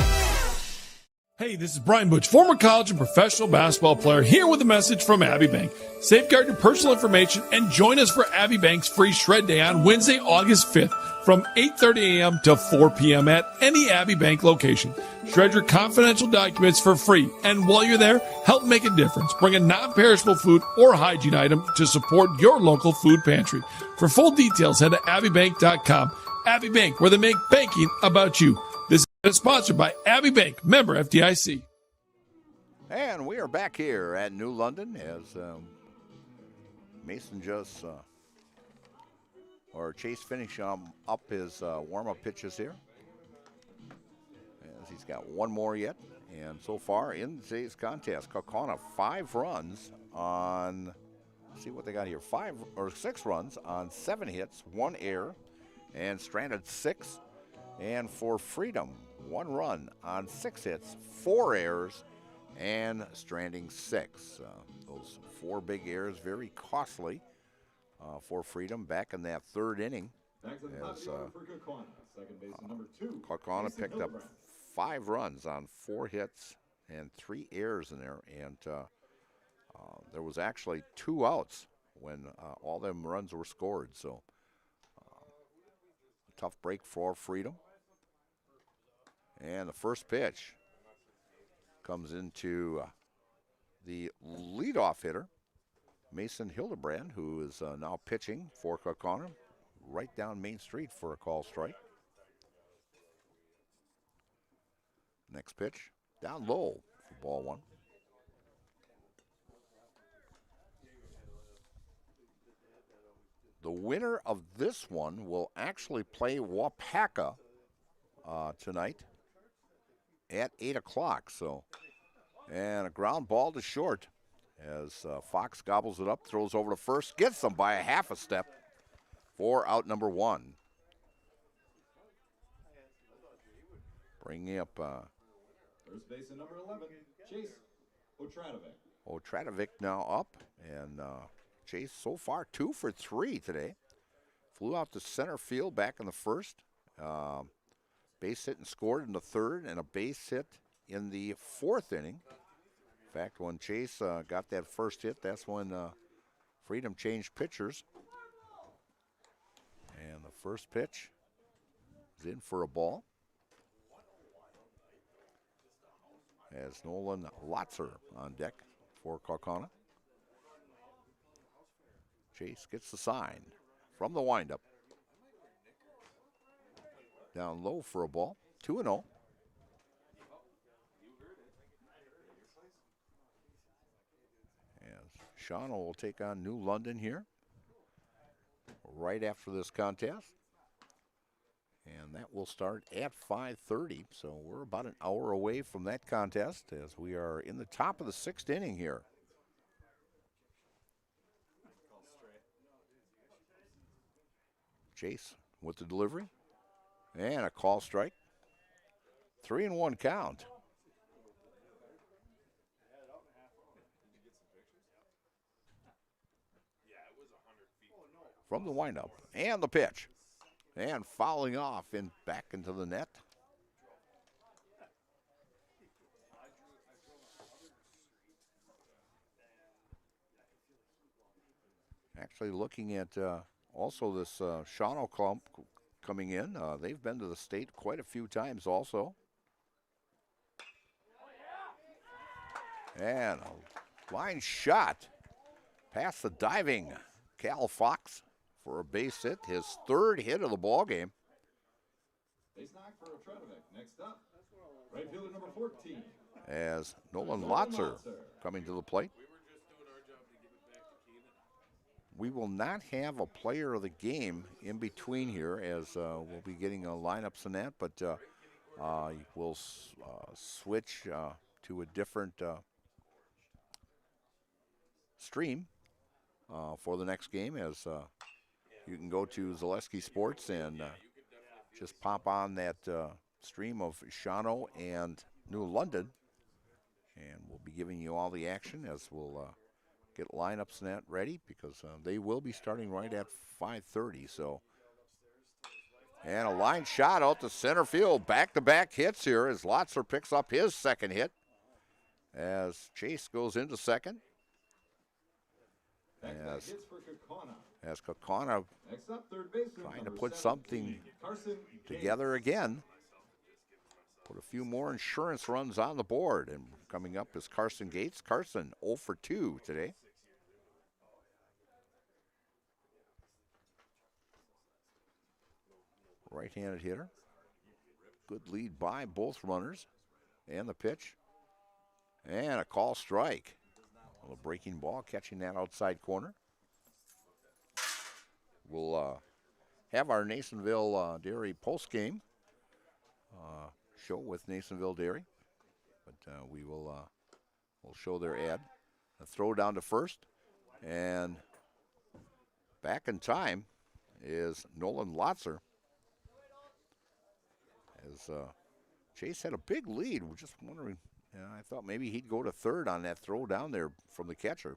Hey, this is Brian Butch, former college and professional basketball player, here with a message from Abbey Bank. Safeguard your personal information and join us for Abbey Bank's free shred day on Wednesday, August 5th from 8:30 a.m. to 4 p.m. at any Abbey Bank location. Shred your confidential documents for free, and while you're there, help make a difference. Bring a non-perishable food or hygiene item to support your local food pantry. For full details, head to abbeybank.com. Abbey Bank, where they make banking about you. This is sponsored by Abbey Bank, member FDIC. And we are back here at New London as Mason just, or Chase finish up his warm-up pitches here. As he's got 1 more yet. And so far in today's contest, Kaukauna 5 runs on, let's see what they got here, 6 runs on 7 hits, 1 error, and stranded 6. And for Freedom, 1 run on 6 hits, 4 errors, and stranding 6. Those 4 big errors, very costly for Freedom back in that 3rd inning. As Kaukauna picked up 5 runs on 4 hits and 3 errors in there. And there was actually 2 outs when all them runs were scored. So a tough break for Freedom. And the first pitch comes into the leadoff hitter, Mason Hildebrand, who is now pitching for Kaukauna, right down Main Street for a call strike. Next pitch, down low for ball 1. the winner of this one will actually play Wapaka tonight at 8 o'clock. So, and a ground ball to short as Fox gobbles it up, throws over to first, gets them by a half a step for out number 1. Bringing up First baseman number 11, Chase Otradovic. Otradovic now up, and Chase so far 2 for 3 today. Flew out to center field back in the first. Base hit and scored in the third, and a base hit in the 4th inning. In fact, when Chase got that first hit, that's when Freedom changed pitchers. And the first pitch is in for a ball. As Nolan Lotzer on deck for Kaukauna. Chase gets the sign from the windup. Down low for a ball, 2-0. As Shawano will take on New London here right after this contest. And that will start at 5:30, so we're about an hour away from that contest as we are in the top of the 6th inning here. Chase with the delivery, and a call strike. 3-1 count. From the windup, and the pitch. And fouling off and back into the net. Actually looking at also this Shawano clump coming in. They've been to the state quite a few times also. And a line shot past the diving Cal Fox for a base hit, his 3rd hit of the ball game. Base knock for Otradovic. Next up, right fielder number 14. As Nolan Lotzer coming to the plate. We will not have a player of the game in between here as we'll be getting lineups and that, but we'll switch to a different stream for the next game as you can go to Zaleski Sports and just pop on that stream of Shawano and New London. And we'll be giving you all the action as we'll get lineups and that ready because they will be starting right at 5:30. So, and a line shot out to center field. Back-to-back hits here as Lotzer picks up his 2nd hit as Chase goes into second. As Kaukauna trying to put something together again. Put a few more insurance runs on the board. And coming up is Carson Gates. Carson 0 for 2 today. Right-handed hitter. Good lead by both runners. And the pitch. And a call strike. Well, a breaking ball, catching that outside corner. We'll have our Nasonville Dairy post-game show with Nasonville Dairy. But we will we'll show their ad. A throw down to first. And back in time is Nolan Lotzer. As Chase had a big lead. We're just wondering, I thought maybe he'd go to third on that throw down there from the catcher.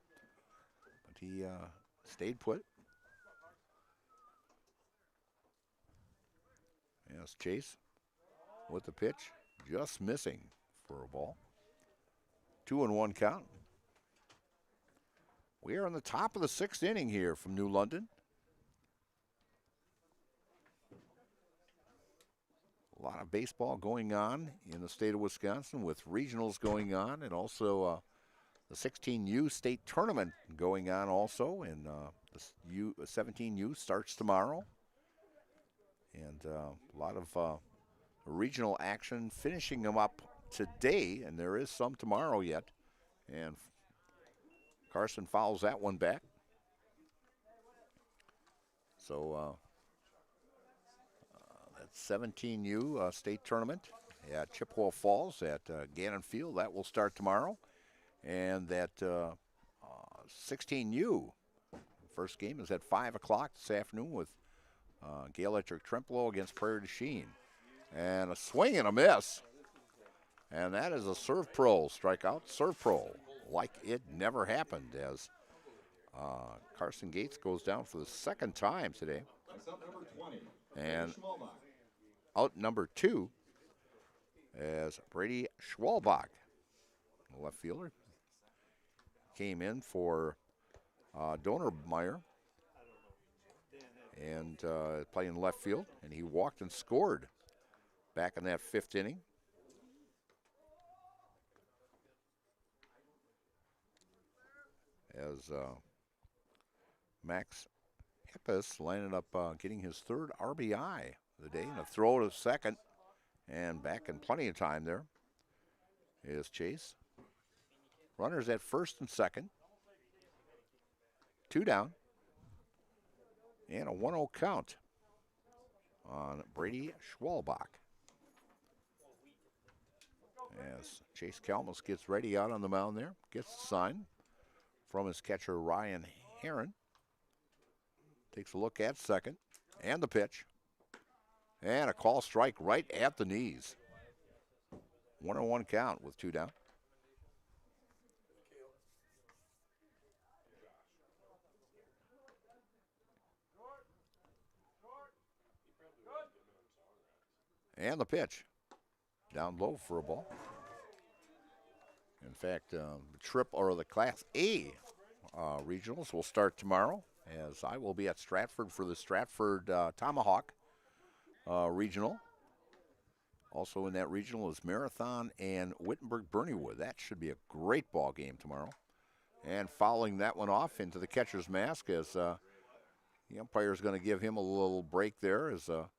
But he stayed put. Yes, Chase with the pitch, just missing for a ball. 2-1 count. We are in the top of the 6th inning here from New London. A lot of baseball going on in the state of Wisconsin with regionals going on and also the 16U state tournament going on also. And the 17U starts tomorrow. And a lot of regional action finishing them up today, and there is some tomorrow yet. And Carson fouls that one back. So that's 17U state tournament at Chippewa Falls at Gannon Field. That will start tomorrow. And that 16U first game is at 5 o'clock this afternoon with Gale Electric Trempealeau against Prairie du Chien. And a swing and a miss. And that is a Serve Pro strikeout. Serve Pro, like it never happened, as Carson Gates goes down for the second time today. And out number 2 as Brady Schwalbach, the left fielder, came in for Donermeyer and playing left field, and he walked and scored back in that 5th inning. As Max Hippus landed up getting his 3rd RBI of the day, and a throw to second, and back in plenty of time there is Chase. Runners at first and second. 2 down. And a 1-0 count on Brady Schwalbach. As Chase Kalmus gets ready out on the mound there, gets the sign from his catcher Ryan Heron. Takes a look at second, and the pitch. And a call strike right at the knees. 1-1 count with 2 down. And the pitch. Down low for a ball. In fact, the Class A regionals will start tomorrow, as I will be at Stratford for the Stratford Tomahawk regional. Also in that regional is Marathon and Wittenberg-Berniewood. That should be a great ball game tomorrow. And fouling that one off into the catcher's mask, as the umpire is going to give him a little break there. As a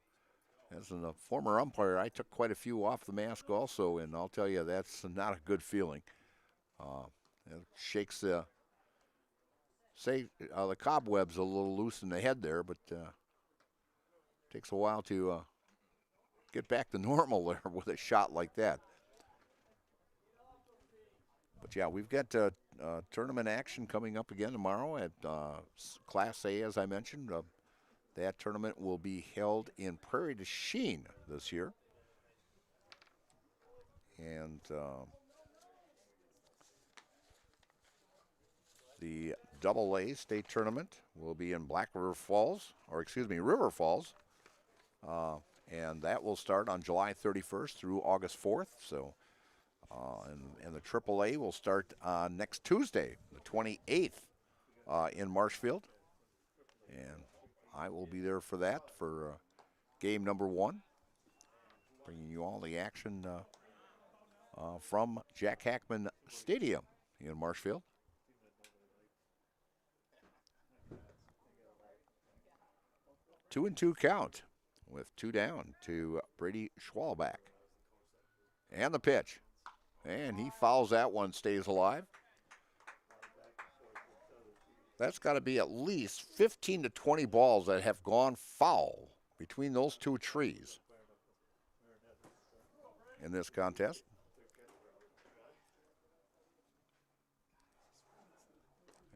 former umpire, I took quite a few off the mask also, and I'll tell you, that's not a good feeling. It shakes the cobwebs a little loose in the head there, but takes a while to get back to normal there with a shot like that. But yeah, we've got tournament action coming up again tomorrow at Class A, as I mentioned. That tournament will be held in Prairie du Chien this year. And the AA state tournament will be in River Falls. And that will start on July 31st through August 4th. So, and the AAA will start next Tuesday, the 28th, in Marshfield. And I will be there for that, for game number 1, bringing you all the action from Jack Hackman Stadium in Marshfield. Two and 2 count with 2 down to Brady Schwalbach. And the pitch. And he fouls that one, stays alive. That's got to be at least 15 to 20 balls that have gone foul between those 2 trees in this contest.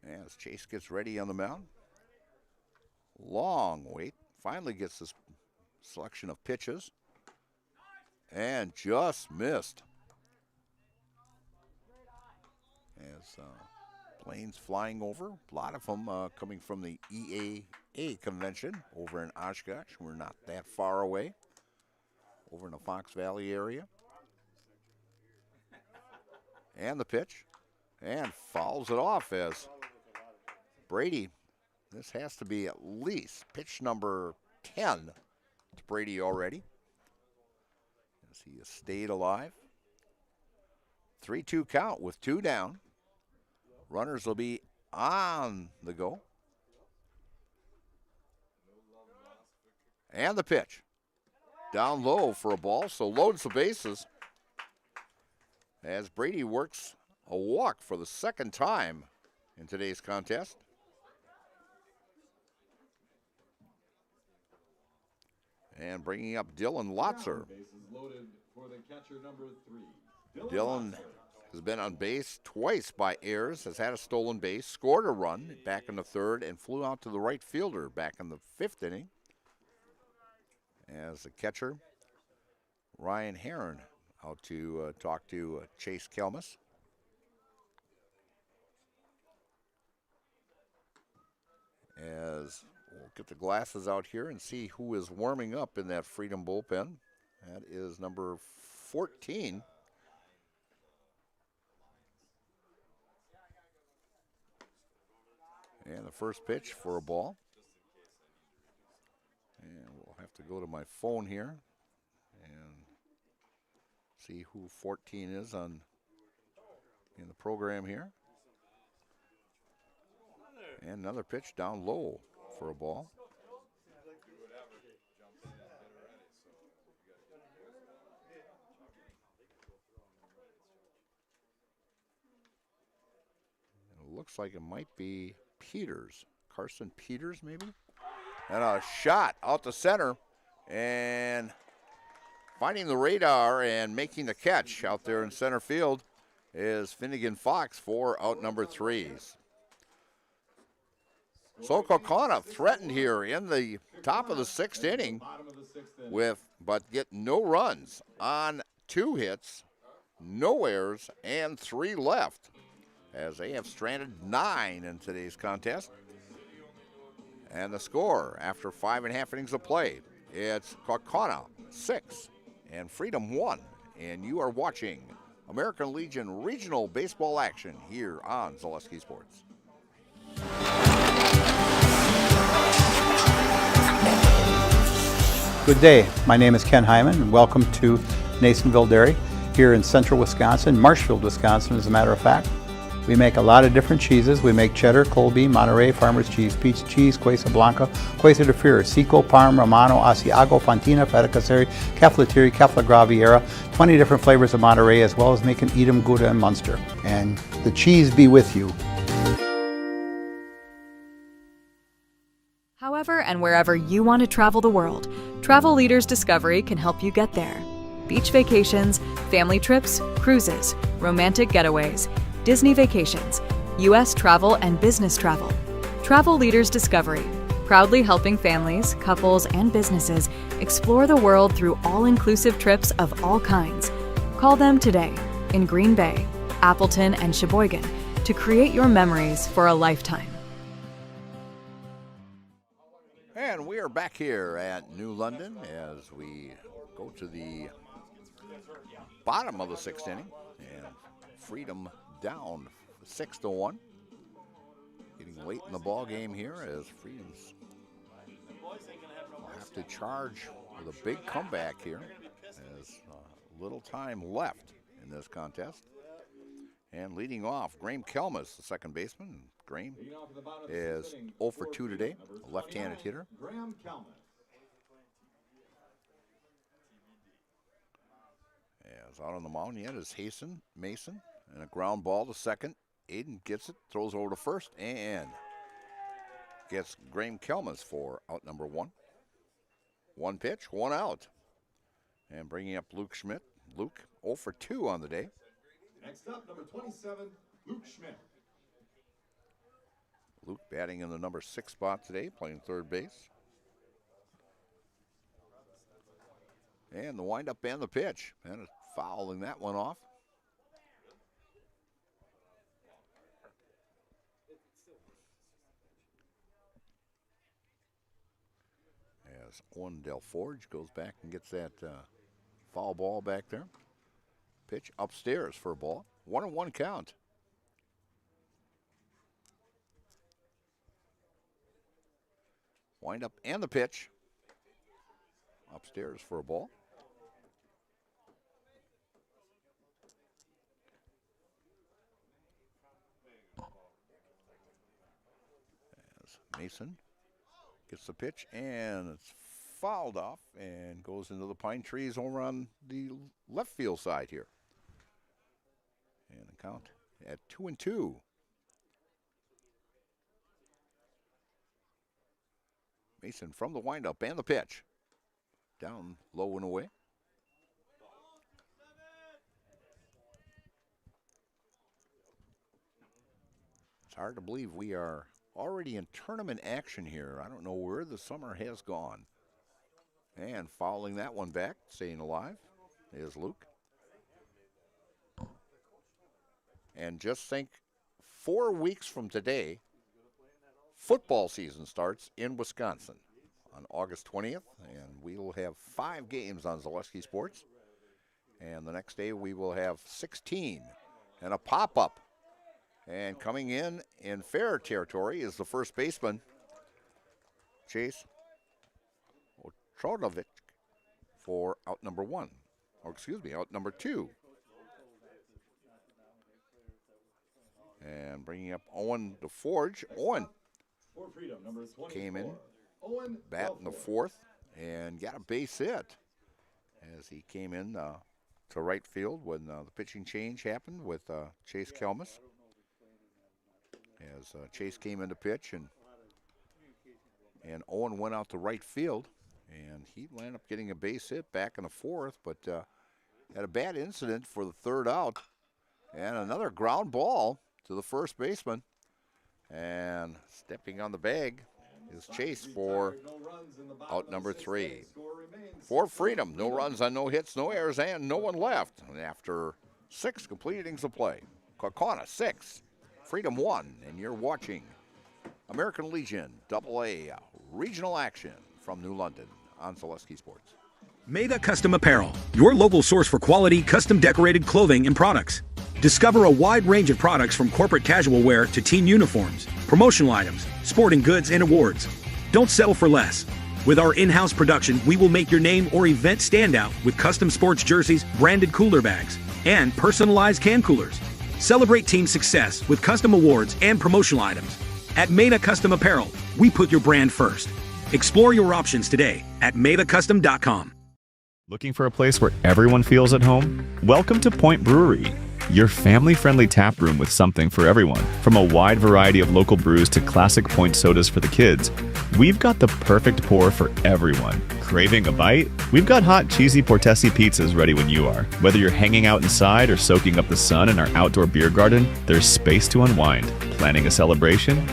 As Chase gets ready on the mound. Long wait. Finally gets this selection of pitches. And just missed. As planes flying over, a lot of them coming from the EAA convention over in Oshkosh. We're not that far away, over in the Fox Valley area. And the pitch, and fouls it off as Brady, this has to be at least pitch number 10 to Brady already, as he has stayed alive. 3-2 count with 2 down. Runners will be on the go. And the pitch. Down low for a ball, so loads the bases. As Brady works a walk for the second time in today's contest. And bringing up Dylan Lotzer. Bases loaded for the catcher number 3. Dylan has been on base twice by Ayers, has had a stolen base, scored a run back in the third, and flew out to the right fielder back in the 5th inning. As the catcher, Ryan Herron, out to talk to Chase Kelmus. As we'll get the glasses out here and see who is warming up in that Freedom bullpen. That is number 14. And the first pitch for a ball. And we'll have to go to my phone here and see who 14 is in the program here. And another pitch down low for a ball. It looks like it might be Peters, Carson Peters maybe? And a shot out to center and finding the radar and making the catch out there in center field is Finnegan Fox for out number 3. So Kaukauna threatened here in the top of the 6th inning but get no runs on 2 hits, no errors, and 3 left, as they have stranded 9 in today's contest. And the score after 5.5 innings of play, it's Kaukauna 6 and Freedom 1. And you are watching American Legion Regional Baseball action here on Zaleski Sports. Good day. My name is Ken Hyman, and welcome to Nasonville Dairy here in central Wisconsin, Marshfield, Wisconsin, as a matter of fact. We make a lot of different cheeses. We make cheddar, Colby, Monterey, Farmer's Cheese, Peach Cheese, Quesa Blanca, Quesa de Fury, Seco, Parm, Romano, Asiago, Fontina, Feta Caseri, Caflatiri, Cafla Graviera, 20 different flavors of Monterey, as well as making Edam, Gouda, and Munster. And the cheese be with you. However and wherever you want to travel the world, Travel Leaders Discovery can help you get there. Beach vacations, family trips, cruises, romantic getaways, Disney vacations, U.S. travel and business travel. Travel Leaders Discovery, proudly helping families, couples, and businesses explore the world through all-inclusive trips of all kinds. Call them today in Green Bay, Appleton, and Sheboygan to create your memories for a lifetime. And we are back here at New London as we go to the bottom of the 6th inning. And Freedom down 6-1. Getting late in the ball game here as Freedom's have to charge with a big comeback here. There's little time left in this contest. And leading off, Graham Kelmus, the second baseman. Graham is 0 for 2 today, a left-handed hitter. Graham Kelmus. As out on the mound yet is Mason, and a ground ball to second. Aiden gets it, throws over to first, and gets Graham Kelmus for out number 1. 1 pitch, 1 out. And bringing up Luke Schmidt. Luke 0 for 2 on the day. Next up, number 27, Luke Schmidt. Luke batting in the number 6 spot today, playing third base. And the windup and the pitch. And fouling that one off. As Owen Del Forge goes back and gets that foul ball back there. Pitch upstairs for a ball. 1-1 count. Wind up and the pitch. Upstairs for a ball. As Mason gets the pitch and it's fouled off and goes into the pine trees over on the left field side here. And the count at 2-2. Mason from the windup and the pitch. down low and away. It's hard to believe we are already in tournament action here. I don't know where the summer has gone. And fouling that one back, staying alive, is Luke. And just think, 4 weeks from today, football season starts in Wisconsin on August 20th, and we will have 5 games on Zaleski Sports. And the next day we will have 16 and a pop-up. And coming in fair territory is the first baseman, Chase Otrodovic, for out number 1, or excuse me, out number 2. And bringing up Owen DeForge. Owen came in, bat in the 4th, and got a base hit as he came in to right field when the pitching change happened with Chase Kelmus. As Chase came in to pitch, and Owen went out to right field, and he landed up getting a base hit back in the 4th, but had a bad incident for the 3rd out, and another ground ball to the first baseman. And stepping on the bag is Chase for out number 3. For Freedom, no runs on no hits, no errors, and no one left. And after 6 complete innings of play, Kaukauna 6, Freedom 1, and you're watching American Legion AA regional action from New London on Zaleski Sports. Mega Custom Apparel, your local source for quality, custom decorated clothing and products. Discover a wide range of products from corporate casual wear to team uniforms, promotional items, sporting goods, and awards. Don't settle for less. With our in-house production, we will make your name or event stand out with custom sports jerseys, branded cooler bags, and personalized can coolers. Celebrate team success with custom awards and promotional items. At Meta Custom Apparel, we put your brand first. Explore your options today at metacustom.com. Looking for a place where everyone feels at home? Welcome to Point Brewery, your family-friendly tap room with something for everyone. From a wide variety of local brews to classic Point sodas for the kids, we've got the perfect pour for everyone. Craving a bite? We've got hot, cheesy Portesi pizzas ready when you are. Whether you're hanging out inside or soaking up the sun in our outdoor beer garden, there's space to unwind. Planning a celebration?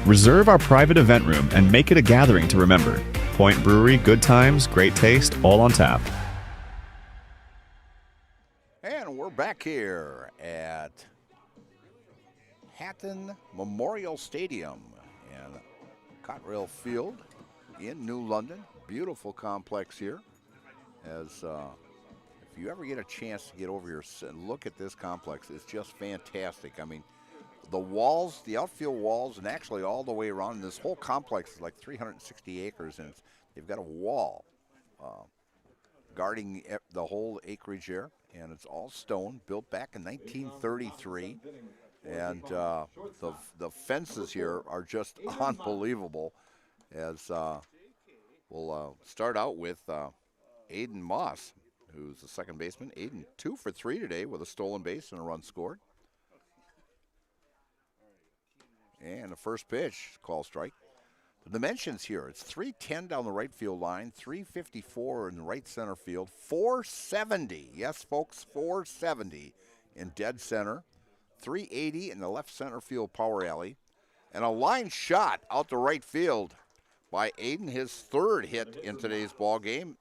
Reserve our private event room and make it a gathering to remember. Point Brewery, good times, great taste, all on tap. And we're back here at Hatton Memorial Stadium and Cottrail Field in New London. Beautiful complex here. As if you ever get a chance to get over here and look at this complex, it's just fantastic. I mean, the walls, the outfield walls, and actually all the way around, this whole complex is like 360 acres, and they've got a wall guarding the whole acreage there, and it's all stone, built back in 1933, and the fences here are just unbelievable. As we'll start out with Aiden Moss, who's the second baseman. Aiden 2 for 3 today with a stolen base and a run scored. And the first pitch, call strike. The dimensions here, it's 310 down the right field line, 354 in the right center field, 470, yes folks, 470 in dead center, 380 in the left center field power alley, and a line shot out to right field by Aiden, his 3rd hit in today's ball game.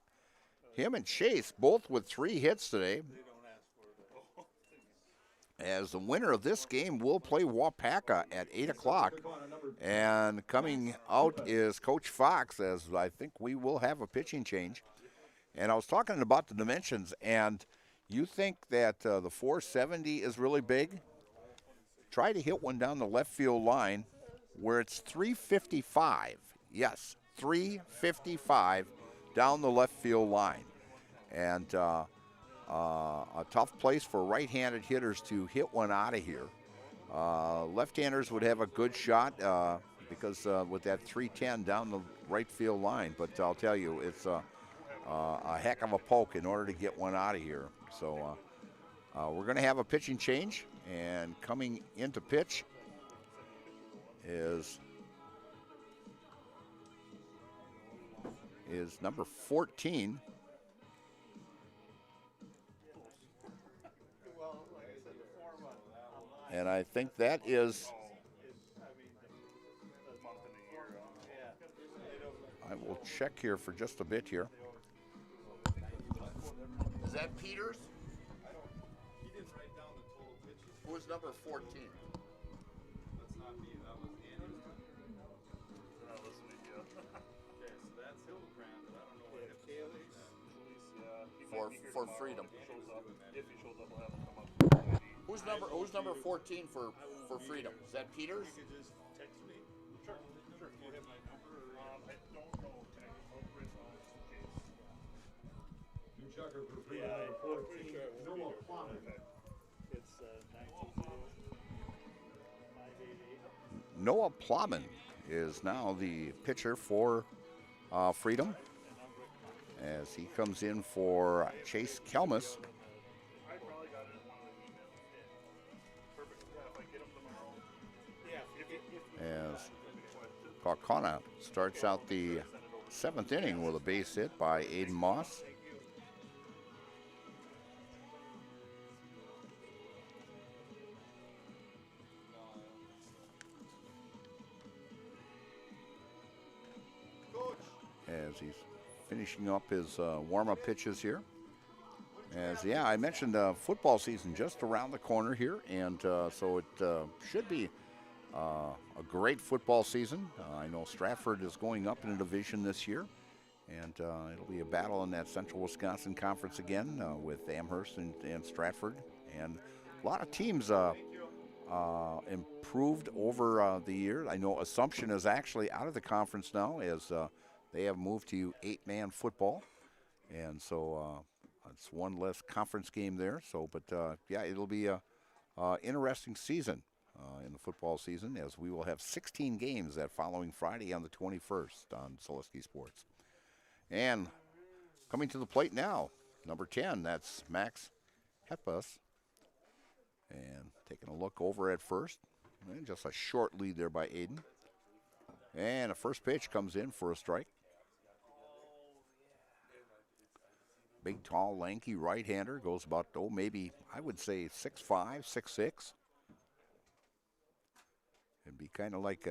Him and Chase both with 3 hits today. As the winner of this game will play Wapaka at 8 o'clock. And coming out is Coach Fox, as I think we will have a pitching change. And I was talking about the dimensions, and you think that the 470 is really big? Try to hit one down the left field line where it's 355. Yes, 355 down the left field line. And a tough place for right-handed hitters to hit one out of here. Left-handers would have a good shot because with that 310 down the right field line. But I'll tell you, it's a heck of a poke in order to get one out of here. So we're going to have a pitching change, and coming into pitch is is number 14. And I think that is, I will check here for just a bit here. Is that Peters? He didn't write down the total pitches. Who was number 14? Let's not be, that was Andy. That was me, yeah. Okay, so that's Hildebrand, but I don't know what hit For Freedom. If he shows up, we'll have him come up. Who's number 14 for Freedom? Is that Peters? You can just text me. Sure. Do you have my number? I don't know. Can I get over it just in case? New checker for Freedom. Yeah, number 14. pretty sure it will Noah be here. Plummer. It's 920-588. Noah Plowman is now the pitcher for Freedom as he comes in for Chase Kelmus. I probably got it in one of the emails. Perfect. Yeah, if I get them tomorrow. Yeah, As Kaukauna starts out the 7th inning with a base hit by Aiden Moss. As he's finishing up his warm-up pitches here. As, yeah, I mentioned football season just around the corner here, and so it should be a great football season. I know Stratford is going up in a division this year, and it'll be a battle in that Central Wisconsin Conference again with Amherst and Stratford. And a lot of teams improved over the year. I know Assumption is actually out of the conference now as they have moved to 8-man football, and so it's one less conference game there. So, but yeah, it'll be a interesting season in the football season, as we will have 16 games that following Friday on the 21st on Soliski Sports. And coming to the plate now, number 10, that's Max Heppas, and taking a look over at first, and just a short lead there by Aiden. And a first pitch comes in for a strike. Big, tall, lanky right-hander, goes about, maybe, I would say 6'5", 6'6". It'd be kind of like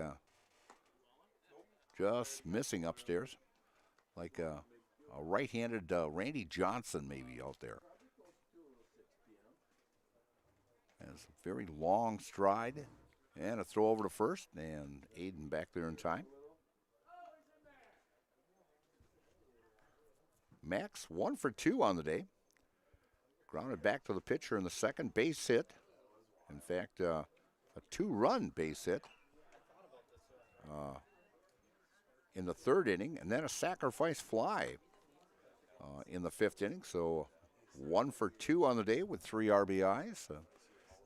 just missing upstairs, like a right-handed Randy Johnson maybe out there. Has a very long stride, and a throw over to first, and Aiden back there in time. Max 1 for 2 on the day. Grounded back to the pitcher in the second, base hit. In fact, a 2-run base hit in the third inning, and then a sacrifice fly in the 5th inning. So 1 for 2 on the day with 3 RBIs.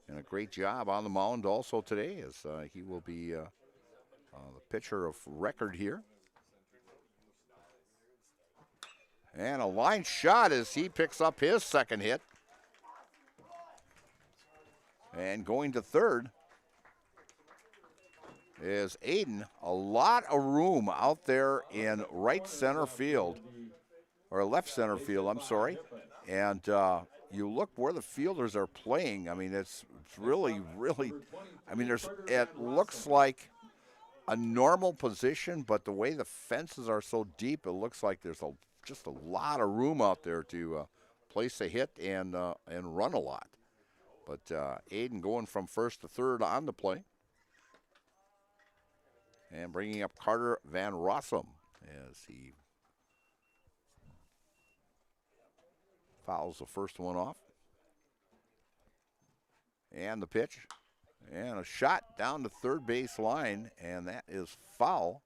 And a great job on the mound also today, as he will be the pitcher of record here. And a line shot as he picks up his second hit. And going to third is Aiden. A lot of room out there in right center field, or left center field, I'm sorry. And you look where the fielders are playing. I mean, it's really, I mean, it looks like a normal position, but the way the fences are so deep, it looks like there's just a lot of room out there to place a hit and run a lot. But Aiden going from first to third on the play. And bringing up Carter Van Rossum as he fouls the first one off. And the pitch. And a shot down the third base line, and that is foul.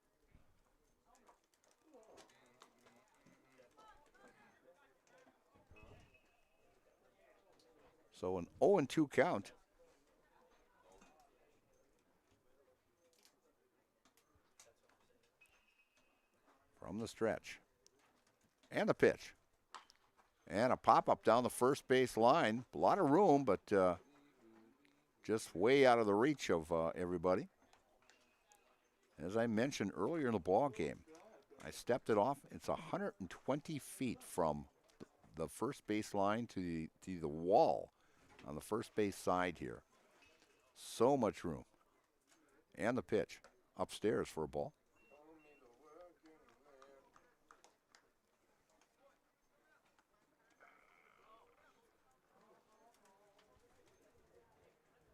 So an 0-2 count. From the stretch. And the pitch. And a pop-up down the first base line. A lot of room, but just way out of the reach of everybody. As I mentioned earlier in the ball game, I stepped it off. It's 120 feet from the first base line to the wall on the first base side here. So much room. And the pitch upstairs for a ball.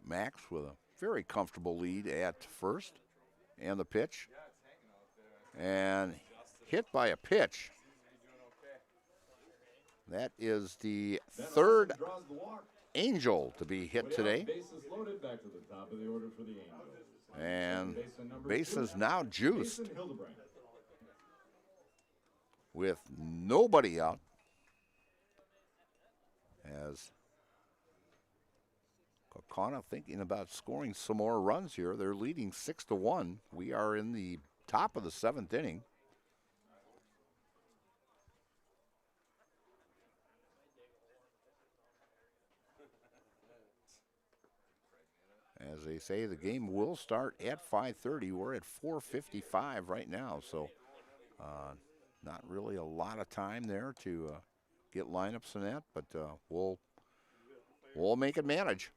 Max with a very comfortable lead at first. And the pitch. And hit by a pitch. That is the third Angel to be hit today. And bases now juiced with nobody out. As Kaukauna thinking about scoring some more runs here. They're leading 6-1. We are in the top of the 7th inning. As they say, the game will start at 5:30. We're at 4:55 right now, so not really a lot of time there to get lineups and that, but we'll make it manage.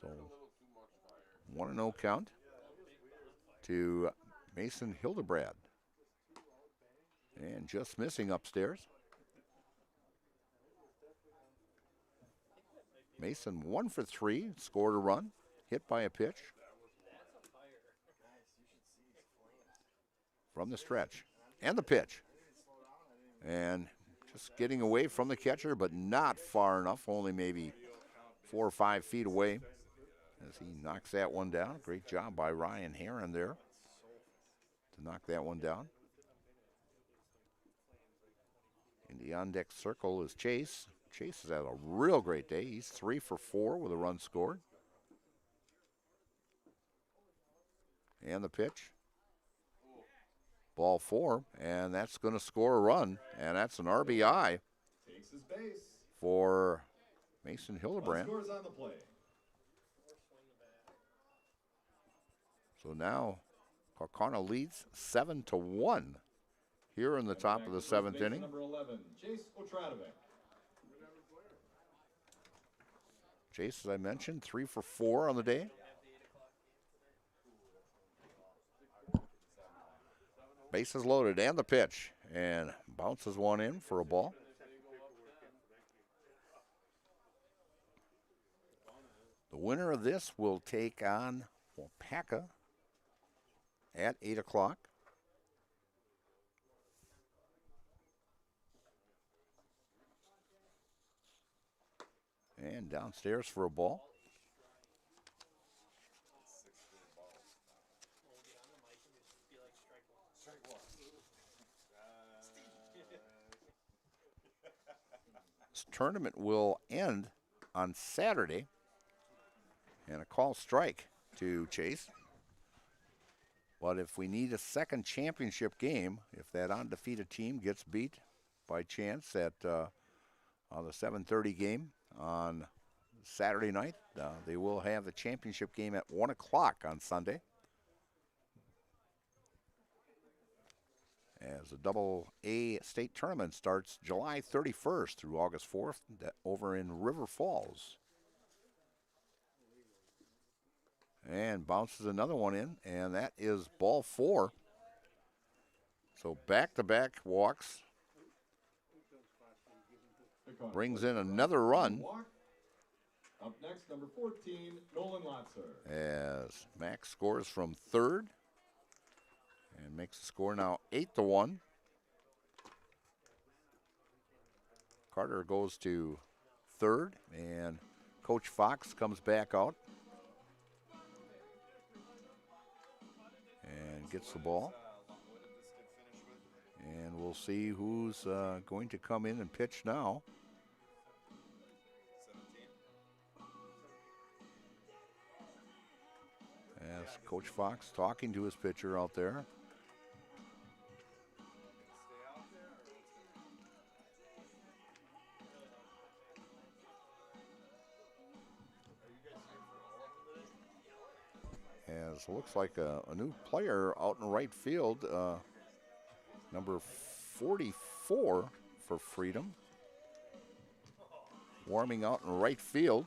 So 1-0 count to Mason Hildebrand. And just missing upstairs. Mason 1 for 3, scored a run, hit by a pitch. From the stretch. And the pitch. And just getting away from the catcher, but not far enough, only maybe 4 or 5 feet away. As he knocks that one down. Great job by Ryan Heron there to knock that one down. In the on-deck circle is Chase. Chase has had a real great day. He's 3 for 4 with a run scored. And the pitch. Ball 4, and that's going to score a run, and that's an RBI for Mason Hildebrand. So now Kaukauna leads 7-1 here in the top of the 7th inning. Number 11, Chase Otradovic. Chase, as I mentioned, 3 for 4 on the day. Bases loaded and the pitch, and bounces one in for a ball. The winner of this will take on Wapaka at 8 o'clock. And downstairs for a ball. This tournament will end on Saturday. And a call strike to Chase. But if we need a second championship game, if that undefeated team gets beat by chance at on the 7:30 game on Saturday night, they will have the championship game at 1 o'clock on Sunday. As the Double-A state tournament starts July 31st through August 4th over in River Falls. And bounces another one in, and that is ball 4. So back-to-back walks. Brings in another run. Up next, number 14, Nolan Lotzer. As Max scores from third. And makes the score now 8-1. Carter goes to third, and Coach Fox comes back out. And gets the ball. And we'll see who's going to come in and pitch now. As Coach Fox talking to his pitcher out there. As looks like a new player out in right field, number 44 for Freedom, warming out in right field.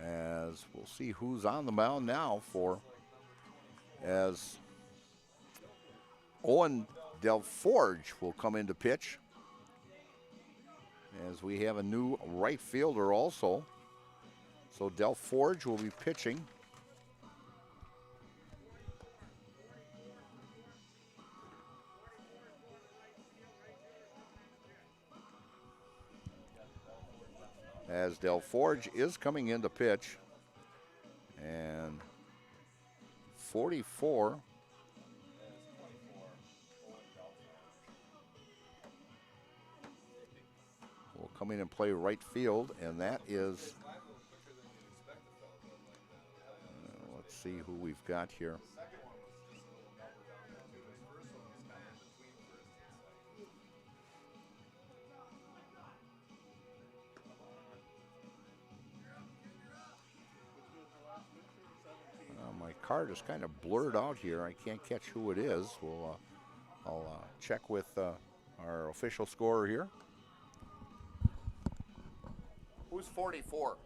As we'll see who's on the mound now as Owen Delforge will come in to pitch, as we have a new right fielder also. So Delforge will be pitching. As Delforge is coming in to pitch. And 44 will come in and play right field, and that is, let's see who we've got here. My card is kind of blurred out here. I can't catch who it is. I'll check with our official scorer here. Who's 44?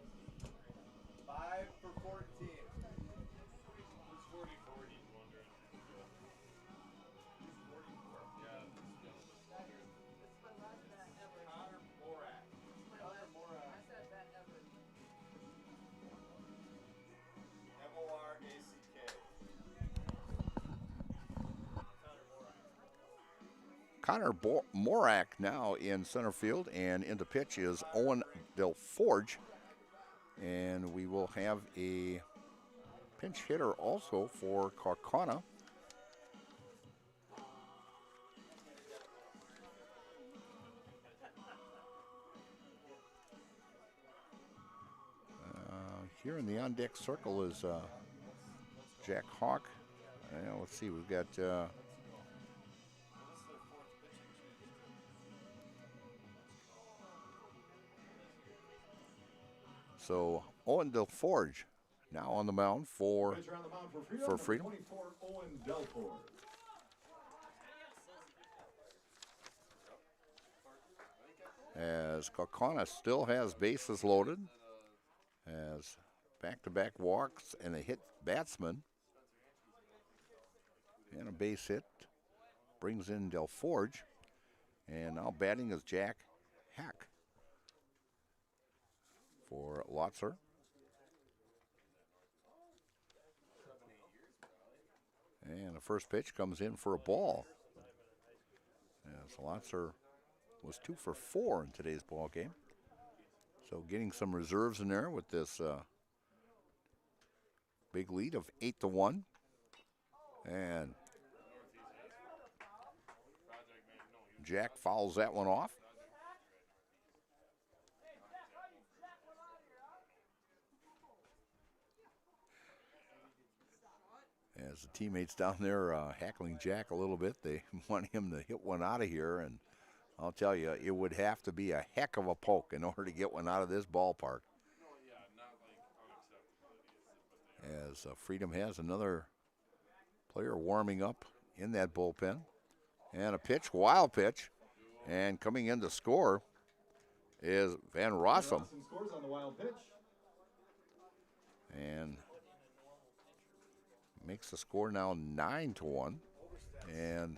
5 for 14. Who's 44? He's wondering. Who's 44? Yeah. Connor Morak. Connor Morak. I said that ever. Morack. Connor Morak now in center field, and in the pitch is Owen Delforge. And we will have a pinch hitter also for Kaukauna. Here in the on-deck circle is Jack Hawk. Let's see, we've got so Owen Delforge now on the mound for Freedom. 24, Owen Delforge. As Kaukauna still has bases loaded, as back-to-back walks and a hit batsman and a base hit brings in Delforge, and now batting is Jack Hack for Lotzer. And the first pitch comes in for a ball, as Lotzer was 2 for 4 in today's ball game. So getting some reserves in there with this big lead of 8-1. And Jack fouls that one off. As the teammates down there heckling Jack a little bit, they want him to hit one out of here, and I'll tell you, it would have to be a heck of a poke in order to get one out of this ballpark. As Freedom has another player warming up in that bullpen. And a pitch, wild pitch, and coming in to score is Van Rossum. Scores on the wild pitch. And makes the score now 9-1. And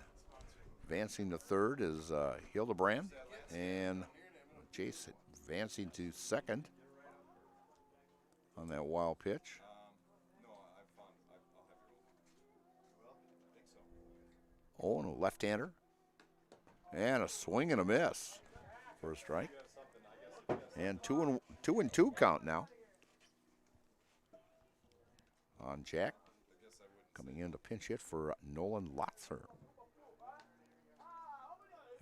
advancing to third is Hildebrand, and Jason advancing to second on that wild pitch. Owen, a left-hander, and a swing and a miss for a strike. And 2-2 count now on Jack, coming in to pinch hit for Nolan Lotzer.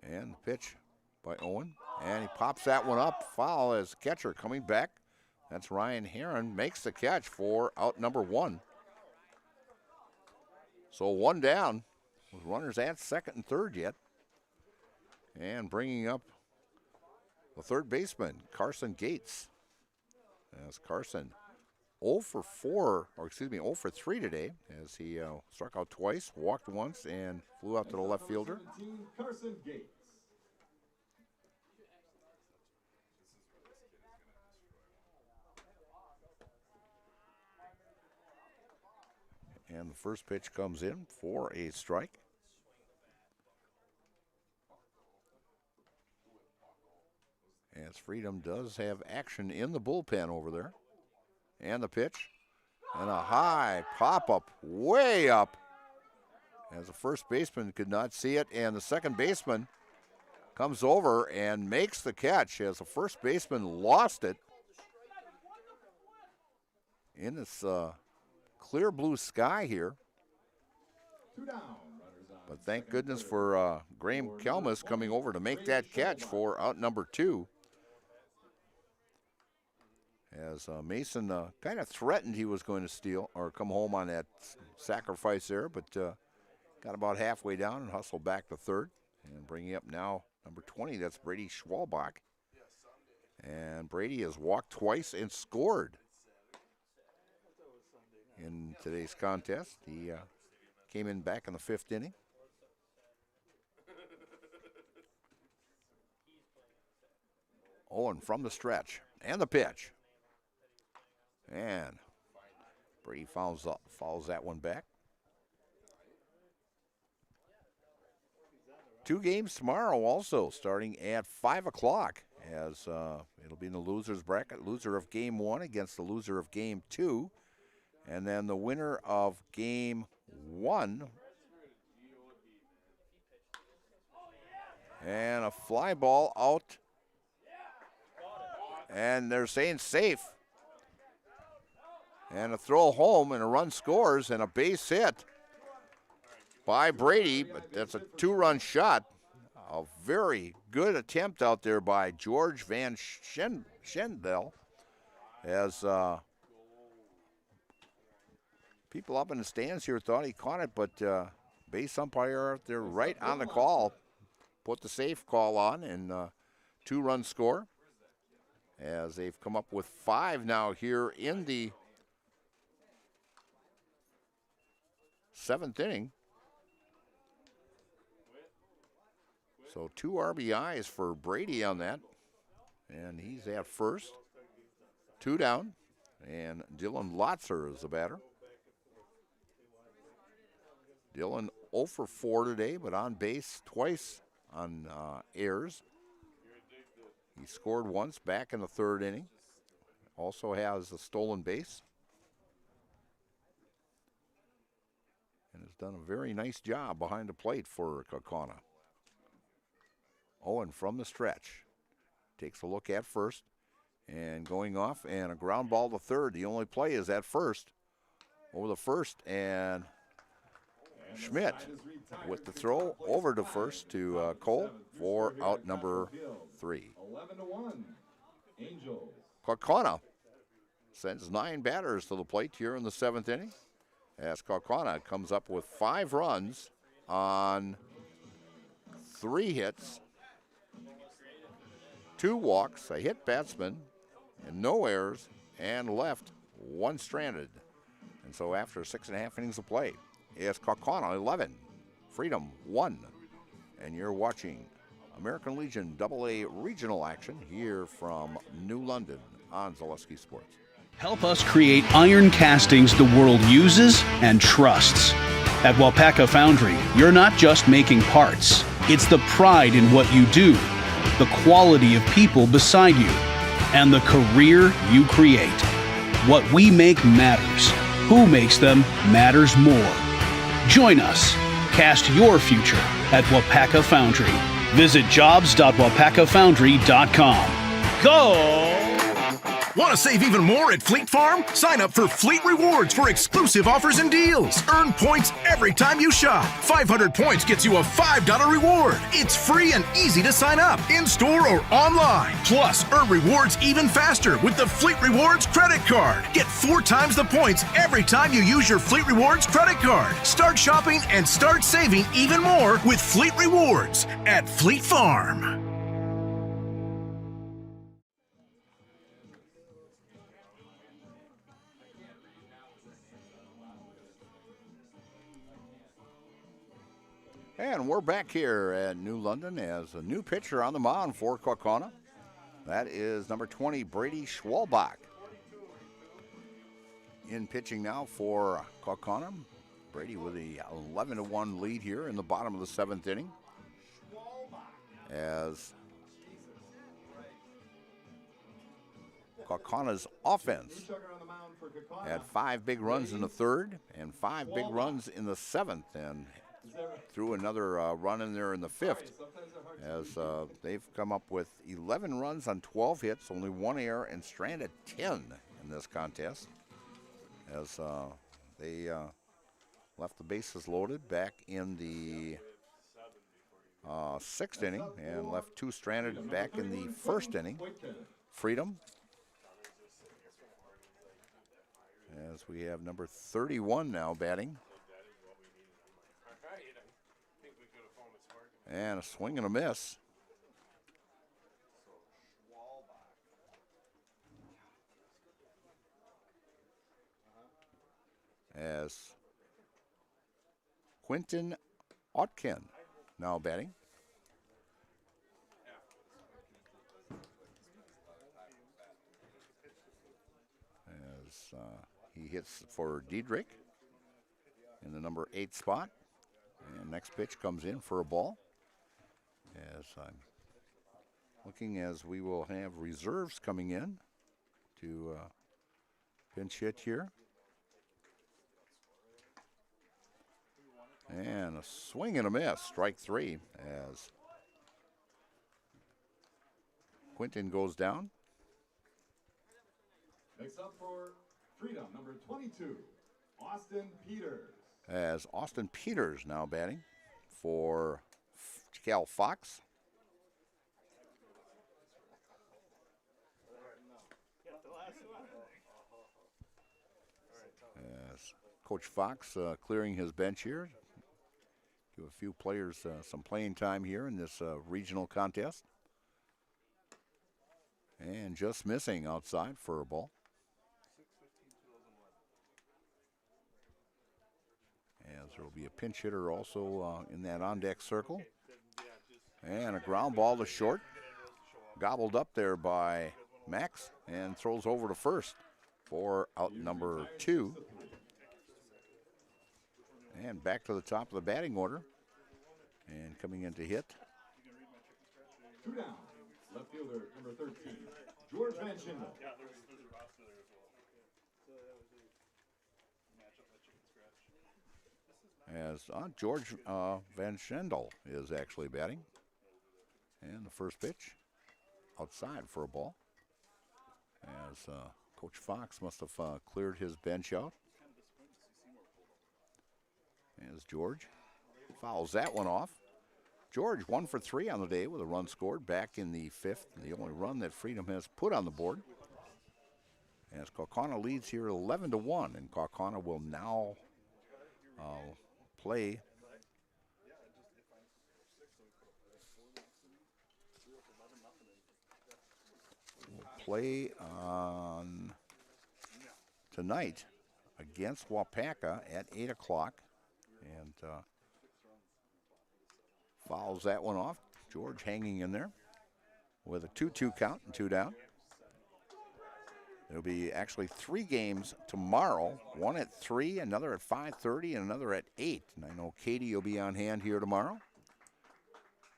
And the pitch by Owen, and he pops that one up. Foul as catcher coming back. That's Ryan Heron, makes the catch for out number 1. So 1 down with runners at second and third yet. And bringing up the third baseman, Carson Gates. as Carson 0 for 4, or excuse me, 0 for 3 today, as he struck out twice, walked once, and flew out to the left fielder. Carson Gates. And the first pitch comes in for a strike. As Freedom does have action in the bullpen over there. And the pitch. And a high pop-up, way up. As the first baseman could not see it, and the second baseman comes over and makes the catch as the first baseman lost it in this clear blue sky here. But thank goodness for Graham Kelmus coming over to make that catch for out number 2. As Mason kind of threatened he was going to steal or come home on that sacrifice there, but got about halfway down and hustled back to third. And bringing up now number 20, that's Brady Schwalbach. And Brady has walked twice and scored in today's contest. He came in back in the 5th inning. Owen from the stretch, and the pitch. And Brady fouls that one back. 2 games tomorrow also, starting at 5 o'clock, as it'll be in the loser's bracket. Loser of game 1 against the loser of game 2. And then the winner of game 1. And a fly ball out. And they're saying safe. And a throw home, and a run scores, and a base hit by Brady, but that's a 2-run shot. A very good attempt out there by George Van Schendel, as people up in the stands here thought he caught it, but base umpire out there right on the call put the safe call on, and 2-run score, as they've come up with 5 now here in the 7th inning. So 2 RBIs for Brady on that. And he's at first. 2 down. And Dylan Lotzer is the batter. Dylan 0 for 4 today, but on base twice on errors. He scored once back in the 3rd inning. Also has a stolen base. And has done a very nice job behind the plate for Kaukauna. Owen from the stretch. Takes a look at first. And going off, and a ground ball to third. The only play is at first. Over the first, and Schmidt with the throw over to first to Cole for out number 3. 11-1. Angels. Kaukauna sends 9 batters to the plate here in the 7th inning, as Kaukauna comes up with 5 runs on 3 hits, 2 walks, a hit batsman, and no errors, and left 1 stranded. And so after 6.5 innings of play, it's Kaukauna 11, Freedom 1, and you're watching American Legion AA regional action here from New London on Zaleski Sports. Help us create iron castings the world uses and trusts. At Wapaka Foundry, you're not just making parts. It's the pride in what you do, the quality of people beside you, and the career you create. What we make matters. Who makes them matters more. Join us. Cast your future at Wapaka Foundry. Visit jobs.wapakafoundry.com. Go! Want to save even more at Fleet Farm? Sign up for Fleet Rewards for exclusive offers and deals. Earn points every time you shop. 500 points gets you a $5 reward. It's free and easy to sign up, in-store or online. Plus, earn rewards even faster with the Fleet Rewards credit card. Get 4 times the points every time you use your Fleet Rewards credit card. Start shopping and start saving even more with Fleet Rewards at Fleet Farm. And we're back here at New London as a new pitcher on the mound for Kaukauna. That is number 20, Brady Schwalbach. In pitching now for Kaukauna. Brady with a 11-1 lead here in the bottom of the 7th inning. As Kaukauna's offense had 5 big runs in the 3rd and 5 big runs in the 7th, and threw another run in there in the 5th, as they've come up with 11 runs on 12 hits, only 1 error, and stranded 10 in this contest, as they left the bases loaded back in the 6th inning and left 2 stranded back in the 1st inning. Freedom, as we have number 31 now batting. And a swing and a miss. As Quentin Otkin now batting. As he hits for Diedrich in the number 8 spot. And next pitch comes in for a ball. As I'm looking, as we will have reserves coming in to pinch hit here. And a swing and a miss, strike 3, as Quentin goes down. Next up for Freedom, number 22, Austin Peters. As Austin Peters now batting for Cal Fox. As Coach Fox clearing his bench here. Give a few players some playing time here in this regional contest. And just missing outside for a ball. As there will be a pinch hitter also in that on-deck circle. And a ground ball to short. Gobbled up there by Max and throws over to first for out number 2. And back to the top of the batting order. And coming in to hit. 2 down, left fielder number 13, George Van Schindel. As George Van Schendel is actually batting. And the first pitch outside for a ball. As Coach Fox must have cleared his bench out. As George fouls that one off. George 1 for 3 on the day with a run scored back in the 5th. The only run that Freedom has put on the board. As Kaukauna leads here 11-1, and Kaukauna will now play on tonight against Wapaka at 8 o'clock, and fouls that one off. George hanging in there with a 2-2 count and 2 down. There'll be actually 3 games tomorrow, one at 3, another at 5:30, and another at 8. And I know Katie will be on hand here tomorrow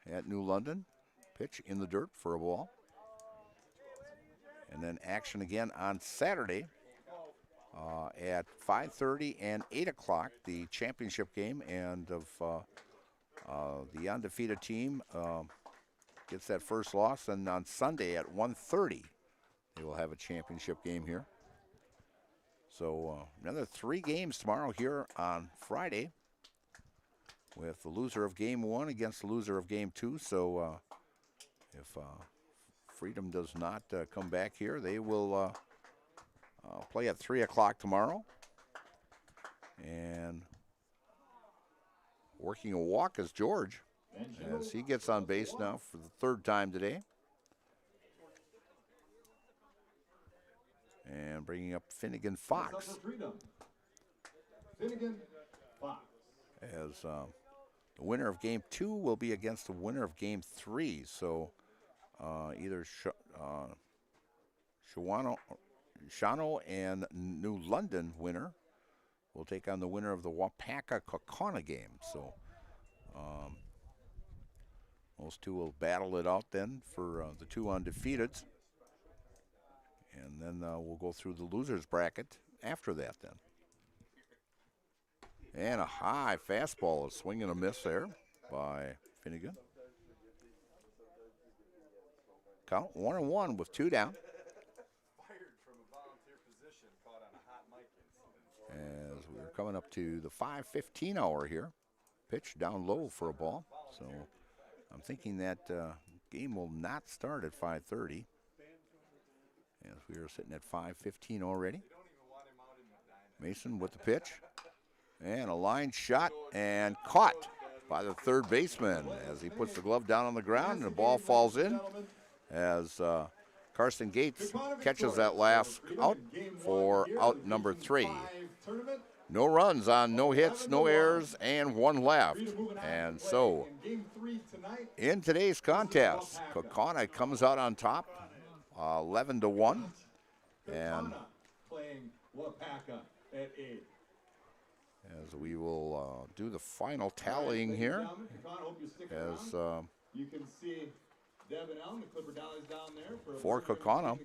at New London. Pitch in the dirt for a ball. And then action again on Saturday at 5:30 and 8 o'clock, the championship game. And of the undefeated team gets that first loss. And on Sunday at 1:30, they will have a championship game here. So another 3 games tomorrow here on Friday, with the loser of game 1 against the loser of game 2. So if Freedom does not come back here, they will play at 3 o'clock tomorrow. And working a walk is George, as he gets on base now for the 3rd time today. And bringing up Finnegan Fox. Finnegan Fox. As The winner of game 2 will be against the winner of game 3. So either Shawano and New London winner will take on the winner of the Wapaka Kaukauna game. So those two will battle it out then for the 2 undefeateds. And then we'll go through the losers bracket after that then. And a high fastball, a swing and a miss there by Finnegan. Count 1-1 with 2 down. As we're coming up to the 5:15 hour here. Pitch down low for a ball. So I'm thinking that game will not start at 5:30. As we are sitting at 5:15 already. Mason with the pitch. And a line shot and caught by the third baseman as he puts the glove down on the ground and the ball falls in as Carson Gates catches that last out for out number 3. No runs on no hits, no errors, and 1 left. And so in today's contest, Kaukauna comes out on top 11-1. And playing Wapaka at 8. As we will do the final tallying here, as you can see Deb and Ellen, the Clipper Dollies down there for Kaukauna,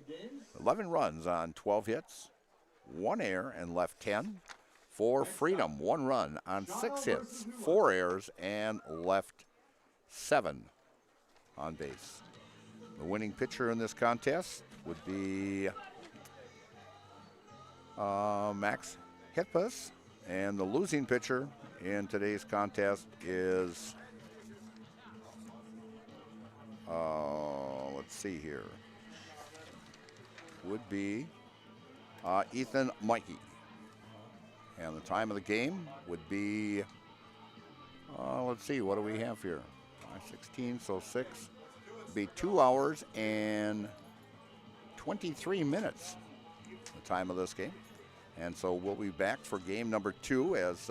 11 runs on 12 hits, 1 error and left 10. For Freedom, 1 run on 6 hits, 4 errors and left 7 on base. The winning pitcher in this contest would be Max Hitpas. And the losing pitcher in today's contest is, let's see here, would be Ethan Mikey. And the time of the game would be, let's see, what do we have here? 5:16, so 6, would be 2 hours and 23 minutes, the time of this game. And so we'll be back for game number 2 as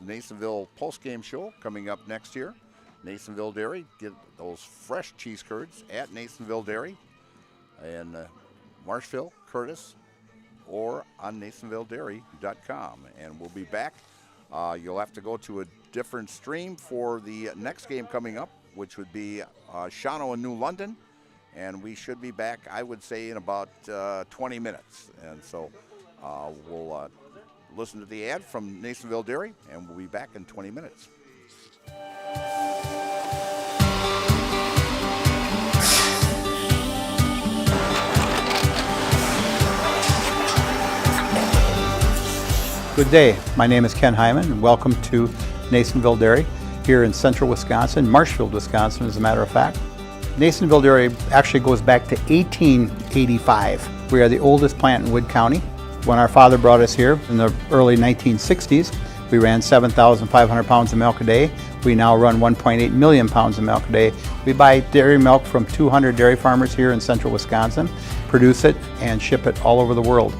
Nasonville post-game show coming up next year. Nasonville Dairy, get those fresh cheese curds at Nasonville Dairy in Marshville, Curtis, or on NasonvilleDairy.com. And we'll be back. You'll have to go to a different stream for the next game coming up, which would be Shawano and New London. And we should be back, I would say, in about 20 minutes. And so we'll listen to the ad from Nasonville Dairy, and we'll be back in 20 minutes. Good day. My name is Ken Hyman, and welcome to Nasonville Dairy here in central Wisconsin, Marshfield, Wisconsin, as a matter of fact. Nasonville Dairy actually goes back to 1885. We are the oldest plant in Wood County. When our father brought us here in the early 1960s, we ran 7,500 pounds of milk a day. We now run 1.8 million pounds of milk a day. We buy dairy milk from 200 dairy farmers here in central Wisconsin, produce it, and ship it all over the world.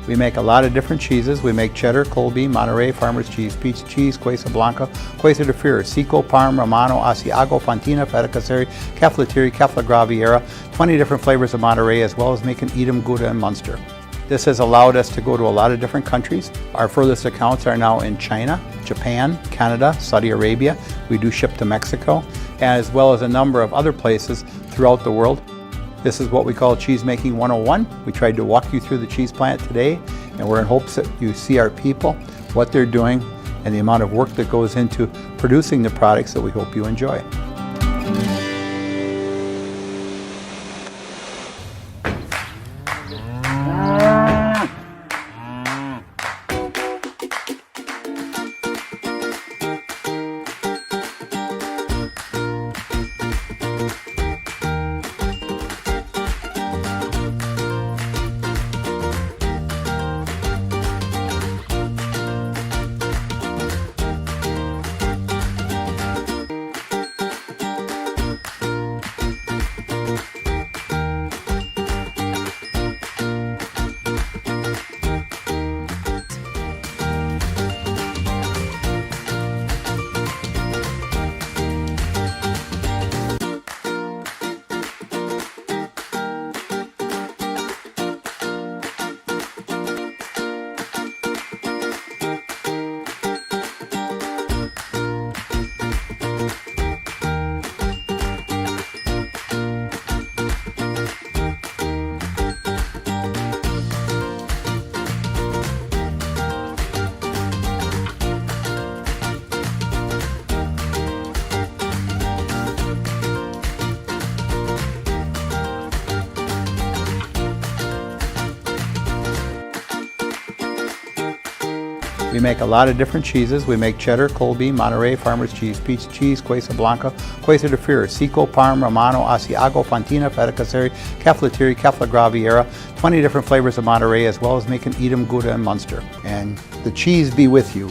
We make a lot of different cheeses. We make cheddar, Colby, Monterey, Farmer's Cheese, Pizza Cheese, Quesa Blanca, Quesa de Fury, Seco, Parm, Romano, Asiago, Fontina, Feta Caseri, Cefalotiri, Kefla Graviera, 20 different flavors of Monterey, as well as making Edam, Gouda, and Munster. This has allowed us to go to a lot of different countries. Our furthest accounts are now in China, Japan, Canada, Saudi Arabia. We do ship to Mexico, as well as a number of other places throughout the world. This is what we call Cheese Making 101. We tried to walk you through the cheese plant today, and we're in hopes that you see our people, what they're doing, and the amount of work that goes into producing the products that we hope you enjoy. We make a lot of different cheeses. We make cheddar, Colby, Monterey, Farmer's Cheese, Peach Cheese, Quesa Blanca, Quesa de Freer, Seco, Parm, Romano, Asiago, Fontina, Feta Caseri, Cafetieri, Cafla Graviera, 20 different flavors of Monterey, as well as making Edam, Gouda, and Munster. And the cheese be with you.